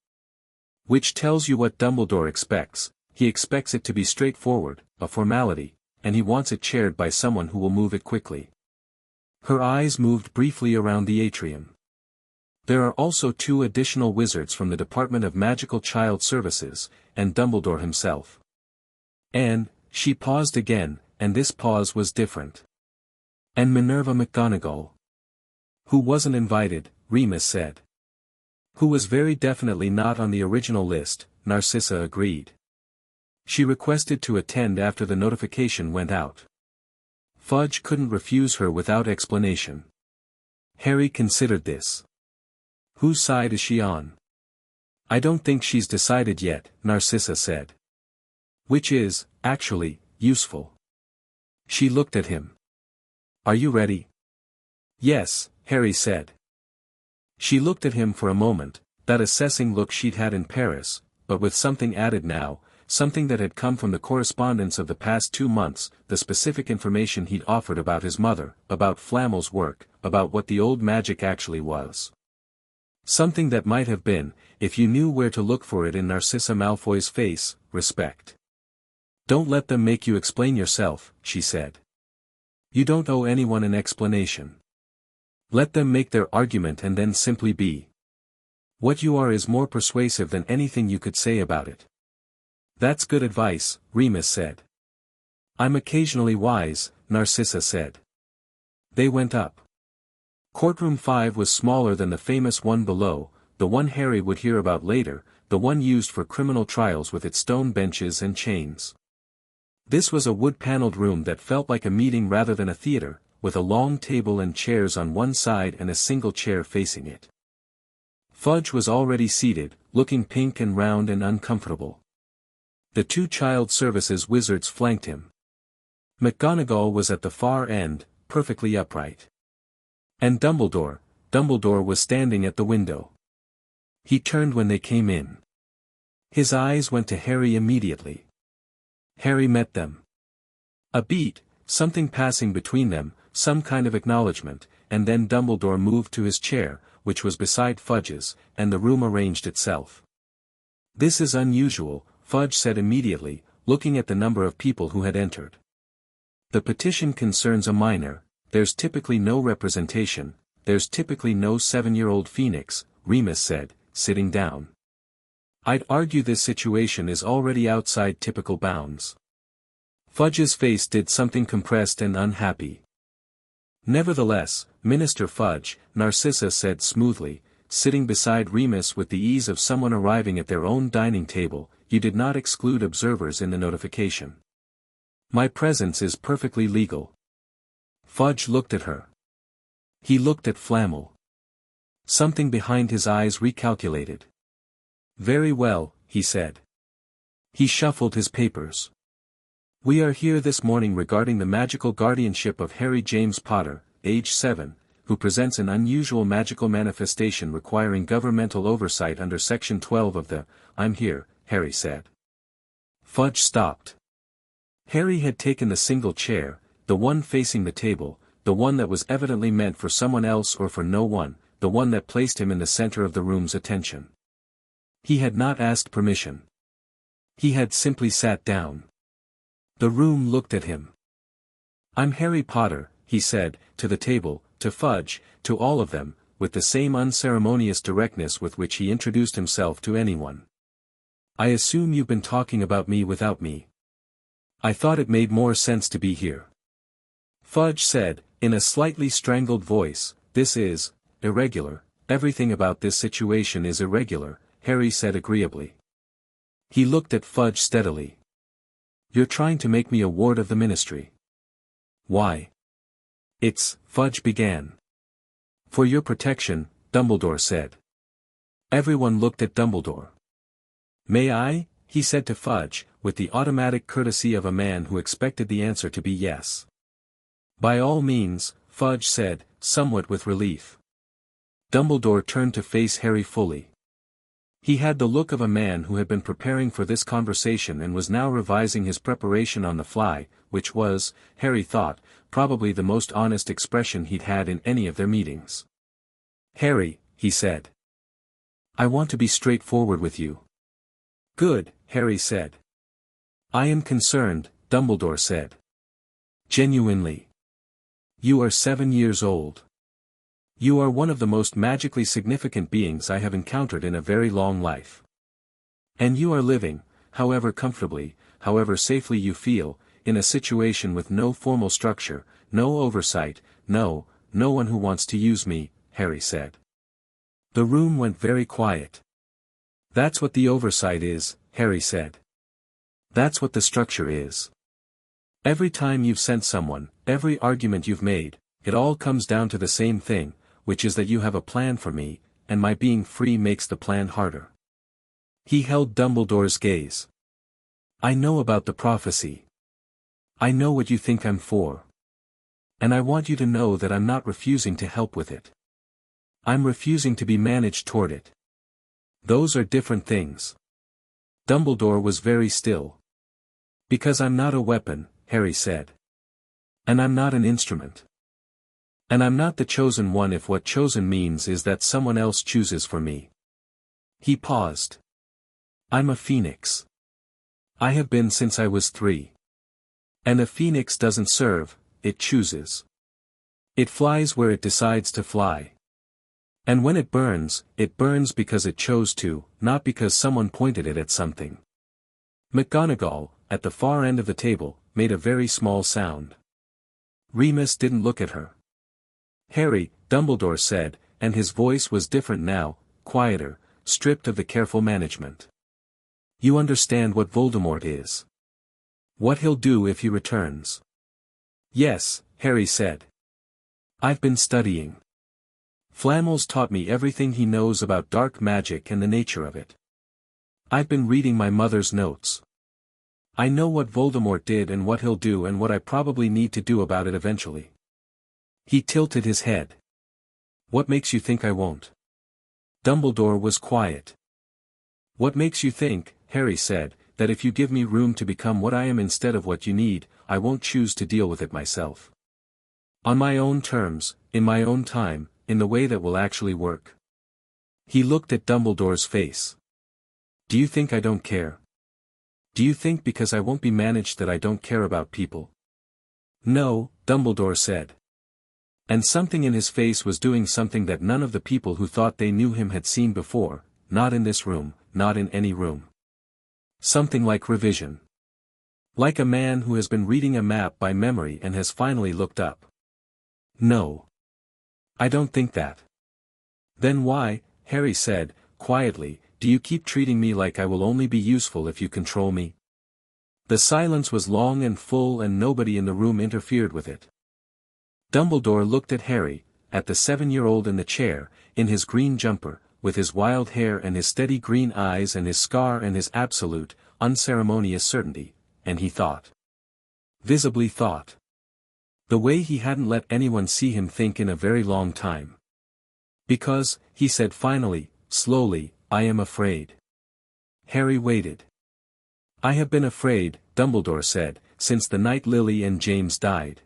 Which tells you what Dumbledore expects. He expects it to be straightforward, a formality, and he wants it chaired by someone who will move it quickly. Her eyes moved briefly around the atrium. There are also 2 additional wizards from the Department of Magical Child Services, and Dumbledore himself. And, she paused again, and this pause was different. And Minerva McGonagall. Who wasn't invited, Remus said. Who was very definitely not on the original list, Narcissa agreed. She requested to attend after the notification went out. Fudge couldn't refuse her without explanation. Harry considered this. Whose side is she on? I don't think she's decided yet, Narcissa said. Which is, actually, useful. She looked at him. Are you ready? Yes, Harry said. She looked at him for a moment, that assessing look she'd had in Paris, but with something added now, something that had come from the correspondence of the past 2 months, the specific information he'd offered about his mother, about Flamel's work, about what the old magic actually was. Something that might have been, if you knew where to look for it in Narcissa Malfoy's face, respect. Don't let them make you explain yourself, she said. You don't owe anyone an explanation. Let them make their argument and then simply be. What you are is more persuasive than anything you could say about it. That's good advice, Remus said. I'm occasionally wise, Narcissa said. They went up. Courtroom 5 was smaller than the famous one below, the one Harry would hear about later, the one used for criminal trials with its stone benches and chains. This was a wood-paneled room that felt like a meeting rather than a theater, with a long table and chairs on one side and a single chair facing it. Fudge was already seated, looking pink and round and uncomfortable. The 2 child services wizards flanked him. McGonagall was at the far end, perfectly upright. And Dumbledore was standing at the window. He turned when they came in. His eyes went to Harry immediately. Harry met them. A beat, something passing between them, some kind of acknowledgement, and then Dumbledore moved to his chair, which was beside Fudge's, and the room arranged itself. This is unusual, Fudge said immediately, looking at the number of people who had entered. The petition concerns a minor, there's typically no representation, there's typically no 7-year-old phoenix, Remus said, sitting down. I'd argue this situation is already outside typical bounds. Fudge's face did something compressed and unhappy. Nevertheless, Minister Fudge, Narcissa said smoothly, sitting beside Remus with the ease of someone arriving at their own dining table, you did not exclude observers in the notification. My presence is perfectly legal. Fudge looked at her. He looked at Flamel. Something behind his eyes recalculated. Very well, he said. He shuffled his papers. We are here this morning regarding the magical guardianship of Harry James Potter, age 7, who presents an unusual magical manifestation requiring governmental oversight under Section 12 of the, I'm here, Harry said. Fudge stopped. Harry had taken the single chair, the one facing the table, the one that was evidently meant for someone else or for no one, the one that placed him in the center of the room's attention. He had not asked permission. He had simply sat down. The room looked at him. I'm Harry Potter, he said, to the table, to Fudge, to all of them, with the same unceremonious directness with which he introduced himself to anyone. I assume you've been talking about me without me. I thought it made more sense to be here. Fudge said, in a slightly strangled voice, this is irregular, everything about this situation is irregular, Harry said agreeably. He looked at Fudge steadily. You're trying to make me a ward of the ministry. Why? Fudge began. For your protection, Dumbledore said. Everyone looked at Dumbledore. May I? He said to Fudge, with the automatic courtesy of a man who expected the answer to be yes. By all means, Fudge said, somewhat with relief. Dumbledore turned to face Harry fully. He had the look of a man who had been preparing for this conversation and was now revising his preparation on the fly, which was, Harry thought, probably the most honest expression he'd had in any of their meetings. Harry, he said. I want to be straightforward with you. Good, Harry said. I am concerned, Dumbledore said. Genuinely. You are 7 years old. You are one of the most magically significant beings I have encountered in a very long life. And you are living, however comfortably, however safely you feel, in a situation with no formal structure, no oversight, no one who wants to use me, Harry said. The room went very quiet. That's what the oversight is, Harry said. That's what the structure is. Every time you've sent someone, every argument you've made, it all comes down to the same thing, which is that you have a plan for me, and my being free makes the plan harder. He held Dumbledore's gaze. I know about the prophecy. I know what you think I'm for. And I want you to know that I'm not refusing to help with it. I'm refusing to be managed toward it. Those are different things. Dumbledore was very still. Because I'm not a weapon, Harry said. And I'm not an instrument. And I'm not the chosen one if what chosen means is that someone else chooses for me. He paused. I'm a phoenix. I have been since I was 3. And a phoenix doesn't serve, it chooses. It flies where it decides to fly. And when it burns because it chose to, not because someone pointed it at something. McGonagall, at the far end of the table, made a very small sound. Remus didn't look at her. Harry, Dumbledore said, and his voice was different now, quieter, stripped of the careful management. You understand what Voldemort is. What he'll do if he returns. Yes, Harry said. I've been studying. Flamel's taught me everything he knows about dark magic and the nature of it. I've been reading my mother's notes. I know what Voldemort did and what he'll do and what I probably need to do about it eventually. He tilted his head. What makes you think I won't? Dumbledore was quiet. What makes you think, Harry said, that if you give me room to become what I am instead of what you need, I won't choose to deal with it myself? On my own terms, in my own time, in the way that will actually work. He looked at Dumbledore's face. Do you think I don't care? Do you think because I won't be managed that I don't care about people? No, Dumbledore said. And something in his face was doing something that none of the people who thought they knew him had seen before, not in this room, not in any room. Something like revision. Like a man who has been reading a map by memory and has finally looked up. No. I don't think that. Then why, Harry said, quietly, do you keep treating me like I will only be useful if you control me? The silence was long and full and nobody in the room interfered with it. Dumbledore looked at Harry, at the 7-year-old in the chair, in his green jumper, with his wild hair and his steady green eyes and his scar and his absolute, unceremonious certainty, and he thought. Visibly thought. The way he hadn't let anyone see him think in a very long time. Because, he said finally, slowly, I am afraid. Harry waited. I have been afraid, Dumbledore said, since the night Lily and James died.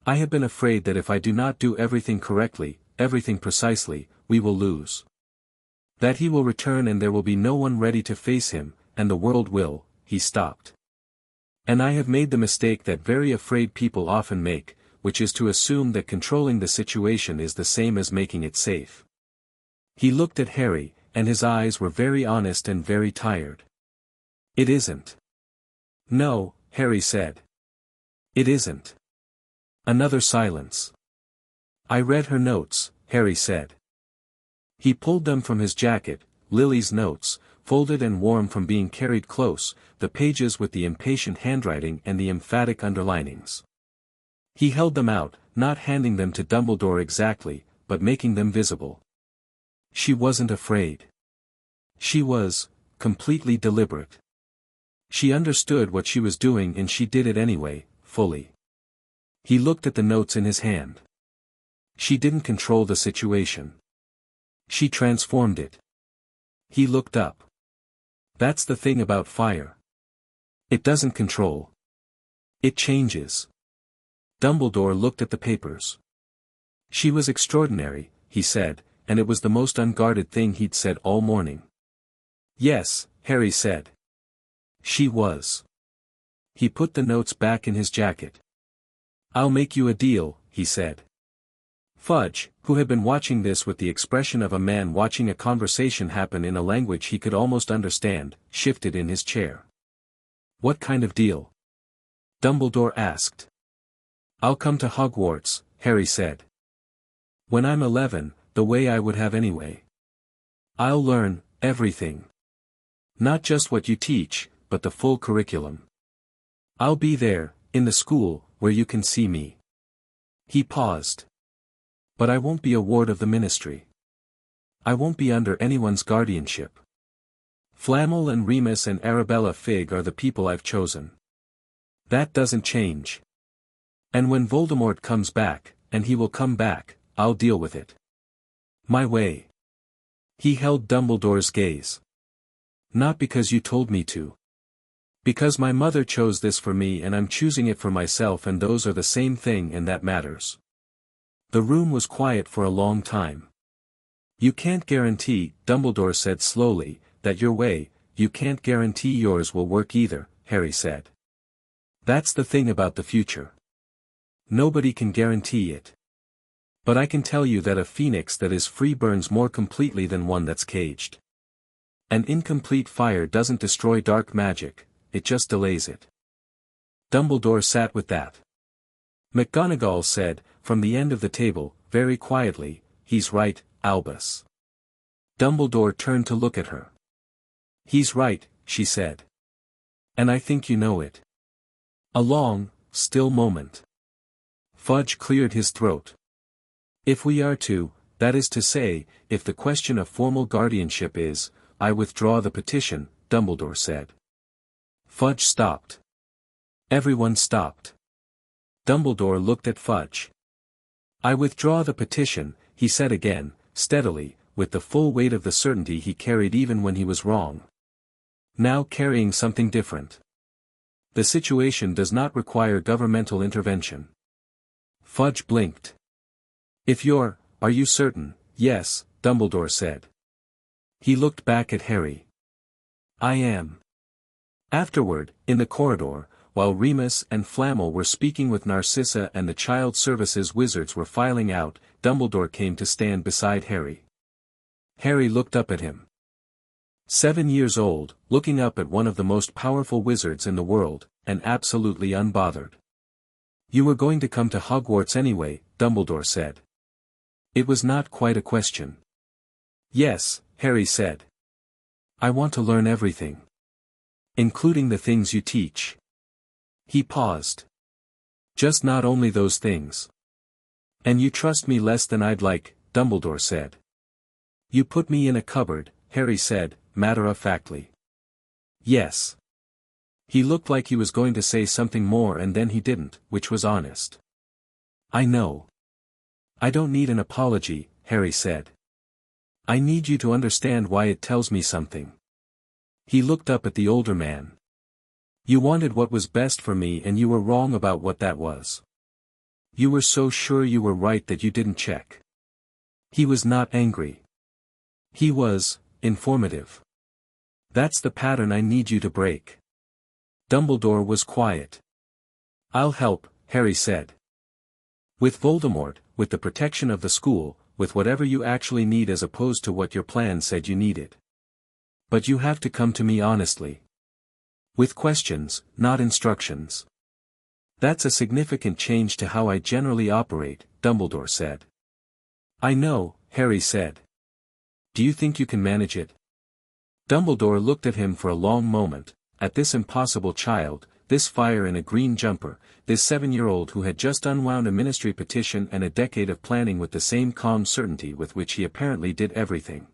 I have been afraid that if I do not do everything correctly, everything precisely, we will lose. That he will return and there will be no one ready to face him, and the world will, he stopped. And I have made the mistake that very afraid people often make, which is to assume that controlling the situation is the same as making it safe. He looked at Harry, and his eyes were very honest and very tired. It isn't. No, Harry said. It isn't. Another silence. I read her notes, Harry said. He pulled them from his jacket, Lily's notes, folded and warm from being carried close, the pages with the impatient handwriting and the emphatic underlinings. He held them out, not handing them to Dumbledore exactly, but making them visible. She wasn't afraid. She was, completely deliberate. She understood what she was doing and she did it anyway, fully. He looked at the notes in his hand. She didn't control the situation. She transformed it. He looked up. That's the thing about fire. It doesn't control. It changes. Dumbledore looked at the papers. She was extraordinary, he said, and it was the most unguarded thing he'd said all morning. Yes, Harry said. She was. He put the notes back in his jacket. I'll make you a deal, he said. Fudge, who had been watching this with the expression of a man watching a conversation happen in a language he could almost understand, shifted in his chair. What kind of deal? Dumbledore asked. I'll come to Hogwarts, Harry said. When I'm 11, the way I would have anyway. I'll learn everything. Not just what you teach, but the full curriculum. I'll be there, in the school, where you can see me. He paused. But I won't be a ward of the ministry. I won't be under anyone's guardianship. Flamel and Remus and Arabella Figg are the people I've chosen. That doesn't change. And when Voldemort comes back, and he will come back, I'll deal with it. My way. He held Dumbledore's gaze. Not because you told me to. Because my mother chose this for me and I'm choosing it for myself, and those are the same thing and that matters. The room was quiet for a long time. You can't guarantee, Dumbledore said slowly, that your way, you can't guarantee yours will work either, Harry said. That's the thing about the future. Nobody can guarantee it. But I can tell you that a phoenix that is free burns more completely than one that's caged. An incomplete fire doesn't destroy dark magic, it just delays it. Dumbledore sat with that. McGonagall said, from the end of the table, very quietly, he's right, Albus. Dumbledore turned to look at her. He's right, she said. And I think you know it. A long, still moment. Fudge cleared his throat. If we are to, that is to say, if the question of formal guardianship is, I withdraw the petition, Dumbledore said. Fudge stopped. Everyone stopped. Dumbledore looked at Fudge. I withdraw the petition, he said again, steadily, with the full weight of the certainty he carried even when he was wrong. Now carrying something different. The situation does not require governmental intervention. Fudge blinked. Are you certain? Yes, Dumbledore said. He looked back at Harry. I am. Afterward, in the corridor, while Remus and Flamel were speaking with Narcissa and the Child Services wizards were filing out, Dumbledore came to stand beside Harry. Harry looked up at him. 7 years old, looking up at one of the most powerful wizards in the world, and absolutely unbothered. "You were going to come to Hogwarts anyway," Dumbledore said. It was not quite a question. "Yes," Harry said. "I want to learn everything. Including the things you teach." He paused. "Just not only those things. And you trust me less than I'd like," Dumbledore said. "You put me in a cupboard," Harry said, matter-of-factly. "Yes." He looked like he was going to say something more and then he didn't, which was honest. "I know. I don't need an apology," Harry said. "I need you to understand why it tells me something." He looked up at the older man. "You wanted what was best for me and you were wrong about what that was. You were so sure you were right that you didn't check." He was not angry. He was informative. "That's the pattern I need you to break." Dumbledore was quiet. "I'll help," Harry said. "With Voldemort, with the protection of the school, with whatever you actually need as opposed to what your plan said you needed. But you have to come to me honestly. With questions, not instructions." "That's a significant change to how I generally operate," Dumbledore said. "I know," Harry said. "Do you think you can manage it?" Dumbledore looked at him for a long moment, at this impossible child, this fire in a green jumper, this 7-year-old who had just unwound a ministry petition and a decade of planning with the same calm certainty with which he apparently did everything.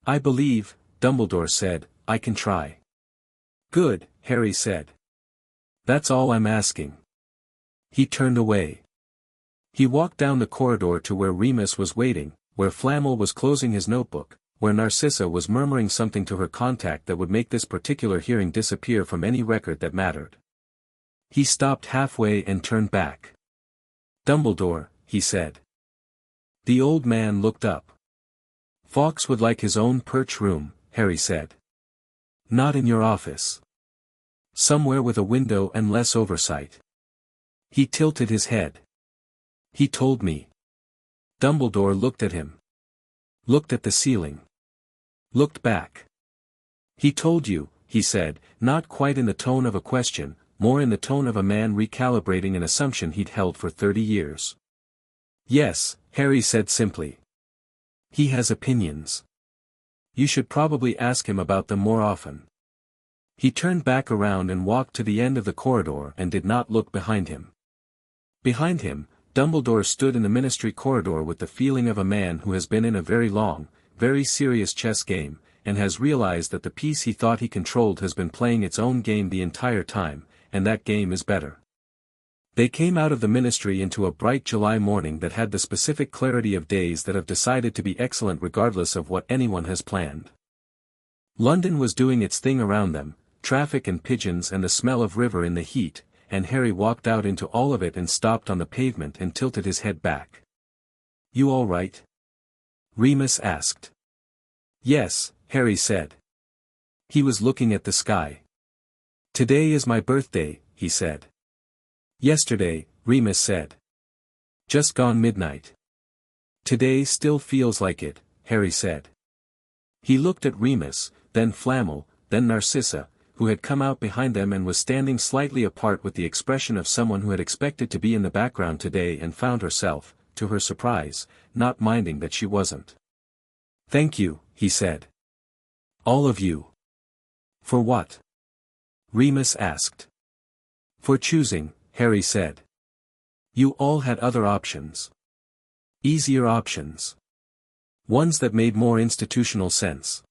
"I believe," Dumbledore said, "I can try." "Good," Harry said. "That's all I'm asking." He turned away. He walked down the corridor to where Remus was waiting, where Flamel was closing his notebook, where Narcissa was murmuring something to her contact that would make this particular hearing disappear from any record that mattered. He stopped halfway and turned back. "Dumbledore," he said. The old man looked up. "Fawkes would like his own perch room," Harry said. "Not in your office. Somewhere with a window and less oversight." He tilted his head. "He told me." Dumbledore looked at him. Looked at the ceiling. Looked back. "He told you," he said, not quite in the tone of a question, more in the tone of a man recalibrating an assumption he'd held for 30 years. "Yes," Harry said simply. "He has opinions. You should probably ask him about them more often." He turned back around and walked to the end of the corridor and did not look behind him. Behind him, Dumbledore stood in the ministry corridor with the feeling of a man who has been in a very long, very serious chess game, and has realized that the piece he thought he controlled has been playing its own game the entire time, and that game is better. They came out of the ministry into a bright July morning that had the specific clarity of days that have decided to be excellent regardless of what anyone has planned. London was doing its thing around them, traffic and pigeons and the smell of river in the heat, and Harry walked out into all of it and stopped on the pavement and tilted his head back. "You all right?" Remus asked. "Yes," Harry said. He was looking at the sky. "Today is my birthday," he said. "Yesterday," Remus said. "Just gone midnight." "Today still feels like it," Harry said. He looked at Remus, then Flamel, then Narcissa, who had come out behind them and was standing slightly apart with the expression of someone who had expected to be in the background today and found herself, to her surprise, not minding that she wasn't. "Thank you," he said. "All of you." "For what?" Remus asked. "For choosing," Harry said. "You all had other options. Easier options. Ones that made more institutional sense."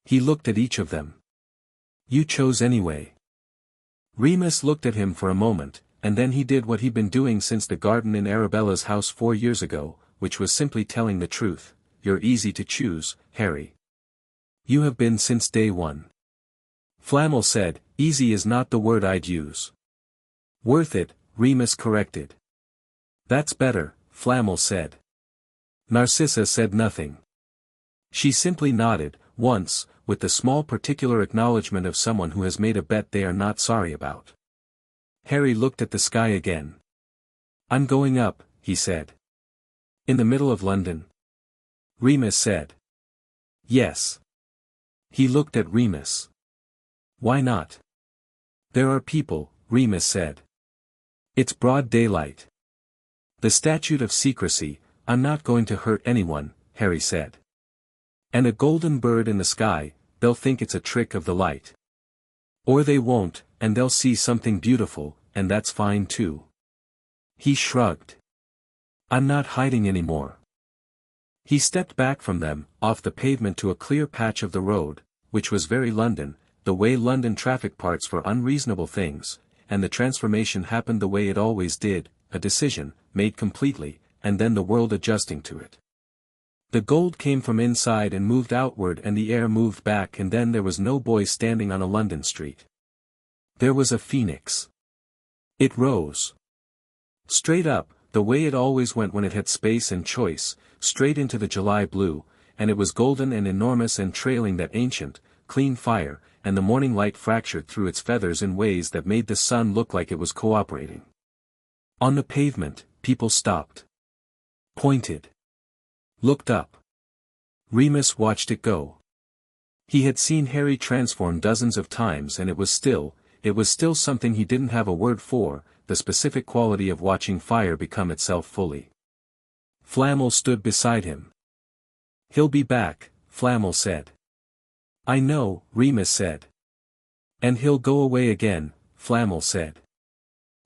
He looked at each of them. "You chose anyway." Remus looked at him for a moment, and then he did what he'd been doing since the garden in Arabella's house 4 years ago, which was simply telling the truth. "You're easy to choose, Harry. You have been since day one." Flamel said, "Easy is not the word I'd use." "Worth it," Remus corrected. "That's better," Flamel said. Narcissa said nothing. She simply nodded, once, with the small particular acknowledgement of someone who has made a bet they are not sorry about. Harry looked at the sky again. "I'm going up," he said. "In the middle of London?" Remus said. "Yes." He looked at Remus. "Why not?" "There are people," Remus said. "It's broad daylight." "The statute of secrecy, I'm not going to hurt anyone," Harry said. "And a golden bird in the sky, they'll think it's a trick of the light. Or they won't, and they'll see something beautiful, and that's fine too." He shrugged. "I'm not hiding anymore." He stepped back from them, off the pavement to a clear patch of the road, which was very London, the way London traffic parts for unreasonable things, and the transformation happened the way it always did, a decision, made completely, and then the world adjusting to it. The gold came from inside and moved outward and the air moved back, and then there was no boy standing on a London street. There was a phoenix. It rose. Straight up, the way it always went when it had space and choice, straight into the July blue, and it was golden and enormous and trailing that ancient, clean fire, and the morning light fractured through its feathers in ways that made the sun look like it was cooperating. On the pavement, people stopped. Pointed. Looked up. Remus watched it go. He had seen Harry transform dozens of times, and it was still something he didn't have a word for, the specific quality of watching fire become itself fully. Flamel stood beside him. "He'll be back," Flamel said. "I know," Remus said. "And he'll go away again," Flamel said.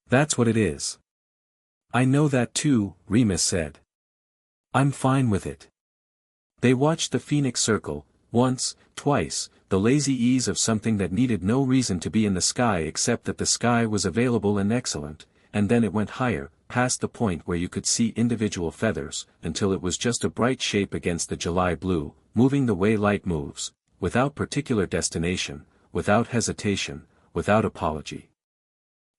"That's what it is." "I know that too," Remus said. "I'm fine with it." They watched the phoenix circle, once, twice, the lazy ease of something that needed no reason to be in the sky except that the sky was available and excellent, and then it went higher, past the point where you could see individual feathers, until it was just a bright shape against the July blue, moving the way light moves, without particular destination, without hesitation, without apology.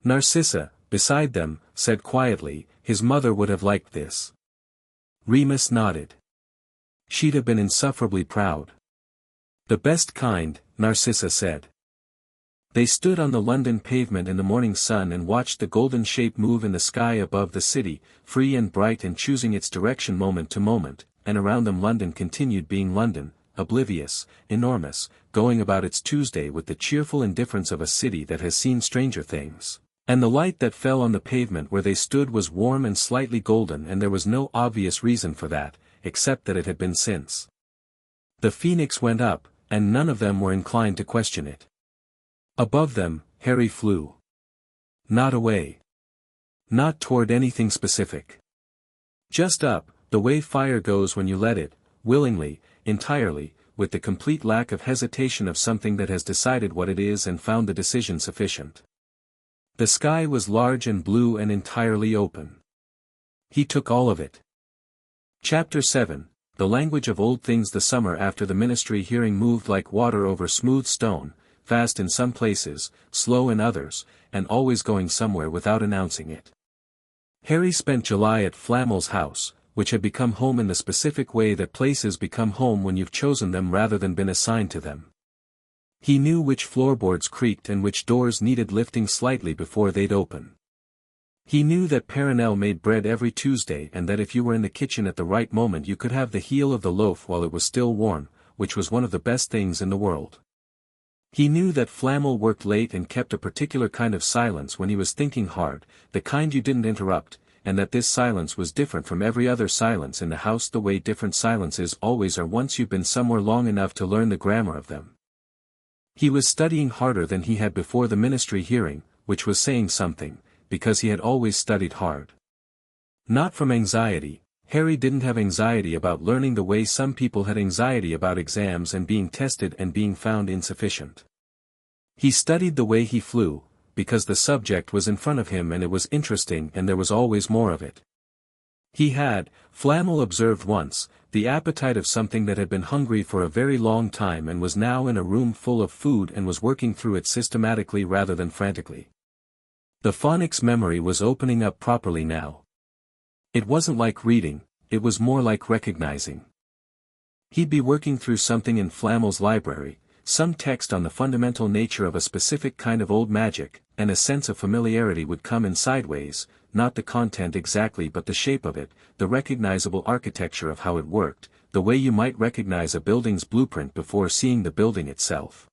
Narcissa, beside them, said quietly, "His mother would have liked this." Remus nodded. "She'd have been insufferably proud." "The best kind," Narcissa said. They stood on the London pavement in the morning sun and watched the golden shape move in the sky above the city, free and bright and choosing its direction moment to moment, and around them London continued being London, oblivious, enormous, going about its Tuesday with the cheerful indifference of a city that has seen stranger things. And the light that fell on the pavement where they stood was warm and slightly golden, and there was no obvious reason for that, except that it had been since the phoenix went up, and none of them were inclined to question it. Above them, Harry flew. Not away. Not toward anything specific. Just up, the way fire goes when you let it, willingly, entirely, with the complete lack of hesitation of something that has decided what it is and found the decision sufficient. The sky was large and blue and entirely open. He took all of it. Chapter 7, The Language of Old Things. The summer after the ministry hearing moved like water over smooth stone, fast in some places, slow in others, and always going somewhere without announcing it. Harry spent July at Flamel's house, which had become home in the specific way that places become home when you've chosen them rather than been assigned to them. He knew which floorboards creaked and which doors needed lifting slightly before they'd open. He knew that Perenelle made bread every Tuesday, and that if you were in the kitchen at the right moment you could have the heel of the loaf while it was still warm, which was one of the best things in the world. He knew that Flamel worked late and kept a particular kind of silence when he was thinking hard, the kind you didn't interrupt, and that this silence was different from every other silence in the house, the way different silences always are once you've been somewhere long enough to learn the grammar of them. He was studying harder than he had before the ministry hearing, which was saying something, because he had always studied hard. Not from anxiety. Harry didn't have anxiety about learning the way some people had anxiety about exams and being tested and being found insufficient. He studied the way he flew, because the subject was in front of him and it was interesting and there was always more of it. He had, Flamel observed once, the appetite of something that had been hungry for a very long time and was now in a room full of food and was working through it systematically rather than frantically. The phonics memory was opening up properly now. It wasn't like reading, it was more like recognizing. He'd be working through something in Flamel's library, some text on the fundamental nature of a specific kind of old magic, and a sense of familiarity would come in sideways, not the content exactly but the shape of it, the recognizable architecture of how it worked, the way you might recognize a building's blueprint before seeing the building itself.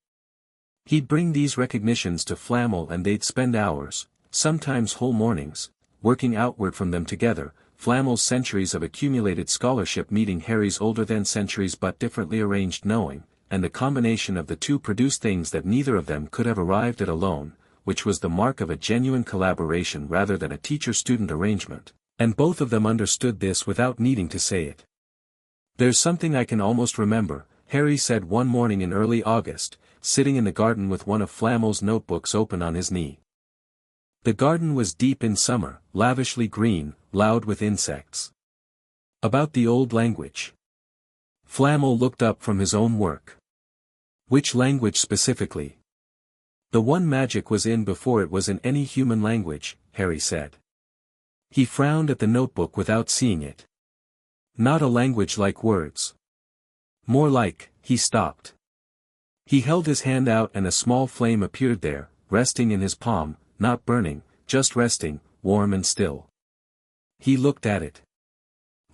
He'd bring these recognitions to Flamel and they'd spend hours, sometimes whole mornings, working outward from them together, Flamel's centuries of accumulated scholarship meeting Harry's older than centuries but differently arranged knowing, and the combination of the two produced things that neither of them could have arrived at alone, which was the mark of a genuine collaboration rather than a teacher-student arrangement, and both of them understood this without needing to say it. "There's something I can almost remember," Harry said one morning in early August, sitting in the garden with one of Flamel's notebooks open on his knee. The garden was deep in summer, lavishly green, loud with insects. "About the old language." Flamel looked up from his own work. "Which language specifically?" "The one magic was in before it was in any human language," Harry said. He frowned at the notebook without seeing it. "Not a language like words. More like," he stopped. He held his hand out and a small flame appeared there, resting in his palm, not burning, just resting, warm and still. He looked at it.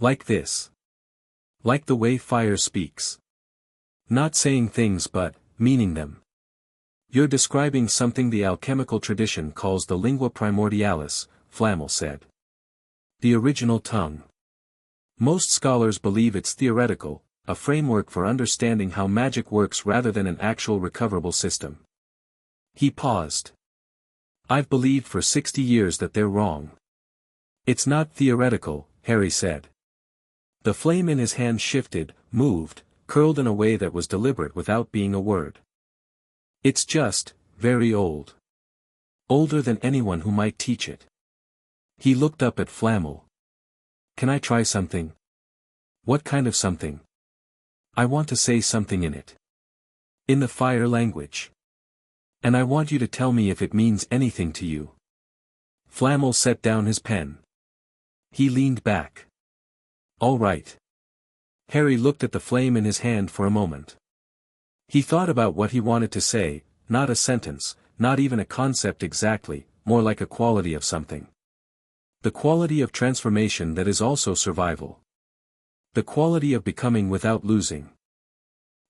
"Like this. Like the way fire speaks. Not saying things but, meaning them. You're describing something the alchemical tradition calls the lingua primordialis," Flamel said. "The original tongue. Most scholars believe it's theoretical, a framework for understanding how magic works rather than an actual recoverable system." He paused. "I've believed for 60 years that they're wrong." "It's not theoretical," Harry said. The flame in his hand shifted, moved, curled in a way that was deliberate without being a word. "It's just, very old. Older than anyone who might teach it." He looked up at Flamel. "Can I try something?" "What kind of something?" "I want to say something in it. In the fire language. And I want you to tell me if it means anything to you." Flamel set down his pen. He leaned back. "All right." Harry looked at the flame in his hand for a moment. He thought about what he wanted to say, not a sentence, not even a concept exactly, more like a quality of something. The quality of transformation that is also survival. The quality of becoming without losing.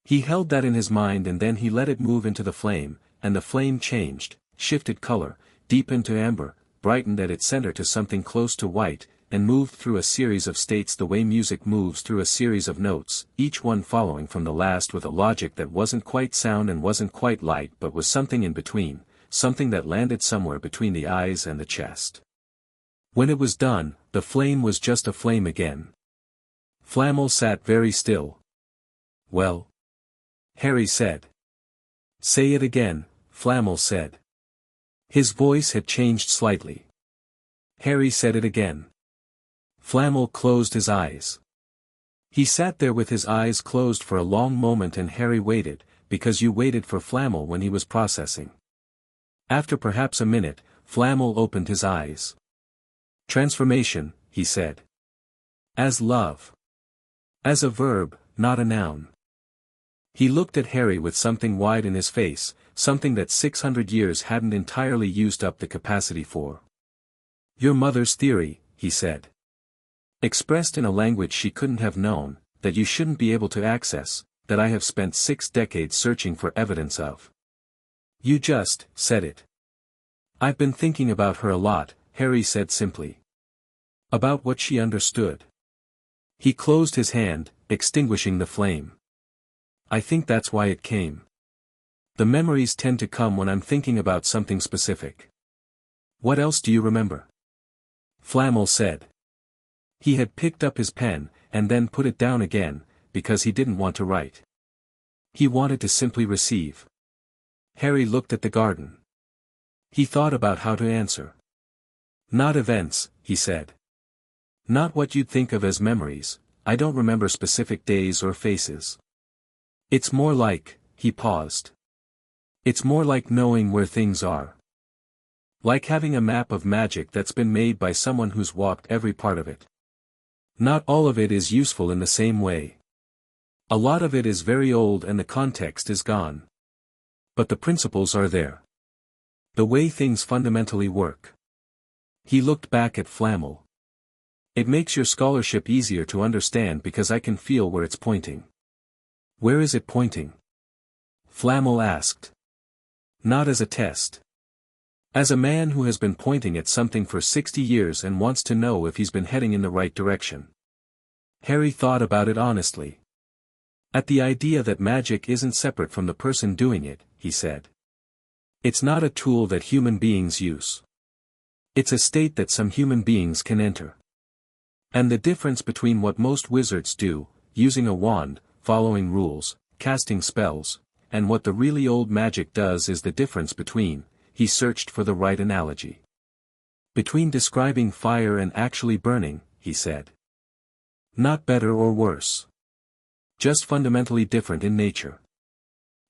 He held that in his mind and then he let it move into the flame, and the flame changed, shifted color, deepened to amber, brightened at its center to something close to white, and moved through a series of states the way music moves through a series of notes, each one following from the last with a logic that wasn't quite sound and wasn't quite light but was something in between, something that landed somewhere between the eyes and the chest. When it was done, the flame was just a flame again. Flamel sat very still. "Well?" Harry said. "Say it again," Flamel said. His voice had changed slightly. Harry said it again. Flamel closed his eyes. He sat there with his eyes closed for a long moment and Harry waited, because you waited for Flamel when he was processing. After perhaps a minute, Flamel opened his eyes. "Transformation," he said. "As love. As a verb, not a noun." He looked at Harry with something wide in his face, something that 600 years hadn't entirely used up the capacity for. "Your mother's theory," he said. "Expressed in a language she couldn't have known, that you shouldn't be able to access, that I have spent 6 decades searching for evidence of. You just said it." "I've been thinking about her a lot," Harry said simply. "About what she understood." He closed his hand, extinguishing the flame. "I think that's why it came. The memories tend to come when I'm thinking about something specific." "What else do you remember?" Flamel said. He had picked up his pen, and then put it down again, because he didn't want to write. He wanted to simply receive. Harry looked at the garden. He thought about how to answer. "Not events," he said. "Not what you'd think of as memories, I don't remember specific days or faces. It's more like," he paused. "It's more like knowing where things are. Like having a map of magic that's been made by someone who's walked every part of it. Not all of it is useful in the same way. A lot of it is very old and the context is gone. But the principles are there. The way things fundamentally work. He looked back at Flamel. It makes your scholarship easier to understand because I can feel where it's pointing. Where is it pointing? Flamel asked. Not as a test. As a man who has been pointing at something for 60 years and wants to know if he's been heading in the right direction. Harry thought about it honestly. At the idea that magic isn't separate from the person doing it, he said. It's not a tool that human beings use. It's a state that some human beings can enter. And the difference between what most wizards do, using a wand, following rules, casting spells, and what the really old magic does is the difference between, he searched for the right analogy. Between describing fire and actually burning, he said. Not better or worse. Just fundamentally different in nature.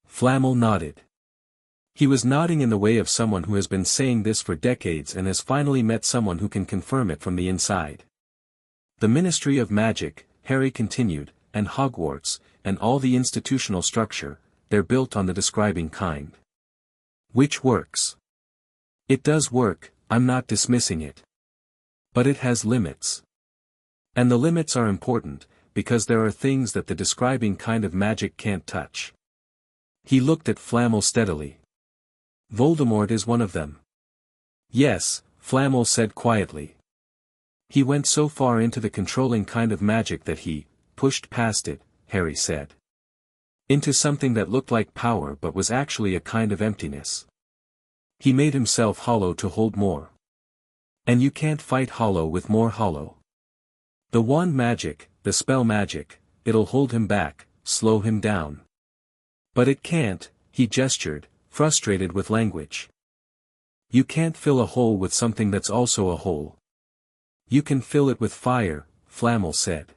Flamel nodded. He was nodding in the way of someone who has been saying this for decades and has finally met someone who can confirm it from the inside. The Ministry of Magic, Harry continued, and Hogwarts, and all the institutional structure, they're built on the describing kind. Which works. It does work, I'm not dismissing it. But it has limits. And the limits are important, because there are things that the describing kind of magic can't touch. He looked at Flamel steadily. Voldemort is one of them. Yes, Flamel said quietly. He went so far into the controlling kind of magic that he pushed past it, Harry said. Into something that looked like power but was actually a kind of emptiness. He made himself hollow to hold more. And you can't fight hollow with more hollow. The wand magic, the spell magic, it'll hold him back, slow him down. But it can't, he gestured, frustrated with language. You can't fill a hole with something that's also a hole. You can fill it with fire, Flamel said.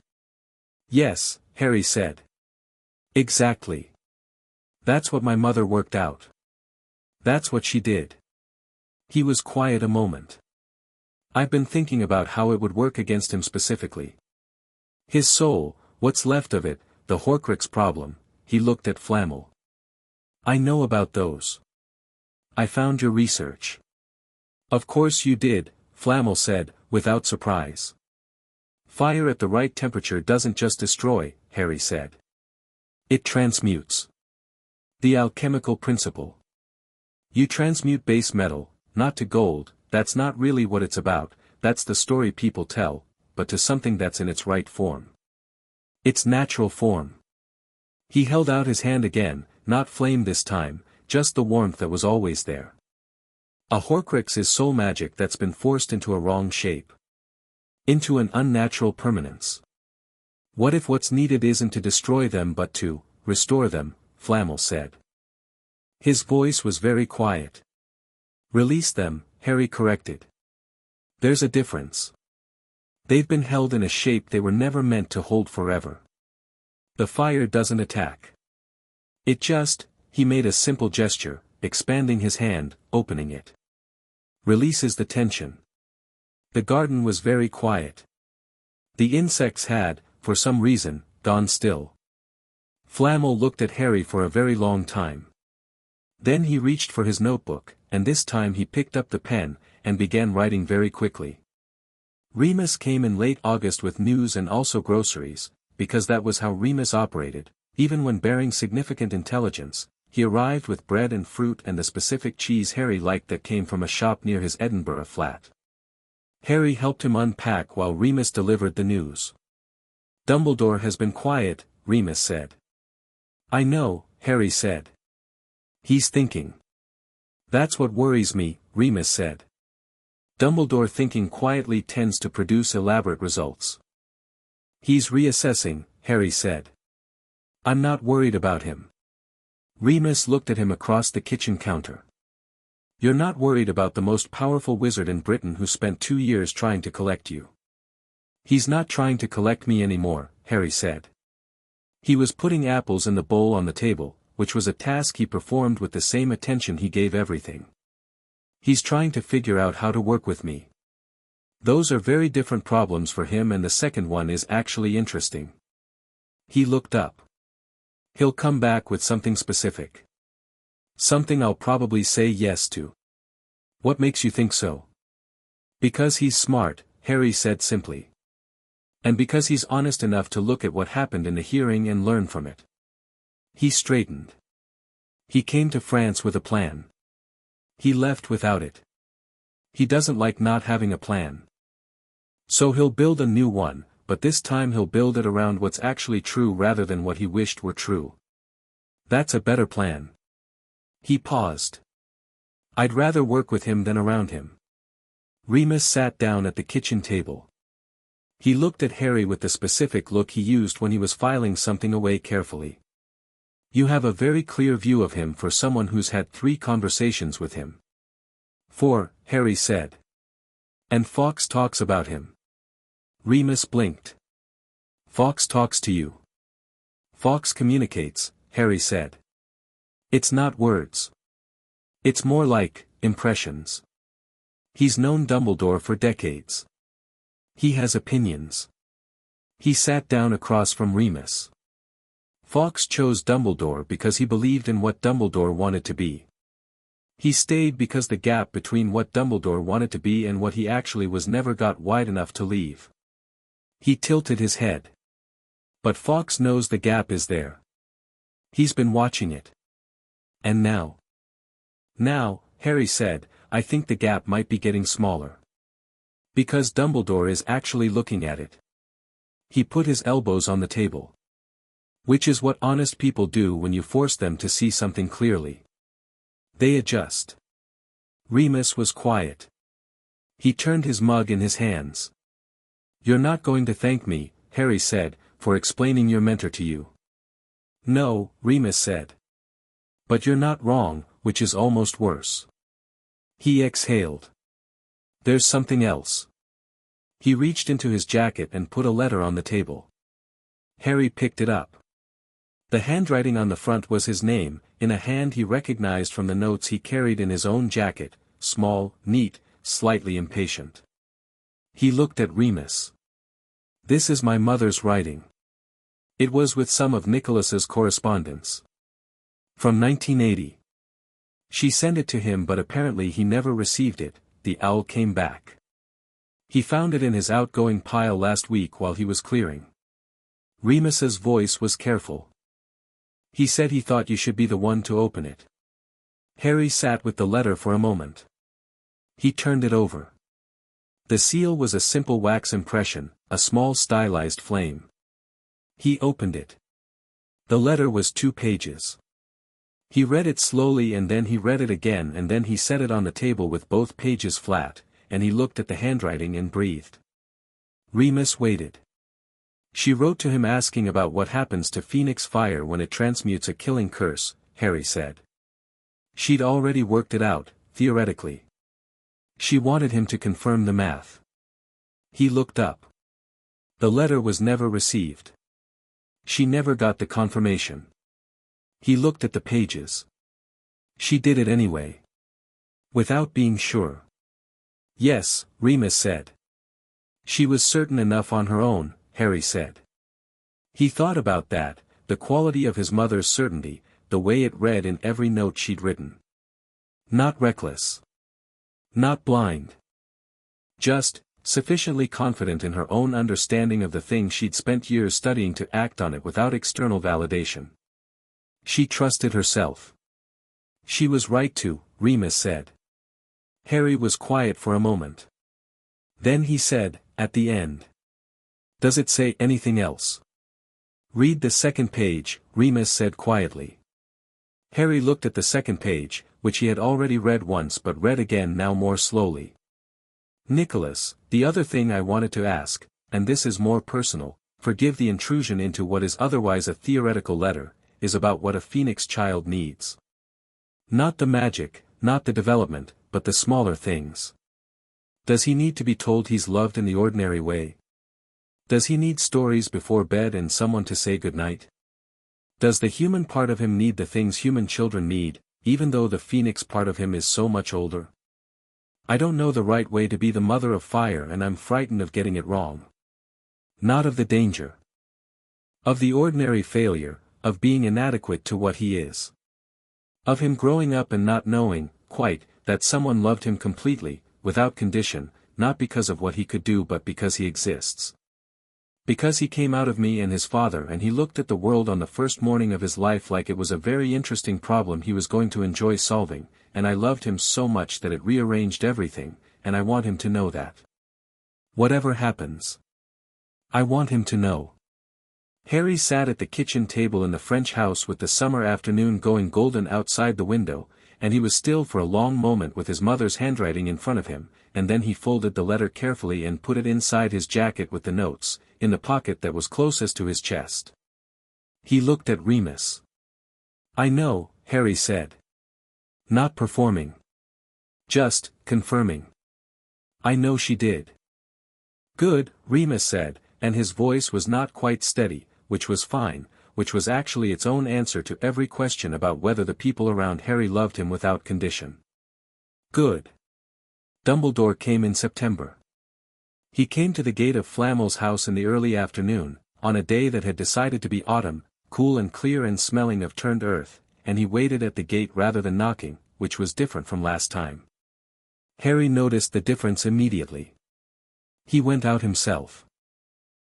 Yes, Harry said. Exactly. That's what my mother worked out. That's what she did. He was quiet a moment. I've been thinking about how it would work against him specifically. His soul, what's left of it, the Horcrux problem, he looked at Flamel. I know about those. I found your research. Of course you did, Flamel said, without surprise. Fire at the right temperature doesn't just destroy, Harry said. It transmutes. The alchemical principle. You transmute base metal, not to gold, that's not really what it's about, that's the story people tell, but to something that's in its right form. Its natural form. He held out his hand again, not flame this time, just the warmth that was always there. A Horcrux is soul magic that's been forced into a wrong shape. Into an unnatural permanence. What if what's needed isn't to destroy them but to restore them, Flamel said. His voice was very quiet. Release them, Harry corrected. There's a difference. They've been held in a shape they were never meant to hold forever. The fire doesn't attack. It just, he made a simple gesture, expanding his hand, opening it. Releases the tension. The garden was very quiet. The insects had, for some reason, gone still. Flamel looked at Harry for a very long time. Then he reached for his notebook, and this time he picked up the pen, and began writing very quickly. Remus came in late August with news and also groceries, because that was how Remus operated, even when bearing significant intelligence. He arrived with bread and fruit and the specific cheese Harry liked that came from a shop near his Edinburgh flat. Harry helped him unpack while Remus delivered the news. Dumbledore has been quiet, Remus said. I know, Harry said. He's thinking. That's what worries me, Remus said. Dumbledore thinking quietly tends to produce elaborate results. He's reassessing, Harry said. I'm not worried about him. Remus looked at him across the kitchen counter. You're not worried about the most powerful wizard in Britain who spent 2 years trying to collect you. He's not trying to collect me anymore, Harry said. He was putting apples in the bowl on the table, which was a task he performed with the same attention he gave everything. He's trying to figure out how to work with me. Those are very different problems for him, and the second one is actually interesting. He looked up. He'll come back with something specific. Something I'll probably say yes to. What makes you think so? Because he's smart, Harry said simply. And because he's honest enough to look at what happened in the hearing and learn from it. He straightened. He came to France with a plan. He left without it. He doesn't like not having a plan. So he'll build a new one, but this time he'll build it around what's actually true rather than what he wished were true. That's a better plan. He paused. I'd rather work with him than around him. Remus sat down at the kitchen table. He looked at Harry with the specific look he used when he was filing something away carefully. You have a very clear view of him for someone who's had 3 conversations with him. 4, Harry said. And Fawkes talks about him. Remus blinked. Fawkes talks to you. Fawkes communicates, Harry said. It's not words. It's more like impressions. He's known Dumbledore for decades. He has opinions. He sat down across from Remus. Fawkes chose Dumbledore because he believed in what Dumbledore wanted to be. He stayed because the gap between what Dumbledore wanted to be and what he actually was never got wide enough to leave. He tilted his head. But Fawkes knows the gap is there. He's been watching it. And now? Now, Harry said, I think the gap might be getting smaller. Because Dumbledore is actually looking at it. He put his elbows on the table. Which is what honest people do when you force them to see something clearly. They adjust. Remus was quiet. He turned his mug in his hands. You're not going to thank me, Harry said, for explaining your mentor to you. No, Remus said. But you're not wrong, which is almost worse. He exhaled. There's something else. He reached into his jacket and put a letter on the table. Harry picked it up. The handwriting on the front was his name, in a hand he recognized from the notes he carried in his own jacket, small, neat, slightly impatient. He looked at Remus. This is my mother's writing. It was with some of Nicholas's correspondence. From 1980. She sent it to him but apparently he never received it, the owl came back. He found it in his outgoing pile last week while he was clearing. Remus's voice was careful. He said he thought you should be the one to open it. Harry sat with the letter for a moment. He turned it over. The seal was a simple wax impression, a small stylized flame. He opened it. The letter was 2 pages. He read it slowly and then he read it again and then he set it on the table with both pages flat, and he looked at the handwriting and breathed. Remus waited. She wrote to him asking about what happens to Phoenix fire when it transmutes a killing curse, Harry said. She'd already worked it out, theoretically. She wanted him to confirm the math. He looked up. The letter was never received. She never got the confirmation. He looked at the pages. She did it anyway. Without being sure. Yes, Remus said. She was certain enough on her own, Harry said. He thought about that, the quality of his mother's certainty, the way it read in every note she'd written. Not reckless. Not blind. Just, sufficiently confident in her own understanding of the thing she'd spent years studying to act on it without external validation. She trusted herself. She was right to, Remus said. Harry was quiet for a moment. Then he said, at the end. Does it say anything else? Read the second page, Remus said quietly. Harry looked at the second page, which he had already read once but read again now more slowly. Nicholas, the other thing I wanted to ask, and this is more personal, forgive the intrusion into what is otherwise a theoretical letter, is about what a Phoenix child needs. Not the magic, not the development, but the smaller things. Does he need to be told he's loved in the ordinary way? Does he need stories before bed and someone to say goodnight? Does the human part of him need the things human children need, even though the Phoenix part of him is so much older? I don't know the right way to be the mother of fire and I'm frightened of getting it wrong. Not of the danger. Of the ordinary failure, of being inadequate to what he is. Of him growing up and not knowing, quite, that someone loved him completely, without condition, not because of what he could do but because he exists. Because he came out of me and his father and he looked at the world on the first morning of his life like it was a very interesting problem he was going to enjoy solving, and I loved him so much that it rearranged everything, and I want him to know that. Whatever happens, I want him to know. Harry sat at the kitchen table in the French house with the summer afternoon going golden outside the window, and he was still for a long moment with his mother's handwriting in front of him, and then he folded the letter carefully and put it inside his jacket with the notes, in the pocket that was closest to his chest. He looked at Remus. "I know," Harry said. "Not performing. Just, confirming." "I know she did." "Good," Remus said, and his voice was not quite steady, which was fine, which was actually its own answer to every question about whether the people around Harry loved him without condition. "Good." Dumbledore came in September. He came to the gate of Flamel's house in the early afternoon, on a day that had decided to be autumn, cool and clear and smelling of turned earth, and he waited at the gate rather than knocking, which was different from last time. Harry noticed the difference immediately. He went out himself.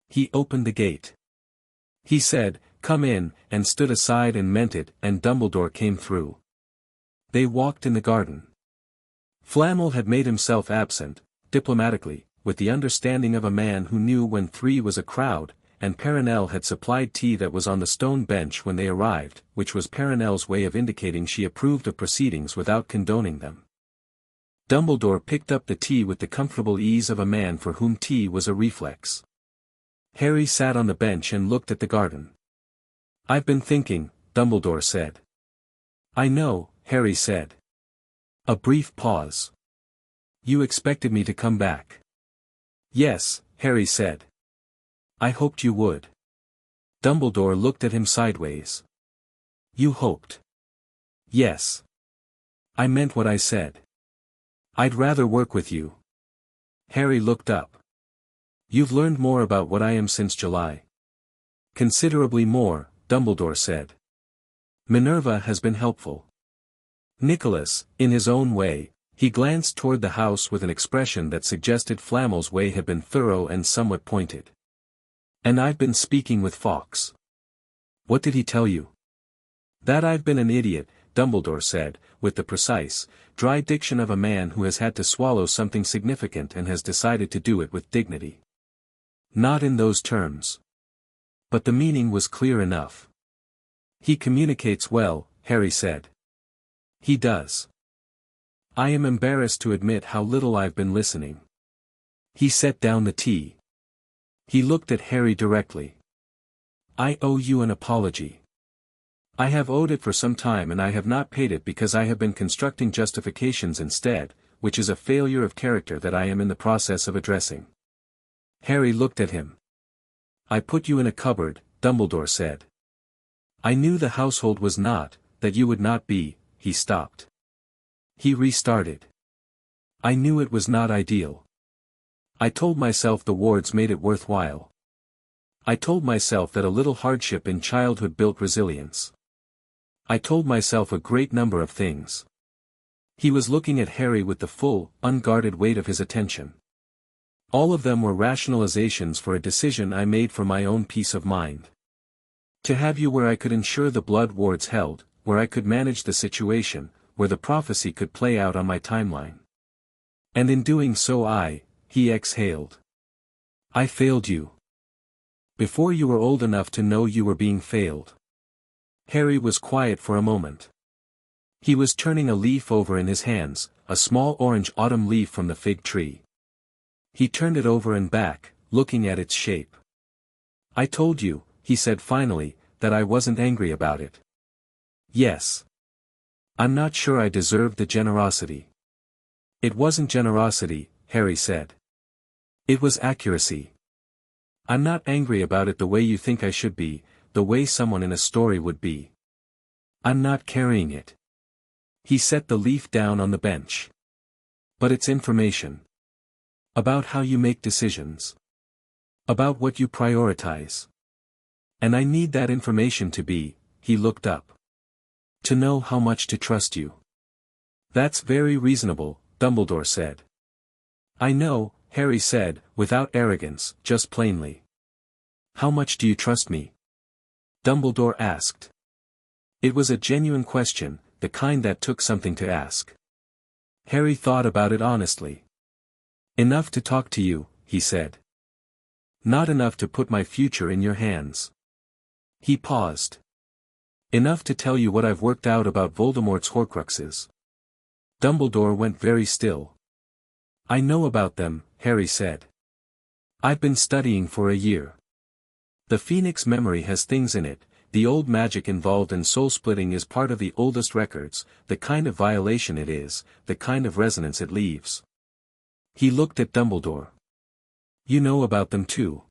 He opened the gate. He said, "Come in," and stood aside and meant it, and Dumbledore came through. They walked in the garden. Flamel had made himself absent, diplomatically, with the understanding of a man who knew when 3 was a crowd, and Perenelle had supplied tea that was on the stone bench when they arrived, which was Perenelle's way of indicating she approved of proceedings without condoning them. Dumbledore picked up the tea with the comfortable ease of a man for whom tea was a reflex. Harry sat on the bench and looked at the garden. "I've been thinking," Dumbledore said. "I know," Harry said. A brief pause. "You expected me to come back." "Yes," Harry said. "I hoped you would." Dumbledore looked at him sideways. "You hoped?" "Yes. I meant what I said. I'd rather work with you." Harry looked up. "You've learned more about what I am since July." "Considerably more," Dumbledore said. "Minerva has been helpful." Nicholas, in his own way, he glanced toward the house with an expression that suggested Flamel's way had been thorough and somewhat pointed. "And I've been speaking with Fawkes." "What did he tell you?" "That I've been an idiot," Dumbledore said, with the precise, dry diction of a man who has had to swallow something significant and has decided to do it with dignity. "Not in those terms. But the meaning was clear enough." "He communicates well," Harry said. "He does. I am embarrassed to admit how little I've been listening." He set down the tea. He looked at Harry directly. "I owe you an apology. I have owed it for some time and I have not paid it because I have been constructing justifications instead, which is a failure of character that I am in the process of addressing." Harry looked at him. "I put you in a cupboard," Dumbledore said. "I knew the household was not, that you would not be," he stopped. He restarted. "I knew it was not ideal. I told myself the wards made it worthwhile. I told myself that a little hardship in childhood built resilience. I told myself a great number of things." He was looking at Harry with the full, unguarded weight of his attention. "All of them were rationalizations for a decision I made for my own peace of mind. To have you where I could ensure the blood wards held, where I could manage the situation, where the prophecy could play out on my timeline. And in doing so he exhaled. I failed you. Before you were old enough to know you were being failed." Harry was quiet for a moment. He was turning a leaf over in his hands, a small orange autumn leaf from the fig tree. He turned it over and back, looking at its shape. "I told you," he said finally, "that I wasn't angry about it." "Yes. I'm not sure I deserved the generosity." "It wasn't generosity," Harry said. "It was accuracy. I'm not angry about it the way you think I should be, the way someone in a story would be. I'm not carrying it." He set the leaf down on the bench. "But it's information. About how you make decisions. About what you prioritize. And I need that information to be," he looked up. To know how much to trust you. That's very reasonable, Dumbledore said. I know, Harry said, without arrogance, just plainly. How much do you trust me? Dumbledore asked. It was a genuine question, the kind that took something to ask. Harry thought about it honestly. Enough to talk to you, he said. Not enough to put my future in your hands. He paused. Enough to tell you what I've worked out about Voldemort's Horcruxes. Dumbledore went very still. I know about them, Harry said. I've been studying for a year. The Phoenix memory has things in it, the old magic involved in soul-splitting is part of the oldest records, the kind of violation it is, the kind of resonance it leaves. He looked at Dumbledore. You know about them too.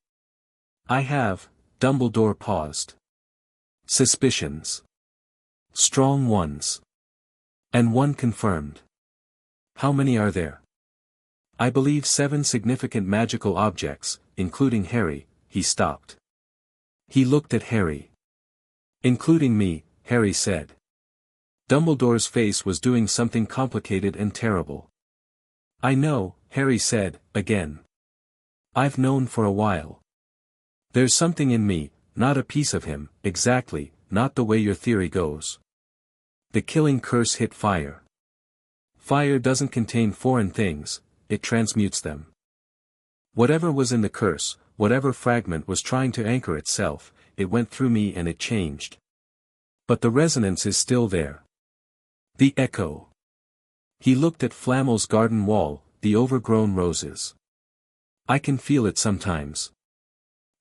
I have, Dumbledore paused. Suspicions. Strong ones. And one confirmed. How many are there? I believe 7 significant magical objects, including Harry. He stopped. He looked at Harry. Including me, Harry said. Dumbledore's face was doing something complicated and terrible. I know, Harry said, again. I've known for a while. There's something in me, not a piece of him, exactly, not the way your theory goes. The killing curse hit fire. Fire doesn't contain foreign things, it transmutes them. Whatever was in the curse, whatever fragment was trying to anchor itself, it went through me and it changed. But the resonance is still there. The echo. He looked at Flamel's garden wall, the overgrown roses. I can feel it sometimes.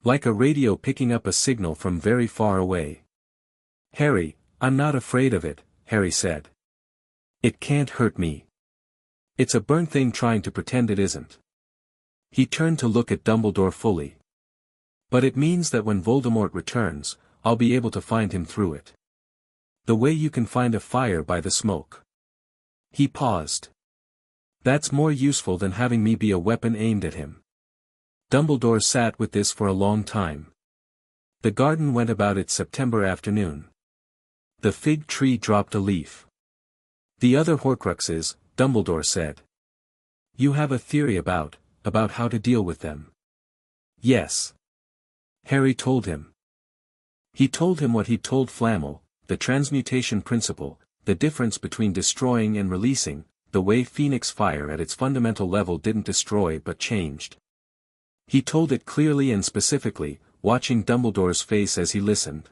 Like a radio picking up a signal from very far away. Harry, I'm not afraid of it, Harry said. It can't hurt me. It's a burnt thing trying to pretend it isn't. He turned to look at Dumbledore fully. But it means that when Voldemort returns, I'll be able to find him through it. The way you can find a fire by the smoke. He paused. That's more useful than having me be a weapon aimed at him. Dumbledore sat with this for a long time. The garden went about its September afternoon. The fig tree dropped a leaf. The other Horcruxes, Dumbledore said. You have a theory about how to deal with them. Yes. Harry told him. He told him what he'd told Flamel, the transmutation principle, the difference between destroying and releasing, the way Phoenix fire at its fundamental level didn't destroy but changed. He told it clearly and specifically, watching Dumbledore's face as he listened.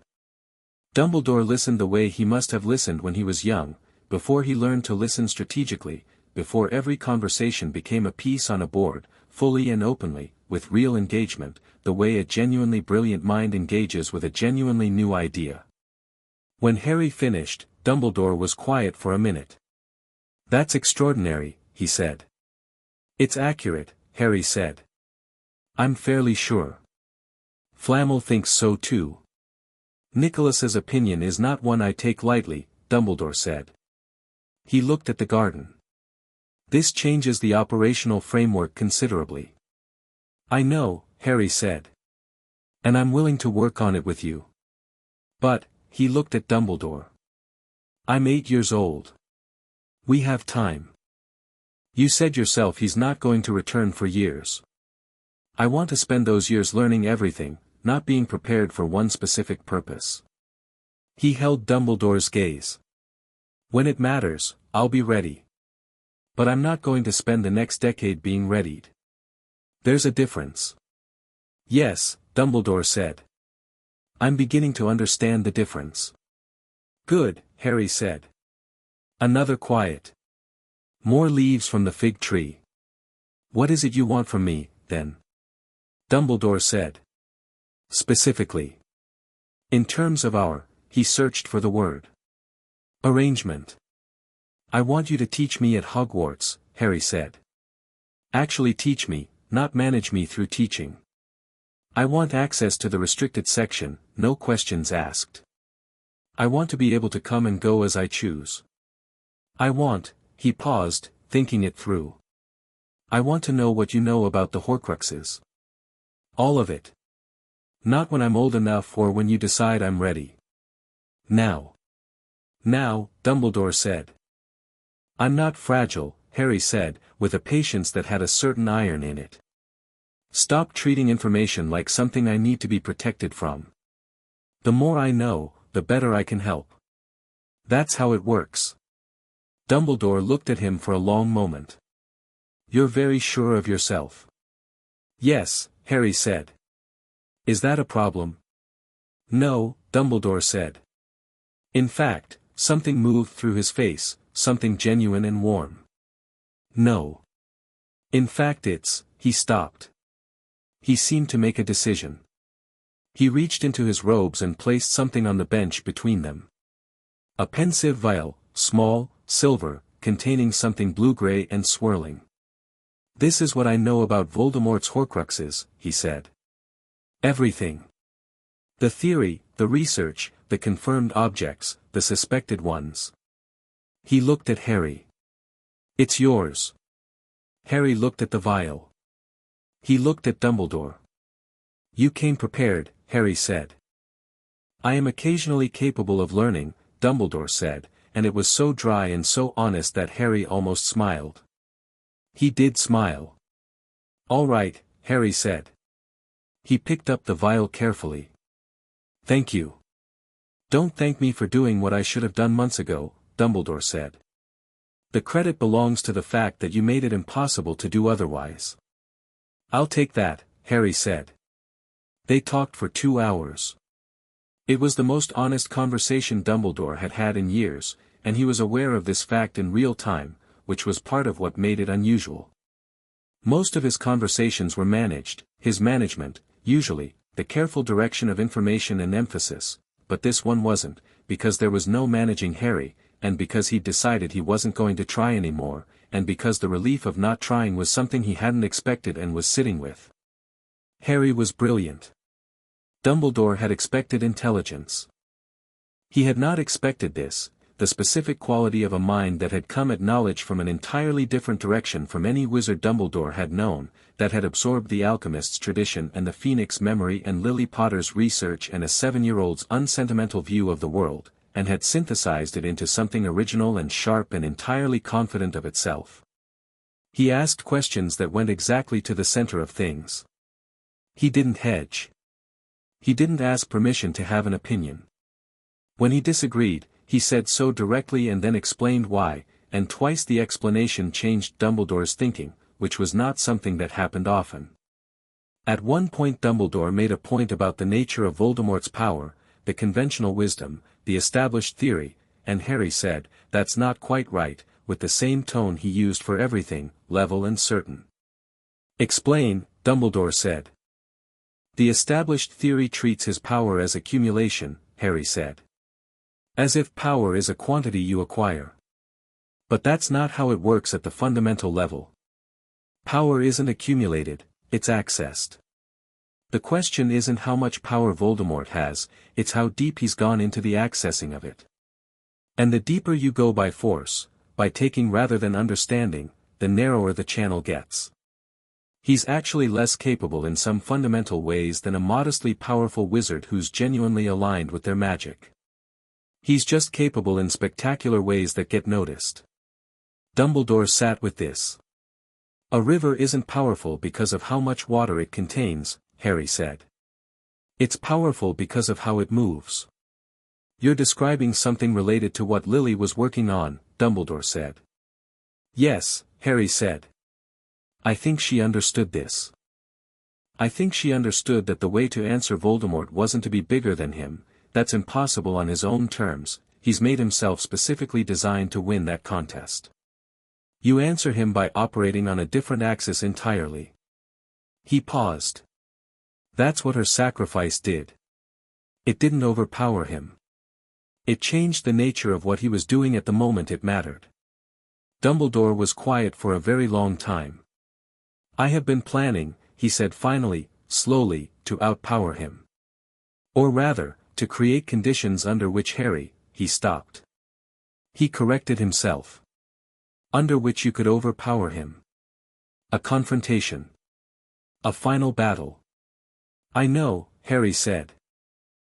Dumbledore listened the way he must have listened when he was young, before he learned to listen strategically, before every conversation became a piece on a board, fully and openly, with real engagement, the way a genuinely brilliant mind engages with a genuinely new idea. When Harry finished, Dumbledore was quiet for a minute. That's extraordinary, he said. It's accurate, Harry said. I'm fairly sure. Flamel thinks so too. Nicholas's opinion is not one I take lightly, Dumbledore said. He looked at the garden. This changes the operational framework considerably. I know, Harry said. And I'm willing to work on it with you. But, he looked at Dumbledore. I'm 8 years old. We have time. You said yourself he's not going to return for years. I want to spend those years learning everything, not being prepared for one specific purpose. He held Dumbledore's gaze. When it matters, I'll be ready. But I'm not going to spend the next decade being readied. There's a difference. Yes, Dumbledore said. I'm beginning to understand the difference. Good, Harry said. Another quiet. More leaves from the fig tree. What is it you want from me, then? Dumbledore said. Specifically. In terms of he searched for the word. Arrangement. I want you to teach me at Hogwarts, Harry said. Actually teach me, not manage me through teaching. I want access to the restricted section, no questions asked. I want to be able to come and go as I choose. He paused, thinking it through. I want to know what you know about the Horcruxes. All of it. Not when I'm old enough or when you decide I'm ready. Now. Now, Dumbledore said. I'm not fragile, Harry said, with a patience that had a certain iron in it. Stop treating information like something I need to be protected from. The more I know, the better I can help. That's how it works. Dumbledore looked at him for a long moment. You're very sure of yourself. Yes, Harry said. Is that a problem? No, Dumbledore said. In fact, something moved through his face, something genuine and warm. No. In fact he stopped. He seemed to make a decision. He reached into his robes and placed something on the bench between them. A pensive vial, small, silver, containing something blue-gray and swirling. This is what I know about Voldemort's Horcruxes, he said. Everything. The theory, the research, the confirmed objects, the suspected ones. He looked at Harry. It's yours. Harry looked at the vial. He looked at Dumbledore. You came prepared, Harry said. I am occasionally capable of learning, Dumbledore said, and it was so dry and so honest that Harry almost smiled. He did smile. All right, Harry said. He picked up the vial carefully. Thank you. Don't thank me for doing what I should have done months ago, Dumbledore said. The credit belongs to the fact that you made it impossible to do otherwise. I'll take that, Harry said. They talked for 2 hours. It was the most honest conversation Dumbledore had had in years, and he was aware of this fact in real time, which was part of what made it unusual. Most of his conversations were managed, his management, usually, the careful direction of information and emphasis, but this one wasn't, because there was no managing Harry, and because he'd decided he wasn't going to try anymore, and because the relief of not trying was something he hadn't expected and was sitting with. Harry was brilliant. Dumbledore had expected intelligence. He had not expected this, the specific quality of a mind that had come at knowledge from an entirely different direction from any wizard Dumbledore had known, that had absorbed the alchemist's tradition and the Phoenix memory and Lily Potter's research and a 7-year-old's unsentimental view of the world, and had synthesized it into something original and sharp and entirely confident of itself. He asked questions that went exactly to the center of things. He didn't hedge. He didn't ask permission to have an opinion. When he disagreed, he said so directly and then explained why, and twice the explanation changed Dumbledore's thinking, which was not something that happened often. At one point Dumbledore made a point about the nature of Voldemort's power, the conventional wisdom, the established theory, and Harry said, that's not quite right, with the same tone he used for everything, level and certain. Explain, Dumbledore said. The established theory treats his power as accumulation, Harry said. As if power is a quantity you acquire. But that's not how it works at the fundamental level. Power isn't accumulated, it's accessed. The question isn't how much power Voldemort has, it's how deep he's gone into the accessing of it. And the deeper you go by force, by taking rather than understanding, the narrower the channel gets. He's actually less capable in some fundamental ways than a modestly powerful wizard who's genuinely aligned with their magic. He's just capable in spectacular ways that get noticed. Dumbledore sat with this. A river isn't powerful because of how much water it contains, Harry said. It's powerful because of how it moves. You're describing something related to what Lily was working on, Dumbledore said. Yes, Harry said. I think she understood this. I think she understood that the way to answer Voldemort wasn't to be bigger than him, that's impossible on his own terms, he's made himself specifically designed to win that contest. You answer him by operating on a different axis entirely. He paused. That's what her sacrifice did. It didn't overpower him. It changed the nature of what he was doing at the moment it mattered. Dumbledore was quiet for a very long time. I have been planning, he said finally, slowly, to outpower him. Or rather, to create conditions under which he stopped. He corrected himself. Under which you could overpower him. A confrontation. A final battle. I know, Harry said.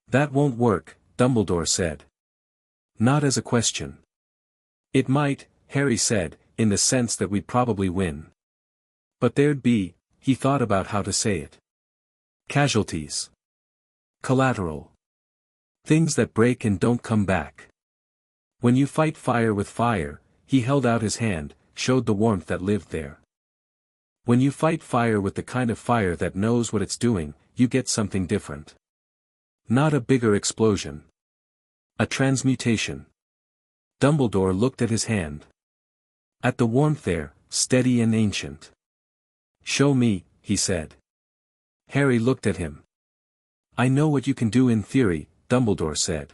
That won't work, Dumbledore said. Not as a question. It might, Harry said, in the sense that we'd probably win. But there'd be, he thought about how to say it. Casualties. Collateral. Things that break and don't come back. When you fight fire with fire, he held out his hand, showed the warmth that lived there. When you fight fire with the kind of fire that knows what it's doing, you get something different. Not a bigger explosion. A transmutation. Dumbledore looked at his hand. At the warmth there, steady and ancient. Show me, he said. Harry looked at him. I know what you can do in theory, Dumbledore said.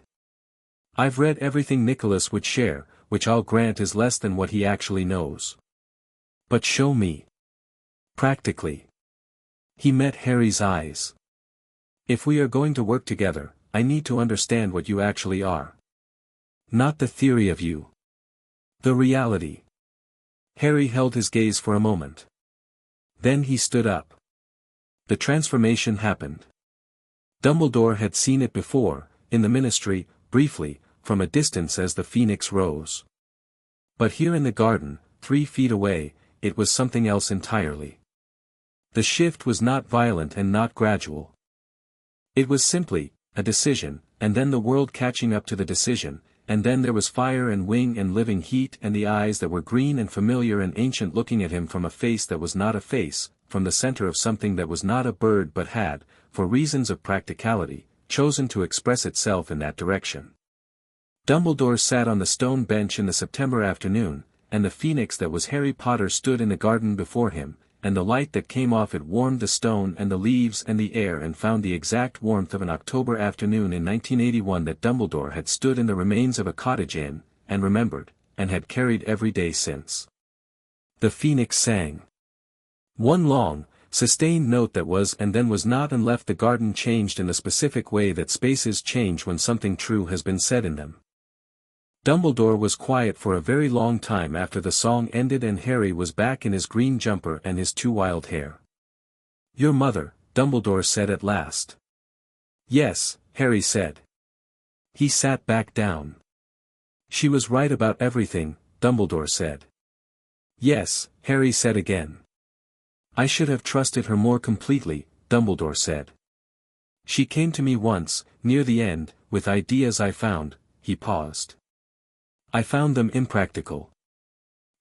I've read everything Nicholas would share, which I'll grant is less than what he actually knows. But show me. Practically. He met Harry's eyes. If we are going to work together, I need to understand what you actually are. Not the theory of you. The reality. Harry held his gaze for a moment. Then he stood up. The transformation happened. Dumbledore had seen it before, in the Ministry, briefly, from a distance as the phoenix rose. But here in the garden, 3 feet away, it was something else entirely. The shift was not violent and not gradual. It was simply, a decision, and then the world catching up to the decision, and then there was fire and wing and living heat and the eyes that were green and familiar and ancient looking at him from a face that was not a face, from the center of something that was not a bird but had, for reasons of practicality, chosen to express itself in that direction. Dumbledore sat on the stone bench in the September afternoon, and the phoenix that was Harry Potter stood in the garden before him, and the light that came off it warmed the stone and the leaves and the air and found the exact warmth of an October afternoon in 1981 that Dumbledore had stood in the remains of a cottage inn, and remembered, and had carried every day since. The phoenix sang. One long, sustained note that was and then was not, and left the garden changed in the specific way that spaces change when something true has been said in them. Dumbledore was quiet for a very long time after the song ended and Harry was back in his green jumper and his 2 wild hair. Your mother, Dumbledore said at last. Yes, Harry said. He sat back down. She was right about everything, Dumbledore said. Yes, Harry said again. I should have trusted her more completely, Dumbledore said. She came to me once, near the end, with ideas I found, he paused. I found them impractical.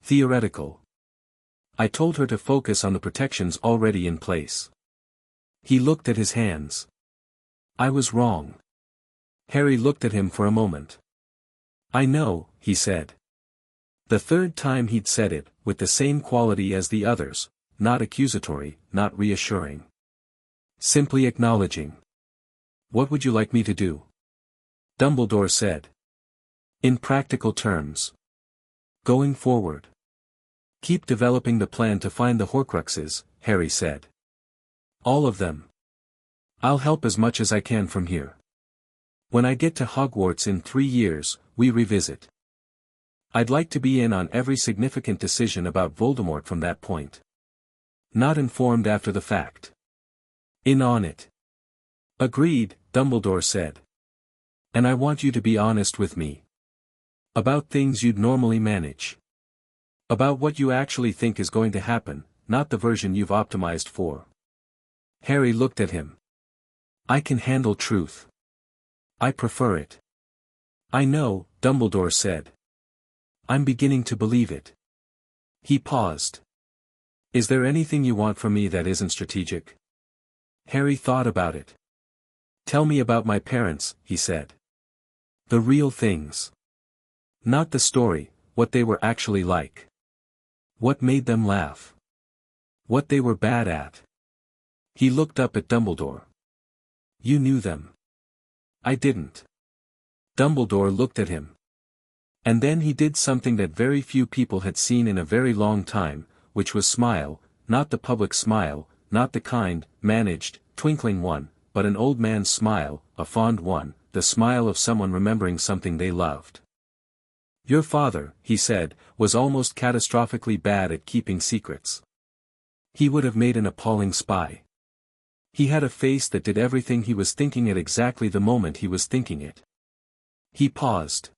Theoretical. I told her to focus on the protections already in place. He looked at his hands. I was wrong. Harry looked at him for a moment. I know, he said. The 3rd time he'd said it, with the same quality as the others, not accusatory, not reassuring. Simply acknowledging. What would you like me to do? Dumbledore said. In practical terms. Going forward. Keep developing the plan to find the Horcruxes, Harry said. All of them. I'll help as much as I can from here. When I get to Hogwarts in 3 years, we revisit. I'd like to be in on every significant decision about Voldemort from that point. Not informed after the fact. In on it. Agreed, Dumbledore said. And I want you to be honest with me. About things you'd normally manage. About what you actually think is going to happen, not the version you've optimized for. Harry looked at him. I can handle truth. I prefer it. I know, Dumbledore said. I'm beginning to believe it. He paused. Is there anything you want from me that isn't strategic? Harry thought about it. Tell me about my parents, he said. The real things. Not the story, what they were actually like. What made them laugh. What they were bad at. He looked up at Dumbledore. You knew them. I didn't. Dumbledore looked at him. And then he did something that very few people had seen in a very long time, which was smile, not the public smile, not the kind, managed, twinkling one, but an old man's smile, a fond one, the smile of someone remembering something they loved. Your father, he said, was almost catastrophically bad at keeping secrets. He would have made an appalling spy. He had a face that did everything he was thinking at exactly the moment he was thinking it. He paused.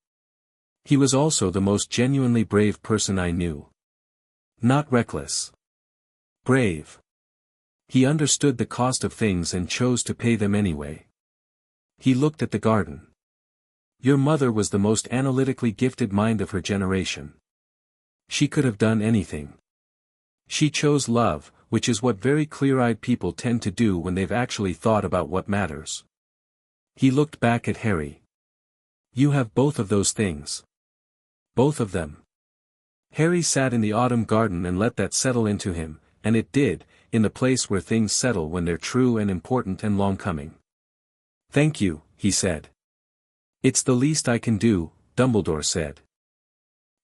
He was also the most genuinely brave person I knew. Not reckless. Brave. He understood the cost of things and chose to pay them anyway. He looked at the garden. Your mother was the most analytically gifted mind of her generation. She could have done anything. She chose love, which is what very clear-eyed people tend to do when they've actually thought about what matters. He looked back at Harry. You have both of those things. Both of them. Harry sat in the autumn garden and let that settle into him, and it did, in the place where things settle when they're true and important and long-coming. Thank you, he said. It's the least I can do, Dumbledore said.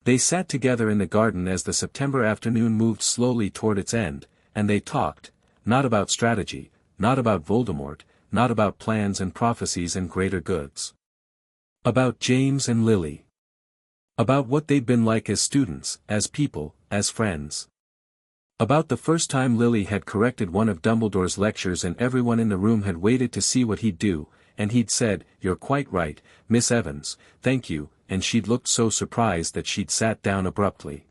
They sat together in the garden as the September afternoon moved slowly toward its end, and they talked, not about strategy, not about Voldemort, not about plans and prophecies and greater goods. About James and Lily. About what they'd been like as students, as people, as friends. About the first time Lily had corrected one of Dumbledore's lectures and everyone in the room had waited to see what he'd do, and he'd said, "You're quite right, Miss Evans, thank you," and she'd looked so surprised that she'd sat down abruptly.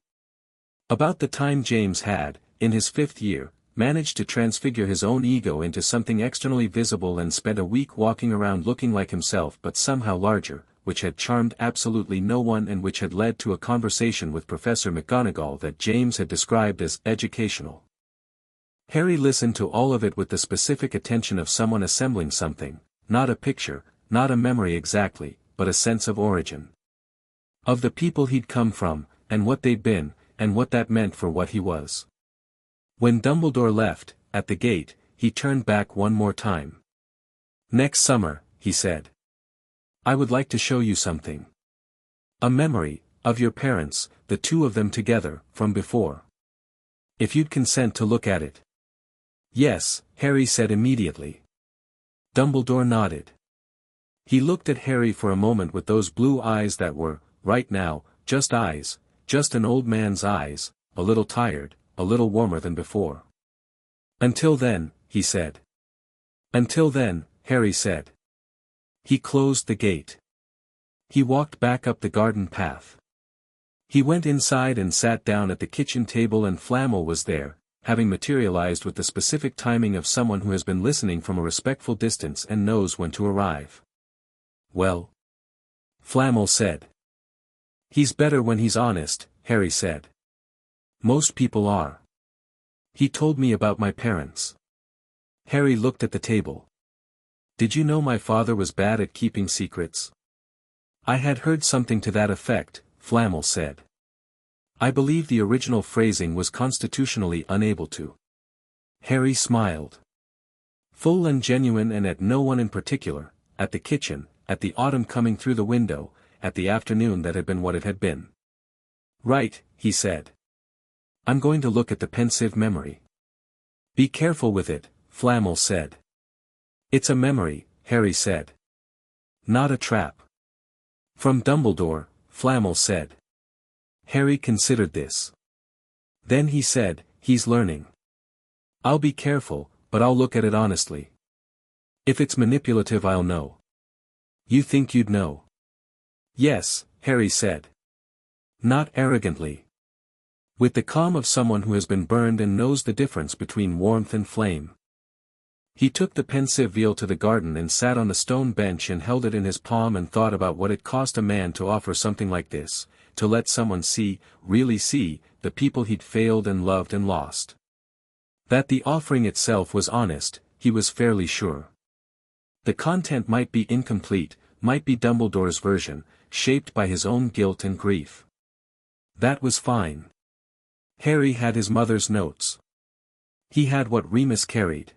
About the time James had, in his 5th year, managed to transfigure his own ego into something externally visible and spent a week walking around looking like himself but somehow larger, which had charmed absolutely no one and which had led to a conversation with Professor McGonagall that James had described as educational. Harry listened to all of it with the specific attention of someone assembling something, not a picture, not a memory exactly, but a sense of origin. Of the people he'd come from, and what they'd been, and what that meant for what he was. When Dumbledore left, at the gate, he turned back one more time. Next summer, he said. I would like to show you something. A memory, of your parents, the two of them together, from before. If you'd consent to look at it. Yes, Harry said immediately. Dumbledore nodded. He looked at Harry for a moment with those blue eyes that were, right now, just eyes, just an old man's eyes, a little tired, a little warmer than before. Until then, he said. Until then, Harry said. He closed the gate. He walked back up the garden path. He went inside and sat down at the kitchen table and Flamel was there, having materialized with the specific timing of someone who has been listening from a respectful distance and knows when to arrive. Well? Flamel said. He's better when he's honest, Harry said. Most people are. He told me about my parents. Harry looked at the table. Did you know my father was bad at keeping secrets? I had heard something to that effect, Flamel said. I believe the original phrasing was constitutionally unable to. Harry smiled. Full and genuine and at no one in particular, at the kitchen, at the autumn coming through the window, at the afternoon that had been what it had been. Right, he said. I'm going to look at the pensive memory. Be careful with it, Flamel said. It's a memory, Harry said. Not a trap. From Dumbledore, Flamel said. Harry considered this. Then he said, he's learning. I'll be careful, but I'll look at it honestly. If it's manipulative I'll know. You think you'd know? Yes, Harry said. Not arrogantly. With the calm of someone who has been burned and knows the difference between warmth and flame. He took the pensive veil to the garden and sat on the stone bench and held it in his palm and thought about what it cost a man to offer something like this, to let someone see, really see, the people he'd failed and loved and lost. That the offering itself was honest, he was fairly sure. The content might be incomplete, might be Dumbledore's version, shaped by his own guilt and grief. That was fine. Harry had his mother's notes. He had what Remus carried.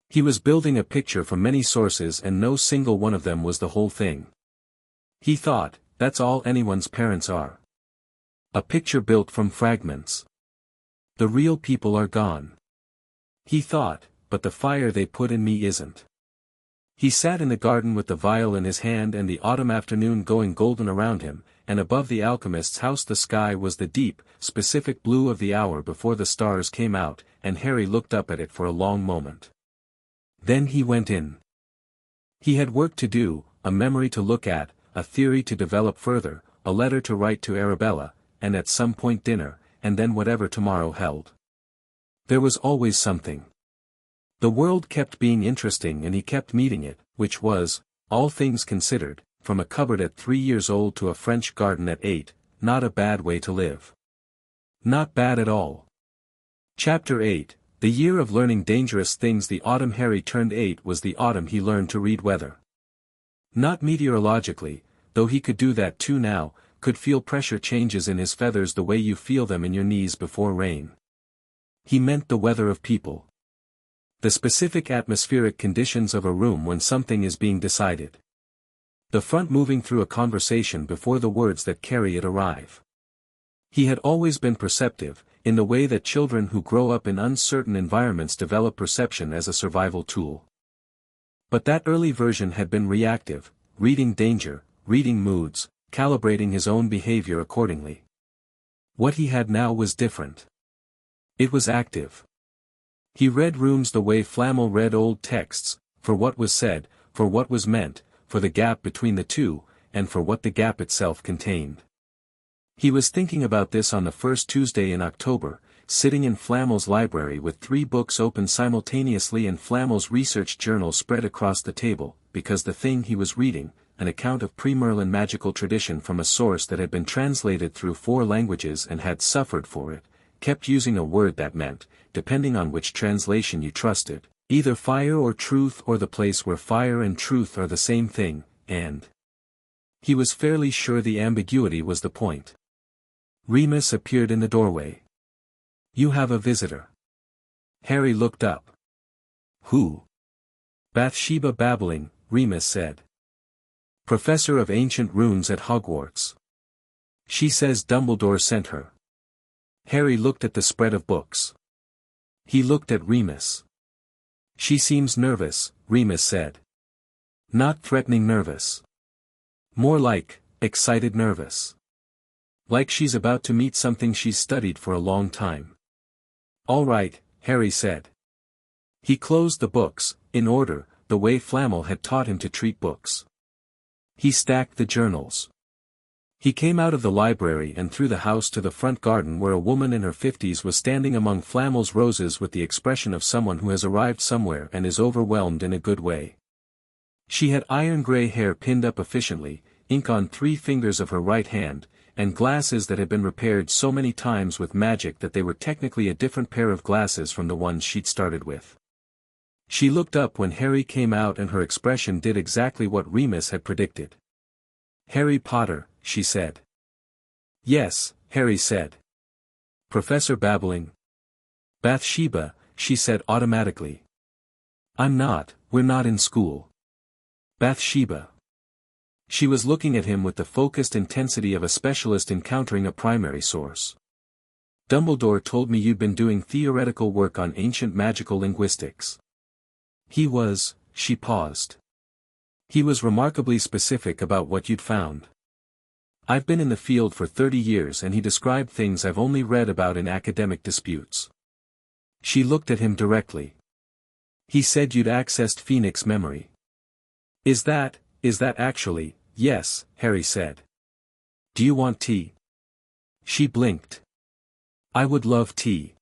He was building a picture from many sources and no single one of them was the whole thing. He thought, that's all anyone's parents are. A picture built from fragments. The real people are gone. He thought, but the fire they put in me isn't. He sat in the garden with the vial in his hand and the autumn afternoon going golden around him, and above the alchemist's house the sky was the deep, specific blue of the hour before the stars came out, and Harry looked up at it for a long moment. Then he went in. He had work to do, a memory to look at, a theory to develop further, a letter to write to Arabella, and at some point dinner, and then whatever tomorrow held. There was always something. The world kept being interesting and he kept meeting it, which was, all things considered, from a cupboard at 3 years old to a French garden at 8, not a bad way to live. Not bad at all. Chapter 8, The Year of Learning Dangerous Things. The autumn Harry turned 8 was the autumn he learned to read weather. Not meteorologically, though he could do that too now, could feel pressure changes in his feathers the way you feel them in your knees before rain. He meant the weather of people. The specific atmospheric conditions of a room when something is being decided. The front moving through a conversation before the words that carry it arrive. He had always been perceptive, in the way that children who grow up in uncertain environments develop perception as a survival tool. But that early version had been reactive, reading danger, reading moods, calibrating his own behavior accordingly. What he had now was different. It was active. He read rooms the way Flamel read old texts, for what was said, for what was meant, for the gap between the two, and for what the gap itself contained. He was thinking about this on the first Tuesday in October, sitting in Flamel's library with 3 books open simultaneously and Flamel's research journal spread across the table, because the thing he was reading, an account of pre-Merlin magical tradition from a source that had been translated through 4 languages and had suffered for it, kept using a word that meant, depending on which translation you trusted, either fire or truth or the place where fire and truth are the same thing, and he was fairly sure the ambiguity was the point. Remus appeared in the doorway. "You have a visitor." Harry looked up. "Who?" "Bathsheba Babbling," Remus said. "Professor of Ancient Runes at Hogwarts. She says Dumbledore sent her." Harry looked at the spread of books. He looked at Remus. "She seems nervous," Remus said. "Not threatening nervous. More like, excited nervous. Like she's about to meet something she's studied for a long time." "All right," Harry said. He closed the books, in order, the way Flamel had taught him to treat books. He stacked the journals. He came out of the library and through the house to the front garden where a woman in her 50s was standing among Flamel's roses with the expression of someone who has arrived somewhere and is overwhelmed in a good way. She had iron-gray hair pinned up efficiently, ink on 3 fingers of her right hand, and glasses that had been repaired so many times with magic that they were technically a different pair of glasses from the ones she'd started with. She looked up when Harry came out and her expression did exactly what Remus had predicted. "Harry Potter," she said. "Yes," Harry said. "Professor Babbling." "Bathsheba," she said automatically. "I'm not, we're not in school." "Bathsheba." She was looking at him with the focused intensity of a specialist encountering a primary source. "Dumbledore told me you'd been doing theoretical work on ancient magical linguistics." "He was," she paused. "He was remarkably specific about what you'd found. I've been in the field for 30 years and he described things I've only read about in academic disputes." She looked at him directly. "He said you'd accessed Phoenix memory." Is that actually, yes," Harry said. "Do you want tea?" She blinked. "I would love tea."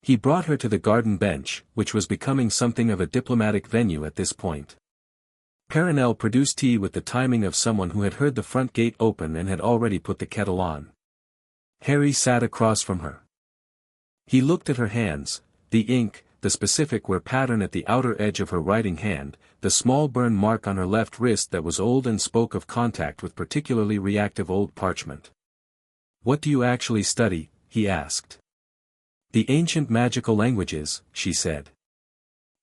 He brought her to the garden bench, which was becoming something of a diplomatic venue at this point. Perenelle produced tea with the timing of someone who had heard the front gate open and had already put the kettle on. Harry sat across from her. He looked at her hands, the ink, the specific wear pattern at the outer edge of her writing hand, the small burn mark on her left wrist that was old and spoke of contact with particularly reactive old parchment. "What do you actually study?" he asked. "The ancient magical languages," she said.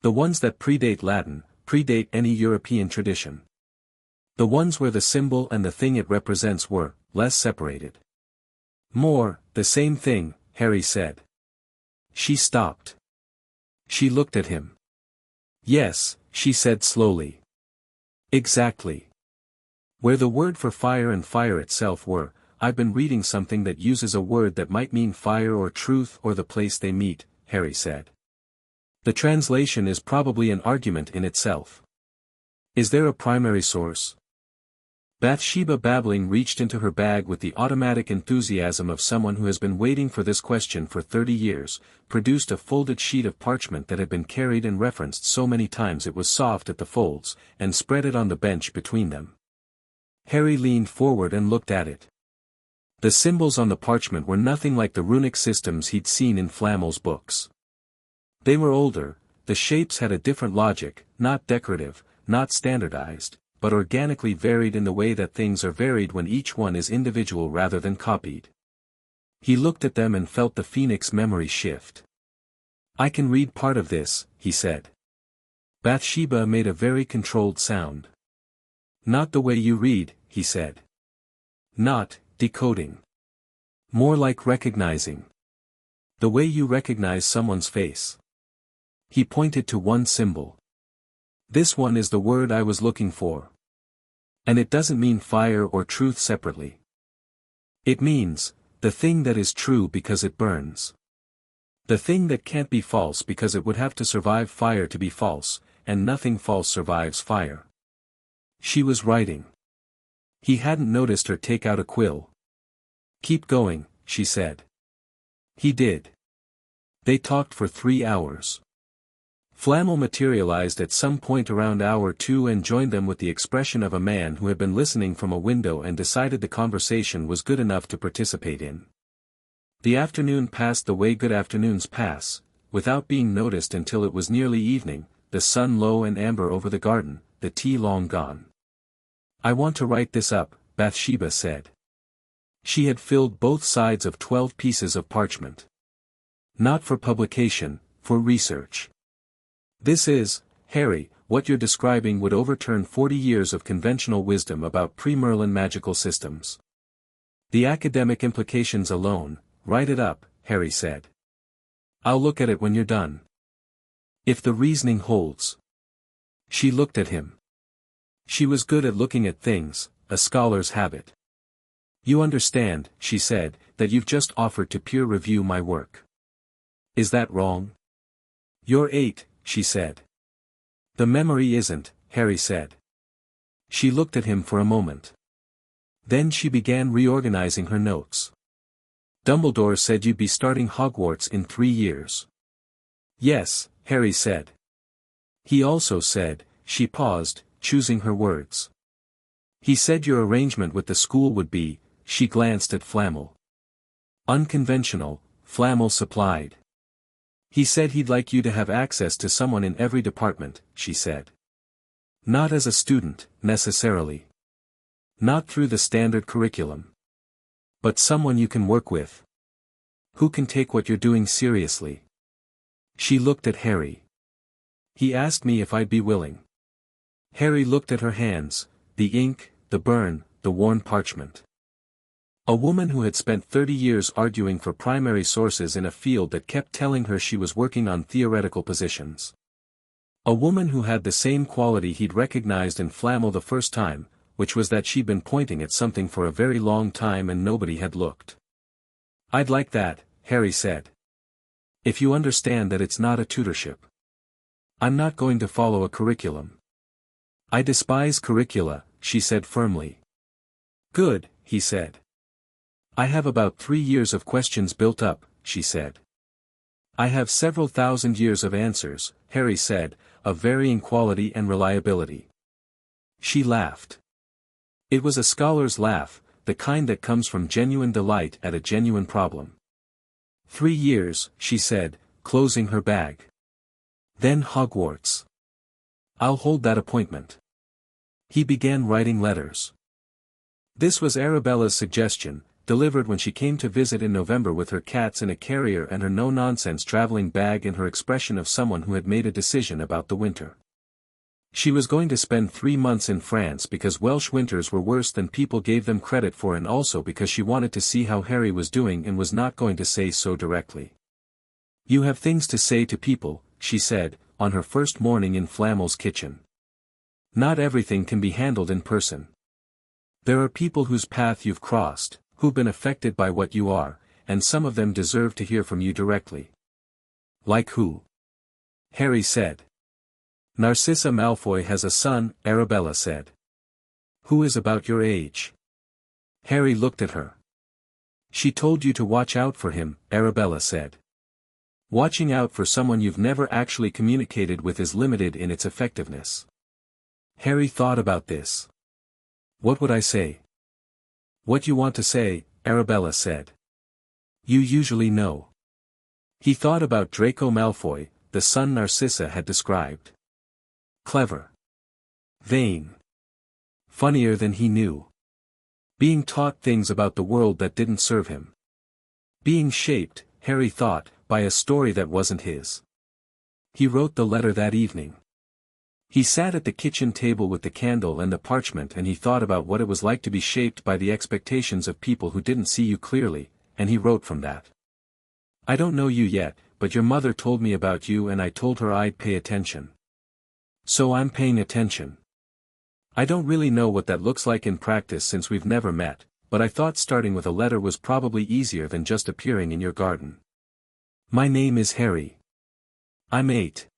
"The ones that predate Latin, predate any European tradition. The ones where the symbol and the thing it represents were, less separated." "More, the same thing," Harry said. She stopped. She looked at him. "Yes," she said slowly. "Exactly. Where the word for fire and fire itself were, I've been reading something that uses a word that might mean fire or truth or the place they meet," Harry said. "The translation is probably an argument in itself. Is there a primary source?" Bathsheba babbling reached into her bag with the automatic enthusiasm of someone who has been waiting for this question for 30 years, produced a folded sheet of parchment that had been carried and referenced so many times it was soft at the folds, and spread it on the bench between them. Harry leaned forward and looked at it. The symbols on the parchment were nothing like the runic systems he'd seen in Flamel's books. They were older, the shapes had a different logic, not decorative, not standardized, but organically varied in the way that things are varied when each one is individual rather than copied. He looked at them and felt the Phoenix memory shift. "I can read part of this," he said. Bathsheba made a very controlled sound. "Not the way you read," he said. "Not decoding. More like recognizing. The way you recognize someone's face." He pointed to one symbol. "This one is the word I was looking for. And it doesn't mean fire or truth separately. It means, the thing that is true because it burns. The thing that can't be false because it would have to survive fire to be false, and nothing false survives fire." She was writing. He hadn't noticed her take out a quill. "Keep going," she said. He did. They talked for 3 hours. Flamel materialized at some point around hour 2 and joined them with the expression of a man who had been listening from a window and decided the conversation was good enough to participate in. The afternoon passed the way good afternoons pass, without being noticed until it was nearly evening, the sun low and amber over the garden, the tea long gone. "I want to write this up," Bathsheba said. She had filled both sides of 12 pieces of parchment. "Not for publication, for research. This is, Harry, what you're describing would overturn 40 years of conventional wisdom about pre-Merlin magical systems. The academic implications alone, write it up," Harry said. "I'll look at it when you're done. If the reasoning holds." She looked at him. She was good at looking at things, a scholar's habit. "You understand," she said, "that you've just offered to peer review my work. Is that wrong?" "You're 8, she said. "The memory isn't," Harry said. She looked at him for a moment. Then she began reorganizing her notes. "Dumbledore said you'd be starting Hogwarts in 3 years." "Yes," Harry said. "He also said," she paused, choosing her words. "He said your arrangement with the school would be," she glanced at Flamel. "Unconventional," Flamel supplied. "He said he'd like you to have access to someone in every department," she said. "Not as a student, necessarily. Not through the standard curriculum. But someone you can work with. Who can take what you're doing seriously." She looked at Harry. "He asked me if I'd be willing." Harry looked at her hands, the ink, the burn, the worn parchment. A woman who had spent 30 years arguing for primary sources in a field that kept telling her she was working on theoretical positions. A woman who had the same quality he'd recognized in Flamel the first time, which was that she'd been pointing at something for a very long time and nobody had looked. "I'd like that," Harry said. "If you understand that it's not a tutorship. I'm not going to follow a curriculum." "I despise curricula," she said firmly. "Good," he said. "I have about 3 years of questions built up," she said. "I have several thousand years of answers," Harry said, "of varying quality and reliability." She laughed. It was a scholar's laugh, the kind that comes from genuine delight at a genuine problem. 3 years, she said, closing her bag. "Then Hogwarts. I'll hold that appointment." He began writing letters. This was Arabella's suggestion, delivered when she came to visit in November with her cats in a carrier and her no-nonsense traveling bag and her expression of someone who had made a decision about the winter. She was going to spend 3 months in France because Welsh winters were worse than people gave them credit for and also because she wanted to see how Harry was doing and was not going to say so directly. "You have things to say to people," she said, on her first morning in Flamel's kitchen. "Not everything can be handled in person. There are people whose path you've crossed, who've been affected by what you are, and some of them deserve to hear from you directly." "Like who?" Harry said. "Narcissa Malfoy has a son," Arabella said. Who is about your age? Harry looked at her. She told you to watch out for him, Arabella said. Watching out for someone you've never actually communicated with is limited in its effectiveness. Harry thought about this. What would I say? What you want to say, Arabella said. You usually know. He thought about Draco Malfoy, the son Narcissa had described. Clever. Vain. Funnier than he knew. Being taught things about the world that didn't serve him. Being shaped, Harry thought, by a story that wasn't his. He wrote the letter that evening. He sat at the kitchen table with the candle and the parchment and he thought about what it was like to be shaped by the expectations of people who didn't see you clearly, and he wrote from that. I don't know you yet, but your mother told me about you and I told her I'd pay attention. So I'm paying attention. I don't really know what that looks like in practice since we've never met, but I thought starting with a letter was probably easier than just appearing in your garden. My name is Harry. I'm 8.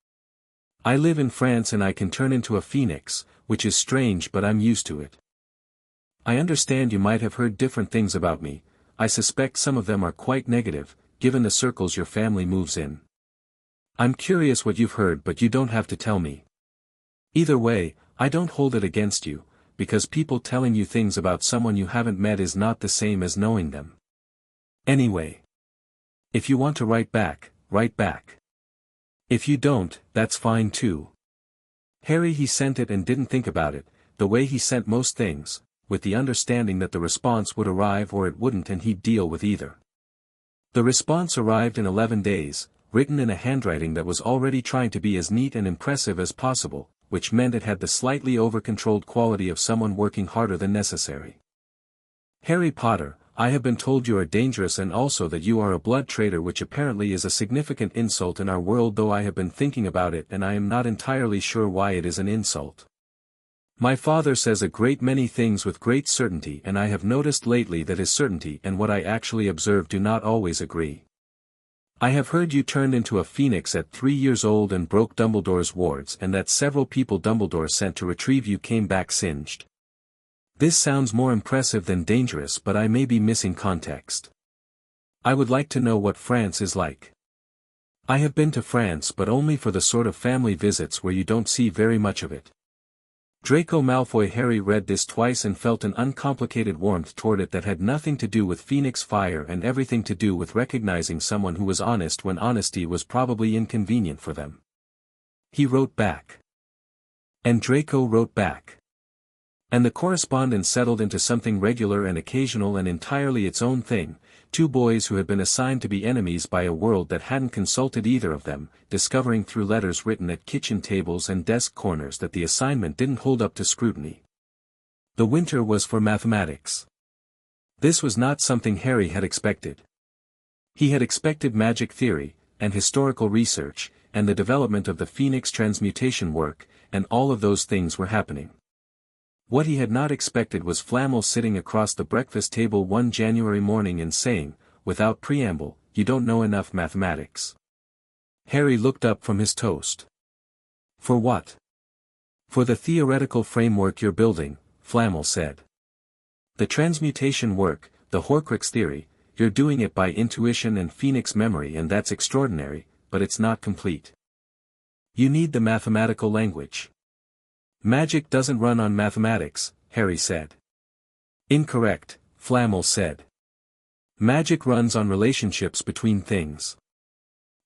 I live in France and I can turn into a phoenix, which is strange but I'm used to it. I understand you might have heard different things about me. I suspect some of them are quite negative, given the circles your family moves in. I'm curious what you've heard but you don't have to tell me. Either way, I don't hold it against you, because people telling you things about someone you haven't met is not the same as knowing them. Anyway. If you want to write back, write back. If you don't, that's fine too. Harry he sent it and didn't think about it, the way he sent most things, with the understanding that the response would arrive or it wouldn't and he'd deal with either. The response arrived in 11 days, written in a handwriting that was already trying to be as neat and impressive as possible, which meant it had the slightly over-controlled quality of someone working harder than necessary. Harry Potter, I have been told you are dangerous and also that you are a blood traitor, which apparently is a significant insult in our world, though I have been thinking about it and I am not entirely sure why it is an insult. My father says a great many things with great certainty and I have noticed lately that his certainty and what I actually observe do not always agree. I have heard you turned into a phoenix at 3 years old and broke Dumbledore's wards and that several people Dumbledore sent to retrieve you came back singed. This sounds more impressive than dangerous, but I may be missing context. I would like to know what France is like. I have been to France but only for the sort of family visits where you don't see very much of it. Draco Malfoy. Harry read this twice and felt an uncomplicated warmth toward it that had nothing to do with Phoenix Fire and everything to do with recognizing someone who was honest when honesty was probably inconvenient for them. He wrote back. And Draco wrote back. And the correspondence settled into something regular and occasional and entirely its own thing, two boys who had been assigned to be enemies by a world that hadn't consulted either of them, discovering through letters written at kitchen tables and desk corners that the assignment didn't hold up to scrutiny. The winter was for mathematics. This was not something Harry had expected. He had expected magic theory, and historical research, and the development of the Phoenix transmutation work, and all of those things were happening. What he had not expected was Flamel sitting across the breakfast table one January morning and saying, without preamble, "You don't know enough mathematics." Harry looked up from his toast. "For what?" "For the theoretical framework you're building," Flamel said. "The transmutation work, the Horcrux theory, you're doing it by intuition and Phoenix memory, and that's extraordinary, but it's not complete. You need the mathematical language." "Magic doesn't run on mathematics," Harry said. "Incorrect," Flamel said. "Magic runs on relationships between things.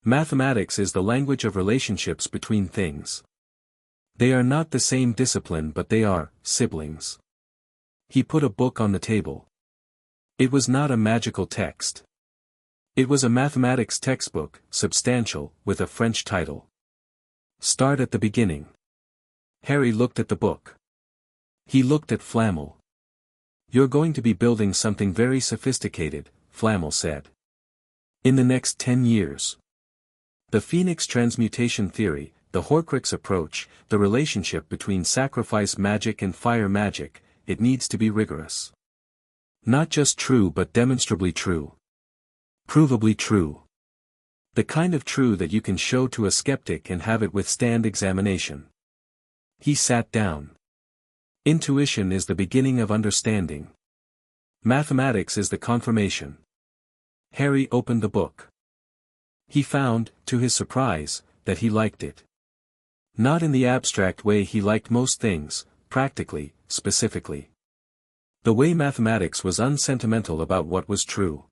Mathematics is the language of relationships between things. They are not the same discipline, but they are siblings." He put a book on the table. It was not a magical text. It was a mathematics textbook, substantial, with a French title. "Start at the beginning." Harry looked at the book. He looked at Flamel. "You're going to be building something very sophisticated," Flamel said. "In the next 10 years. The Phoenix transmutation theory, the Horcrux approach, the relationship between sacrifice magic and fire magic, it needs to be rigorous. Not just true but demonstrably true. Provably true. The kind of true that you can show to a skeptic and have it withstand examination." He sat down. Intuition is the beginning of understanding. Mathematics is the confirmation. Harry opened the book. He found, to his surprise, that he liked it. Not in the abstract way he liked most things, practically, specifically. The way mathematics was unsentimental about what was true.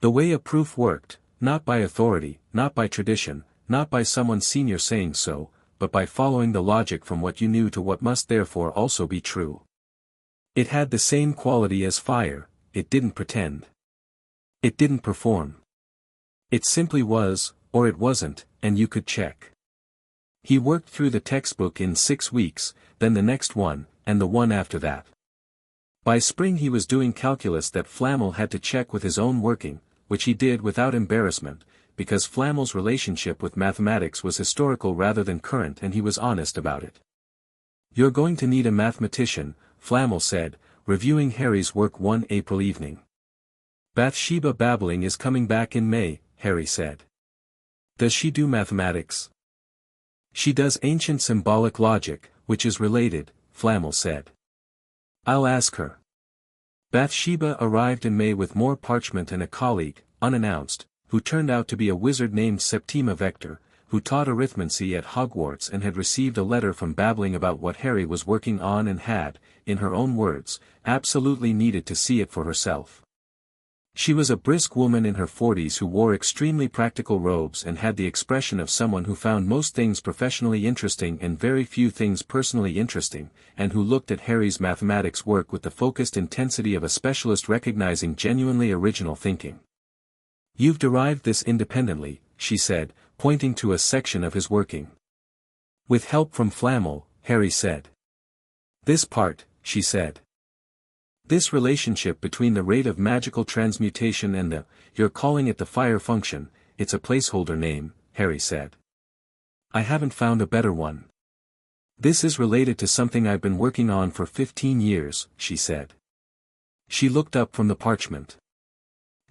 The way a proof worked, not by authority, not by tradition, not by someone senior saying so, but by following the logic from what you knew to what must therefore also be true. It had the same quality as fire, it didn't pretend. It didn't perform. It simply was, or it wasn't, and you could check. He worked through the textbook in 6 weeks, then the next one, and the one after that. By spring he was doing calculus that Flamel had to check with his own working, which he did without embarrassment, because Flamel's relationship with mathematics was historical rather than current and he was honest about it. "You're going to need a mathematician," Flamel said, reviewing Harry's work one April evening. "Bathsheba Babbling is coming back in May," Harry said. "Does she do mathematics?" "She does ancient symbolic logic, which is related," Flamel said. "I'll ask her." Bathsheba arrived in May with more parchment and a colleague, unannounced, who turned out to be a wizard named Septima Vector, who taught arithmancy at Hogwarts and had received a letter from Babbling about what Harry was working on and had, in her own words, absolutely needed to see it for herself. She was a brisk woman in her 40s who wore extremely practical robes and had the expression of someone who found most things professionally interesting and very few things personally interesting, and who looked at Harry's mathematics work with the focused intensity of a specialist recognizing genuinely original thinking. "You've derived this independently," she said, pointing to a section of his working. "With help from Flamel," Harry said. "This part," she said. "This relationship between the rate of magical transmutation and you're calling it the fire function, it's a placeholder name," Harry said. "I haven't found a better one. This is related to something I've been working on for 15 years, she said. She looked up from the parchment.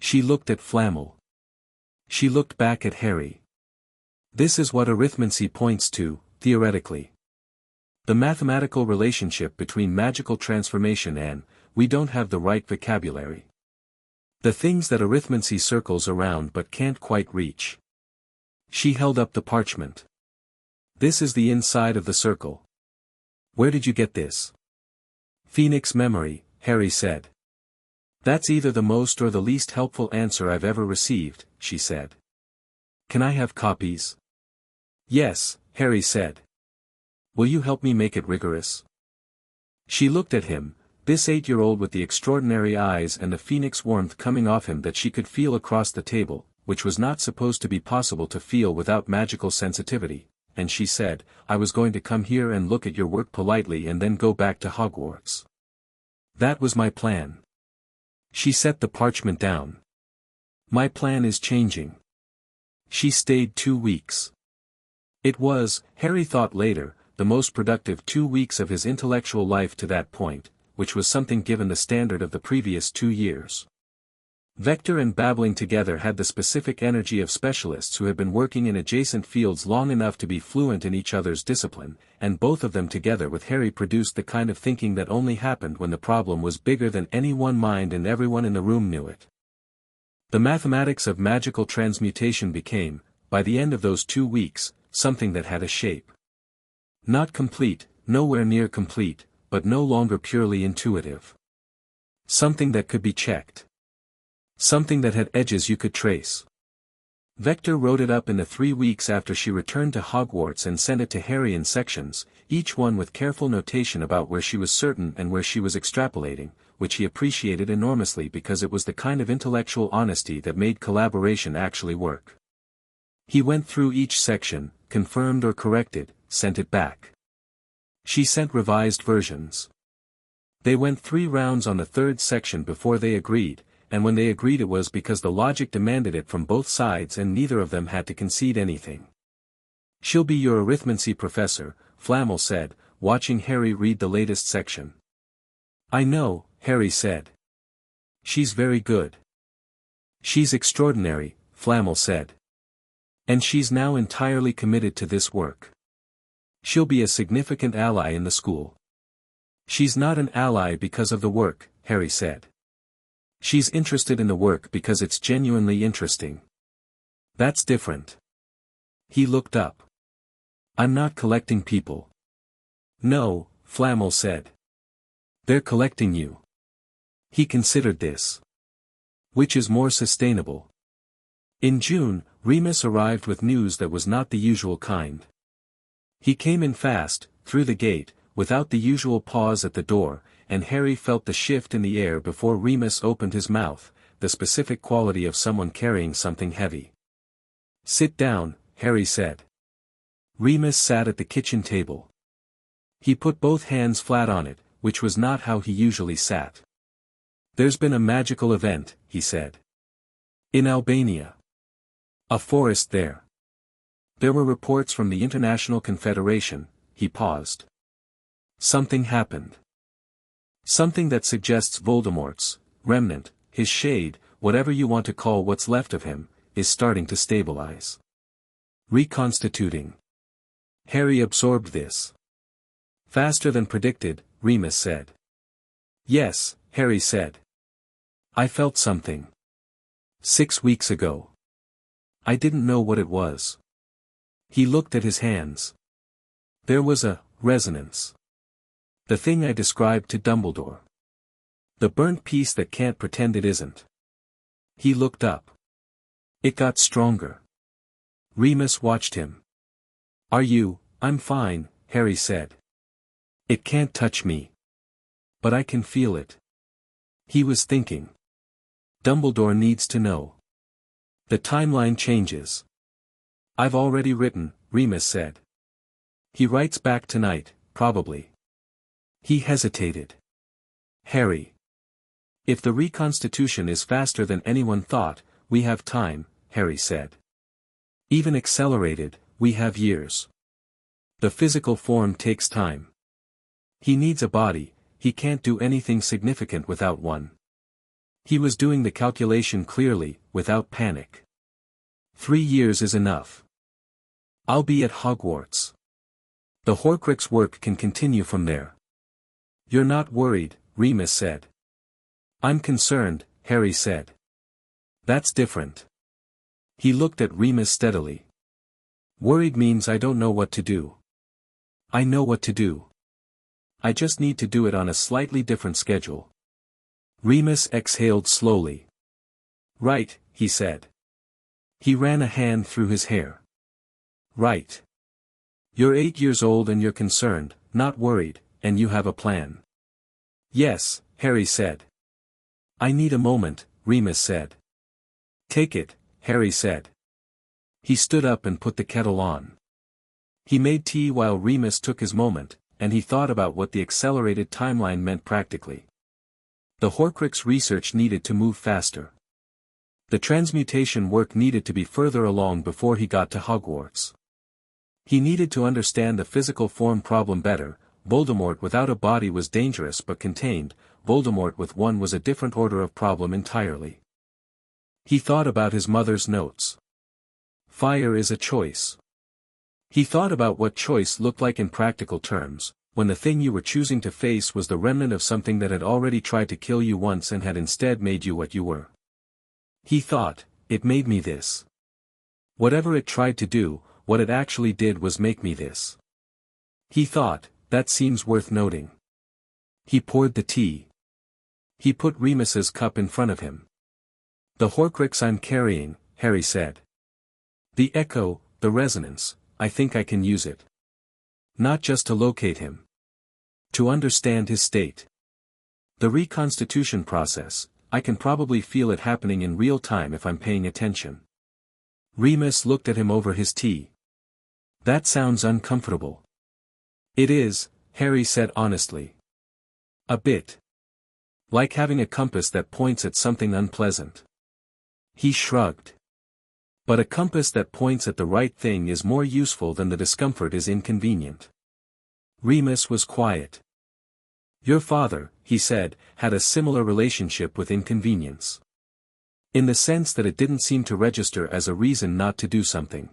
She looked at Flamel. She looked back at Harry. "This is what arithmancy points to, theoretically. The mathematical relationship between magical transformation and, we don't have the right vocabulary. The things that arithmancy circles around but can't quite reach." She held up the parchment. "This is the inside of the circle. Where did you get this?" "Phoenix memory," Harry said. "That's either the most or the least helpful answer I've ever received," she said. "Can I have copies?" "Yes," Harry said. "Will you help me make it rigorous?" She looked at him, this 8-year-old with the extraordinary eyes and the phoenix warmth coming off him that she could feel across the table, which was not supposed to be possible to feel without magical sensitivity, and she said, "I was going to come here and look at your work politely and then go back to Hogwarts. That was my plan." She set the parchment down. "My plan is changing." She stayed 2 weeks. It was, Harry thought later, the most productive 2 weeks of his intellectual life to that point, which was something given the standard of the previous 2 years. Vector and Babbling together had the specific energy of specialists who had been working in adjacent fields long enough to be fluent in each other's discipline, and both of them together with Harry produced the kind of thinking that only happened when the problem was bigger than any one mind and everyone in the room knew it. The mathematics of magical transmutation became, by the end of those 2 weeks, something that had a shape. Not complete, nowhere near complete, but no longer purely intuitive. Something that could be checked. Something that had edges you could trace. Vector wrote it up in the 3 weeks after she returned to Hogwarts and sent it to Harry in sections, each one with careful notation about where she was certain and where she was extrapolating, which he appreciated enormously because it was the kind of intellectual honesty that made collaboration actually work. He went through each section, confirmed or corrected, sent it back. She sent revised versions. They went 3 rounds on the 3rd section before they agreed, and when they agreed it was because the logic demanded it from both sides and neither of them had to concede anything. "She'll be your arithmancy professor," Flamel said, watching Harry read the latest section. "I know," Harry said. "She's very good." "She's extraordinary," Flamel said. "And she's now entirely committed to this work. She'll be a significant ally in the school. She's not an ally because of the work, Harry said. She's interested in the work because it's genuinely interesting. That's different. He looked up. I'm not collecting people. No, Flamel said. They're collecting you. He considered this. Which is more sustainable? In June, Remus arrived with news that was not the usual kind. He came in fast, through the gate, without the usual pause at the door, and Harry felt the shift in the air before Remus opened his mouth, the specific quality of someone carrying something heavy. Sit down, Harry said. Remus sat at the kitchen table. He put both hands flat on it, which was not how he usually sat. There's been a magical event, he said. In Albania. A forest there. There were reports from the International Confederation, he paused. Something happened. Something that suggests Voldemort's remnant, his shade, whatever you want to call what's left of him, is starting to stabilize. Reconstituting. Harry absorbed this. Faster than predicted, Remus said. Yes, Harry said. I felt something. 6 weeks ago. I didn't know what it was. He looked at his hands. There was a resonance. The thing I described to Dumbledore. The burnt piece that can't pretend it isn't. He looked up. It got stronger. Remus watched him. I'm fine, Harry said. It can't touch me. But I can feel it. He was thinking. Dumbledore needs to know. The timeline changes. I've already written, Remus said. He writes back tonight, probably. He hesitated. Harry. If the reconstitution is faster than anyone thought, we have time, Harry said. Even accelerated, we have years. The physical form takes time. He needs a body, he can't do anything significant without one. He was doing the calculation clearly, without panic. 3 years is enough. I'll be at Hogwarts. The Horcrux work can continue from there. You're not worried, Remus said. I'm concerned, Harry said. That's different. He looked at Remus steadily. Worried means I don't know what to do. I know what to do. I just need to do it on a slightly different schedule. Remus exhaled slowly. Right, he said. He ran a hand through his hair. Right. You're 8 years old and you're concerned, not worried, and you have a plan. Yes, Harry said. I need a moment, Remus said. Take it, Harry said. He stood up and put the kettle on. He made tea while Remus took his moment, and he thought about what the accelerated timeline meant practically. The Horcrux research needed to move faster. The transmutation work needed to be further along before he got to Hogwarts. He needed to understand the physical form problem better. Voldemort without a body was dangerous but contained, Voldemort with one was a different order of problem entirely. He thought about his mother's notes. Fire is a choice. He thought about what choice looked like in practical terms, when the thing you were choosing to face was the remnant of something that had already tried to kill you once and had instead made you what you were. He thought, it made me this. Whatever it tried to do, what it actually did was make me this. He thought, that seems worth noting. He poured the tea. He put Remus's cup in front of him. The Horcrux I'm carrying, Harry said. The echo, the resonance, I think I can use it. Not just to locate him. To understand his state. The reconstitution process, I can probably feel it happening in real time if I'm paying attention. Remus looked at him over his tea. That sounds uncomfortable. It is, Harry said honestly. A bit. Like having a compass that points at something unpleasant. He shrugged. But a compass that points at the right thing is more useful than the discomfort is inconvenient. Remus was quiet. Your father, he said, had a similar relationship with inconvenience. In the sense that it didn't seem to register as a reason not to do something.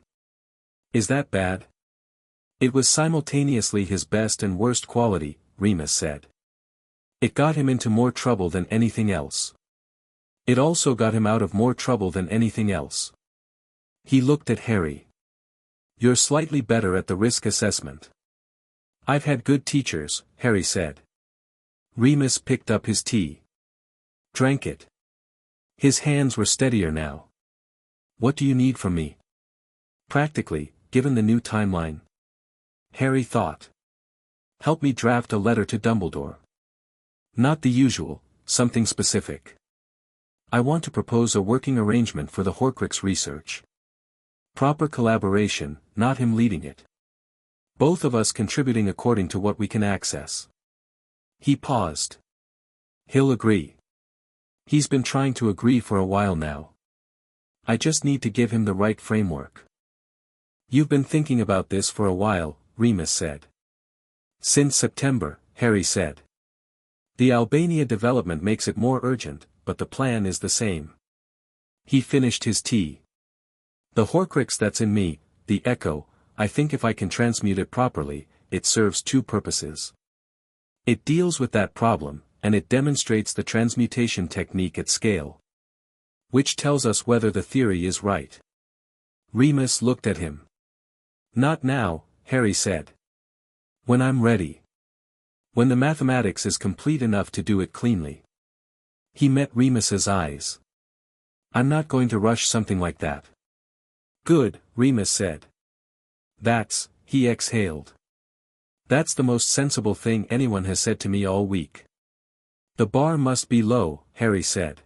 Is that bad? It was simultaneously his best and worst quality, Remus said. It got him into more trouble than anything else. It also got him out of more trouble than anything else. He looked at Harry. You're slightly better at the risk assessment. I've had good teachers, Harry said. Remus picked up his tea. Drank it. His hands were steadier now. What do you need from me? Practically, given the new timeline. Harry thought. Help me draft a letter to Dumbledore. Not the usual, something specific. I want to propose a working arrangement for the Horcrux research. Proper collaboration, not him leading it. Both of us contributing according to what we can access. He paused. He'll agree. He's been trying to agree for a while now. I just need to give him the right framework. You've been thinking about this for a while, Remus said. Since September, Harry said. The Albania development makes it more urgent, but the plan is the same. He finished his tea. The Horcrux that's in me, the echo, I think if I can transmute it properly, it serves two purposes. It deals with that problem, and it demonstrates the transmutation technique at scale. Which tells us whether the theory is right. Remus looked at him. Not now, Harry said. When I'm ready. When the mathematics is complete enough to do it cleanly. He met Remus's eyes. I'm not going to rush something like that. Good, Remus said. He exhaled. That's the most sensible thing anyone has said to me all week. The bar must be low, Harry said.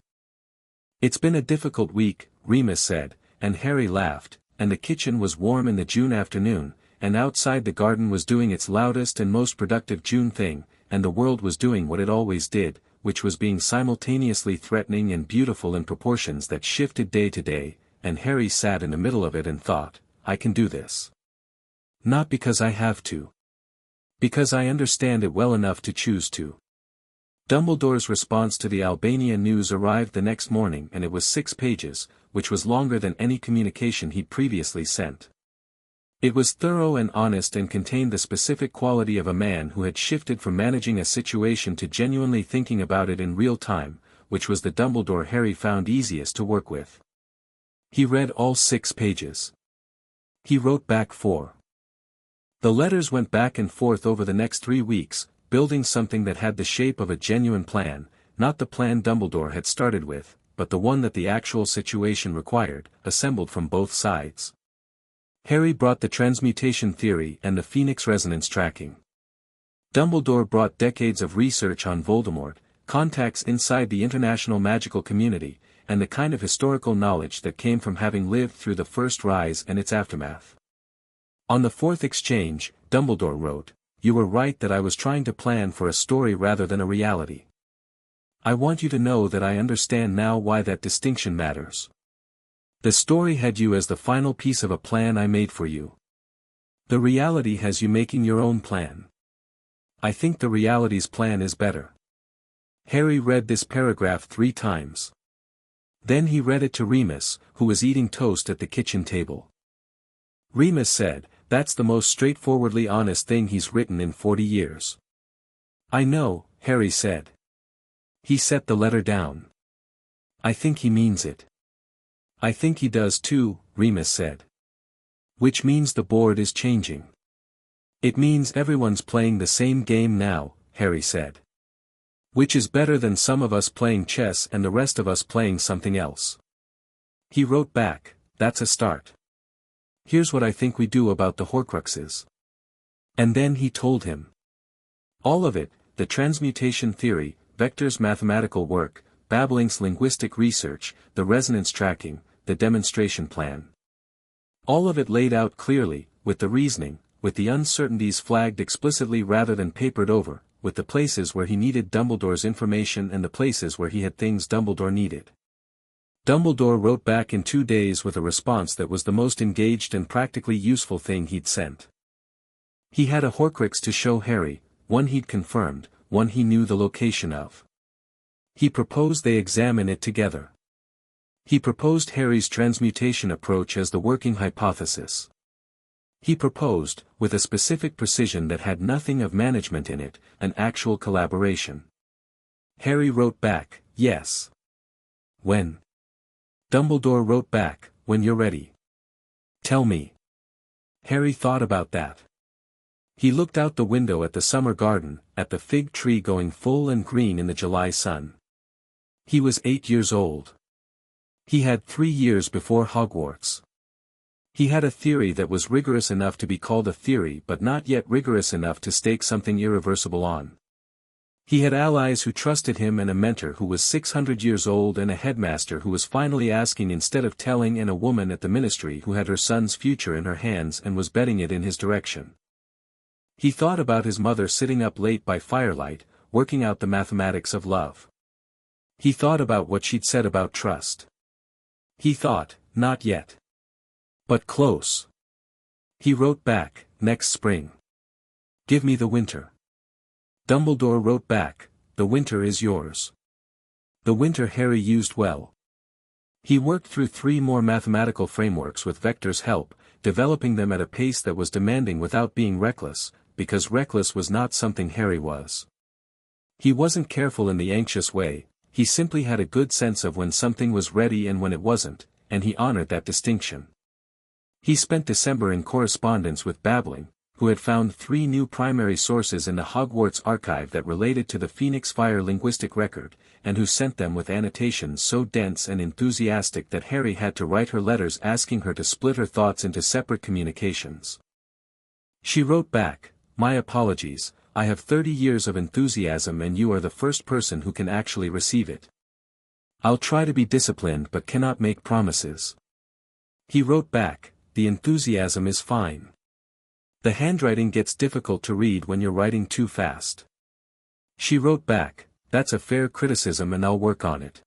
It's been a difficult week, Remus said, and Harry laughed, and the kitchen was warm in the June afternoon, and outside the garden was doing its loudest and most productive June thing, and the world was doing what it always did, which was being simultaneously threatening and beautiful in proportions that shifted day to day, and Harry sat in the middle of it and thought, I can do this. Not because I have to. Because I understand it well enough to choose to. Dumbledore's response to the Albania news arrived the next morning and it was 6 pages, which was longer than any communication he'd previously sent. It was thorough and honest and contained the specific quality of a man who had shifted from managing a situation to genuinely thinking about it in real time, which was the Dumbledore Harry found easiest to work with. He read all 6 pages. He wrote back 4. The letters went back and forth over the next 3 weeks, building something that had the shape of a genuine plan, not the plan Dumbledore had started with, but the one that the actual situation required, assembled from both sides. Harry brought the transmutation theory and the Phoenix resonance tracking. Dumbledore brought decades of research on Voldemort, contacts inside the international magical community, and the kind of historical knowledge that came from having lived through the First Rise and its aftermath. On the 4th exchange, Dumbledore wrote, You were right that I was trying to plan for a story rather than a reality. I want you to know that I understand now why that distinction matters. The story had you as the final piece of a plan I made for you. The reality has you making your own plan. I think the reality's plan is better. Harry read this paragraph 3 times. Then he read it to Remus, who was eating toast at the kitchen table. Remus said, That's the most straightforwardly honest thing he's written in 40 years. I know, Harry said. He set the letter down. I think he means it. I think he does too, Remus said. Which means the board is changing. It means everyone's playing the same game now, Harry said. Which is better than some of us playing chess and the rest of us playing something else. He wrote back, That's a start. Here's what I think we do about the Horcruxes. And then he told him. All of it, the transmutation theory, Vector's mathematical work, Babblink's linguistic research, the resonance tracking, the demonstration plan. All of it laid out clearly, with the reasoning, with the uncertainties flagged explicitly rather than papered over, with the places where he needed Dumbledore's information and the places where he had things Dumbledore needed. Dumbledore wrote back in 2 days with a response that was the most engaged and practically useful thing he'd sent. He had a Horcrux to show Harry, one he'd confirmed, one he knew the location of. He proposed they examine it together. He proposed Harry's transmutation approach as the working hypothesis. He proposed, with a specific precision that had nothing of management in it, an actual collaboration. Harry wrote back, yes. When? Dumbledore wrote back, when you're ready. Tell me. Harry thought about that. He looked out the window at the summer garden, at the fig tree going full and green in the July sun. He was 8 years old. He had 3 years before Hogwarts. He had a theory that was rigorous enough to be called a theory but not yet rigorous enough to stake something irreversible on. He had allies who trusted him and a mentor who was 600 years old and a headmaster who was finally asking instead of telling, and a woman at the ministry who had her son's future in her hands and was betting it in his direction. He thought about his mother sitting up late by firelight, working out the mathematics of love. He thought about what she'd said about trust. He thought, not yet. But close. He wrote back, next spring. Give me the winter. Dumbledore wrote back, the winter is yours. The winter Harry used well. He worked through 3 more mathematical frameworks with Vector's help, developing them at a pace that was demanding without being reckless, because reckless was not something Harry was. He wasn't careful in the anxious way, he simply had a good sense of when something was ready and when it wasn't, and he honored that distinction. He spent December in correspondence with Babbling, who had found 3 new primary sources in the Hogwarts archive that related to the Phoenix Fire linguistic record, and who sent them with annotations so dense and enthusiastic that Harry had to write her letters asking her to split her thoughts into separate communications. She wrote back, my apologies, I have 30 years of enthusiasm and you are the first person who can actually receive it. I'll try to be disciplined but cannot make promises. He wrote back, the enthusiasm is fine. The handwriting gets difficult to read when you're writing too fast. She wrote back, that's a fair criticism and I'll work on it.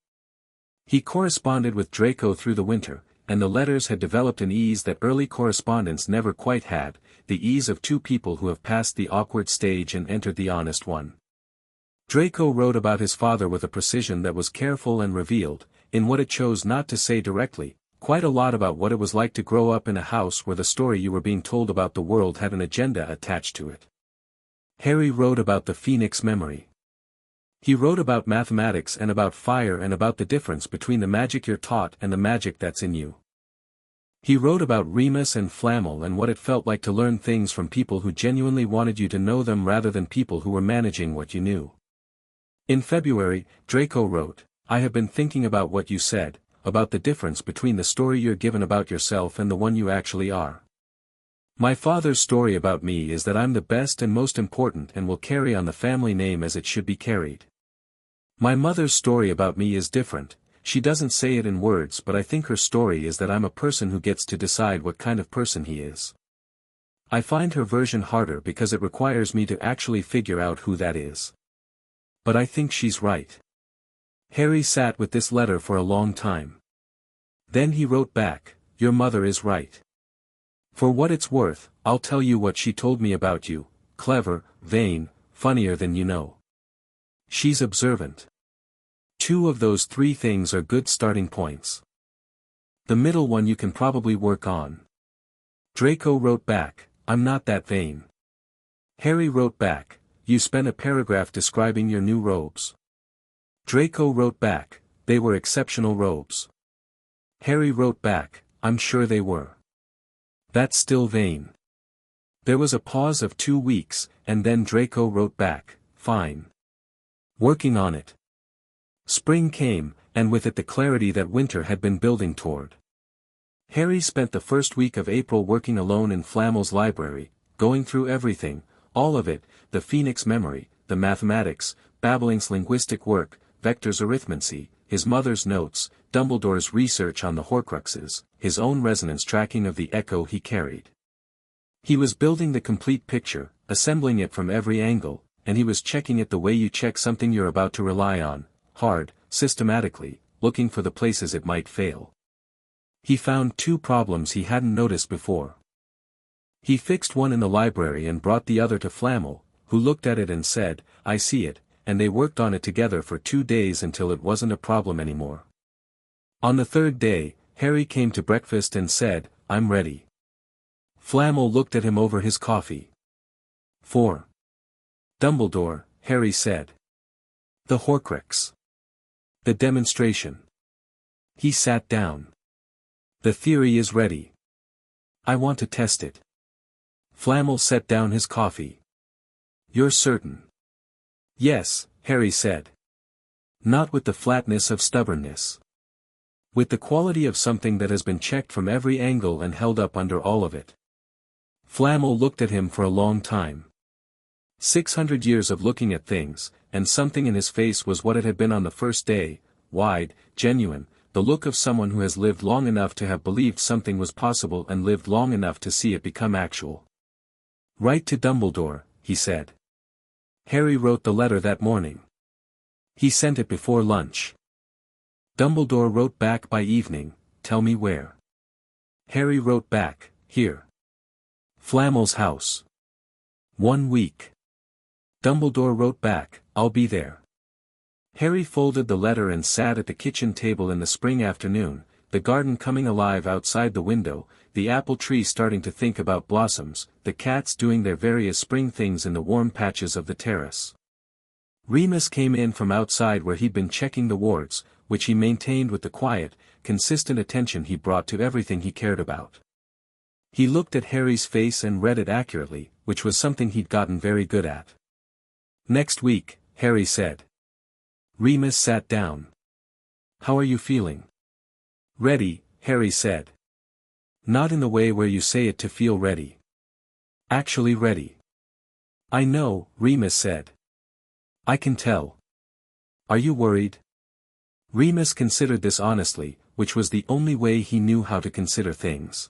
He corresponded with Draco through the winter, and the letters had developed an ease that early correspondence never quite had, the ease of 2 people who have passed the awkward stage and entered the honest one. Draco wrote about his father with a precision that was careful and revealed, in what it chose not to say directly, quite a lot about what it was like to grow up in a house where the story you were being told about the world had an agenda attached to it. Harry wrote about the Phoenix memory. He wrote about mathematics and about fire and about the difference between the magic you're taught and the magic that's in you. He wrote about Remus and Flamel and what it felt like to learn things from people who genuinely wanted you to know them rather than people who were managing what you knew. In February, Draco wrote, I have been thinking about what you said, about the difference between the story you're given about yourself and the one you actually are. My father's story about me is that I'm the best and most important and will carry on the family name as it should be carried. My mother's story about me is different. She doesn't say it in words, but I think her story is that I'm a person who gets to decide what kind of person he is. I find her version harder because it requires me to actually figure out who that is. But I think she's right. Harry sat with this letter for a long time. Then he wrote back, your mother is right. For what it's worth, I'll tell you what she told me about you, clever, vain, funnier than you know. She's observant. 2 of those 3 things are good starting points. The middle one you can probably work on. Draco wrote back, I'm not that vain. Harry wrote back, you spent a paragraph describing your new robes. Draco wrote back, they were exceptional robes. Harry wrote back, I'm sure they were. That's still vain. There was a pause of 2 weeks, and then Draco wrote back, fine. Working on it. Spring came, and with it the clarity that winter had been building toward. Harry spent the first week of April working alone in Flamel's library, going through everything, all of it, the Phoenix memory, the mathematics, Babbling's linguistic work, Vector's arithmancy, his mother's notes, Dumbledore's research on the Horcruxes, his own resonance tracking of the echo he carried. He was building the complete picture, assembling it from every angle, and he was checking it the way you check something you're about to rely on, hard, systematically, looking for the places it might fail. He found 2 problems he hadn't noticed before. He fixed one in the library and brought the other to Flamel, who looked at it and said, I see it, and they worked on it together for 2 days until it wasn't a problem anymore. On the 3rd day, Harry came to breakfast and said, I'm ready. Flamel looked at him over his coffee. 4. Dumbledore, Harry said. The Horcrux. The demonstration. He sat down. The theory is ready. I want to test it. Flamel set down his coffee. You're certain? Yes, Harry said. Not with the flatness of stubbornness. With the quality of something that has been checked from every angle and held up under all of it. Flamel looked at him for a long time. 600 years of looking at things, and something in his face was what it had been on the first day, wide, genuine, the look of someone who has lived long enough to have believed something was possible and lived long enough to see it become actual. Write to Dumbledore, he said. Harry wrote the letter that morning. He sent it before lunch. Dumbledore wrote back by evening, tell me where. Harry wrote back, here. Flamel's house. 1 week. Dumbledore wrote back, I'll be there. Harry folded the letter and sat at the kitchen table in the spring afternoon, the garden coming alive outside the window, the apple tree starting to think about blossoms, the cats doing their various spring things in the warm patches of the terrace. Remus came in from outside where he'd been checking the wards, which he maintained with the quiet, consistent attention he brought to everything he cared about. He looked at Harry's face and read it accurately, which was something he'd gotten very good at. Next week, Harry said. Remus sat down. How are you feeling? Ready, Harry said. Not in the way where you say it to feel ready. Actually ready. I know, Remus said. I can tell. Are you worried? Remus considered this honestly, which was the only way he knew how to consider things.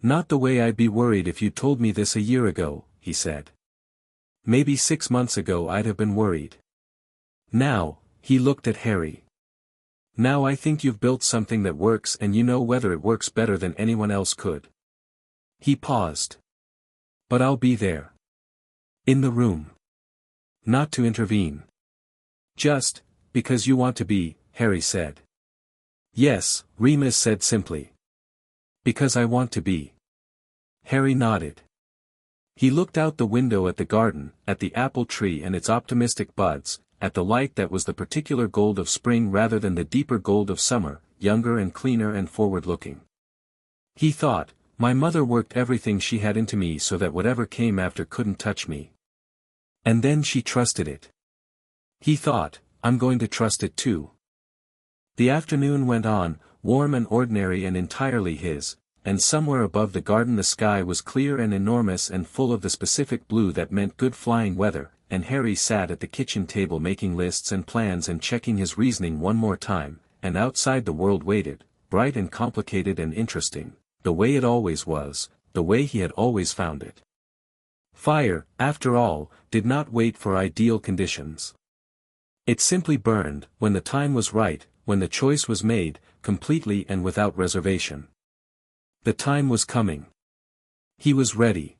Not the way I'd be worried if you told me this a year ago, he said. Maybe 6 months ago I'd have been worried. Now, he looked at Harry. Now I think you've built something that works and you know whether it works better than anyone else could. He paused. But I'll be there. In the room. Not to intervene. Just, because you want to be, Harry said. Yes, Remus said simply. Because I want to be. Harry nodded. He looked out the window at the garden, at the apple tree and its optimistic buds, at the light that was the particular gold of spring rather than the deeper gold of summer, younger and cleaner and forward-looking. He thought, my mother worked everything she had into me so that whatever came after couldn't touch me. And then she trusted it. He thought, I'm going to trust it too. The afternoon went on, warm and ordinary and entirely his, and somewhere above the garden the sky was clear and enormous and full of the specific blue that meant good flying weather, and Harry sat at the kitchen table making lists and plans and checking his reasoning one more time, and outside the world waited, bright and complicated and interesting, the way it always was, the way he had always found it. Fire, after all, did not wait for ideal conditions. It simply burned, when the time was right, when the choice was made, completely and without reservation. The time was coming. He was ready.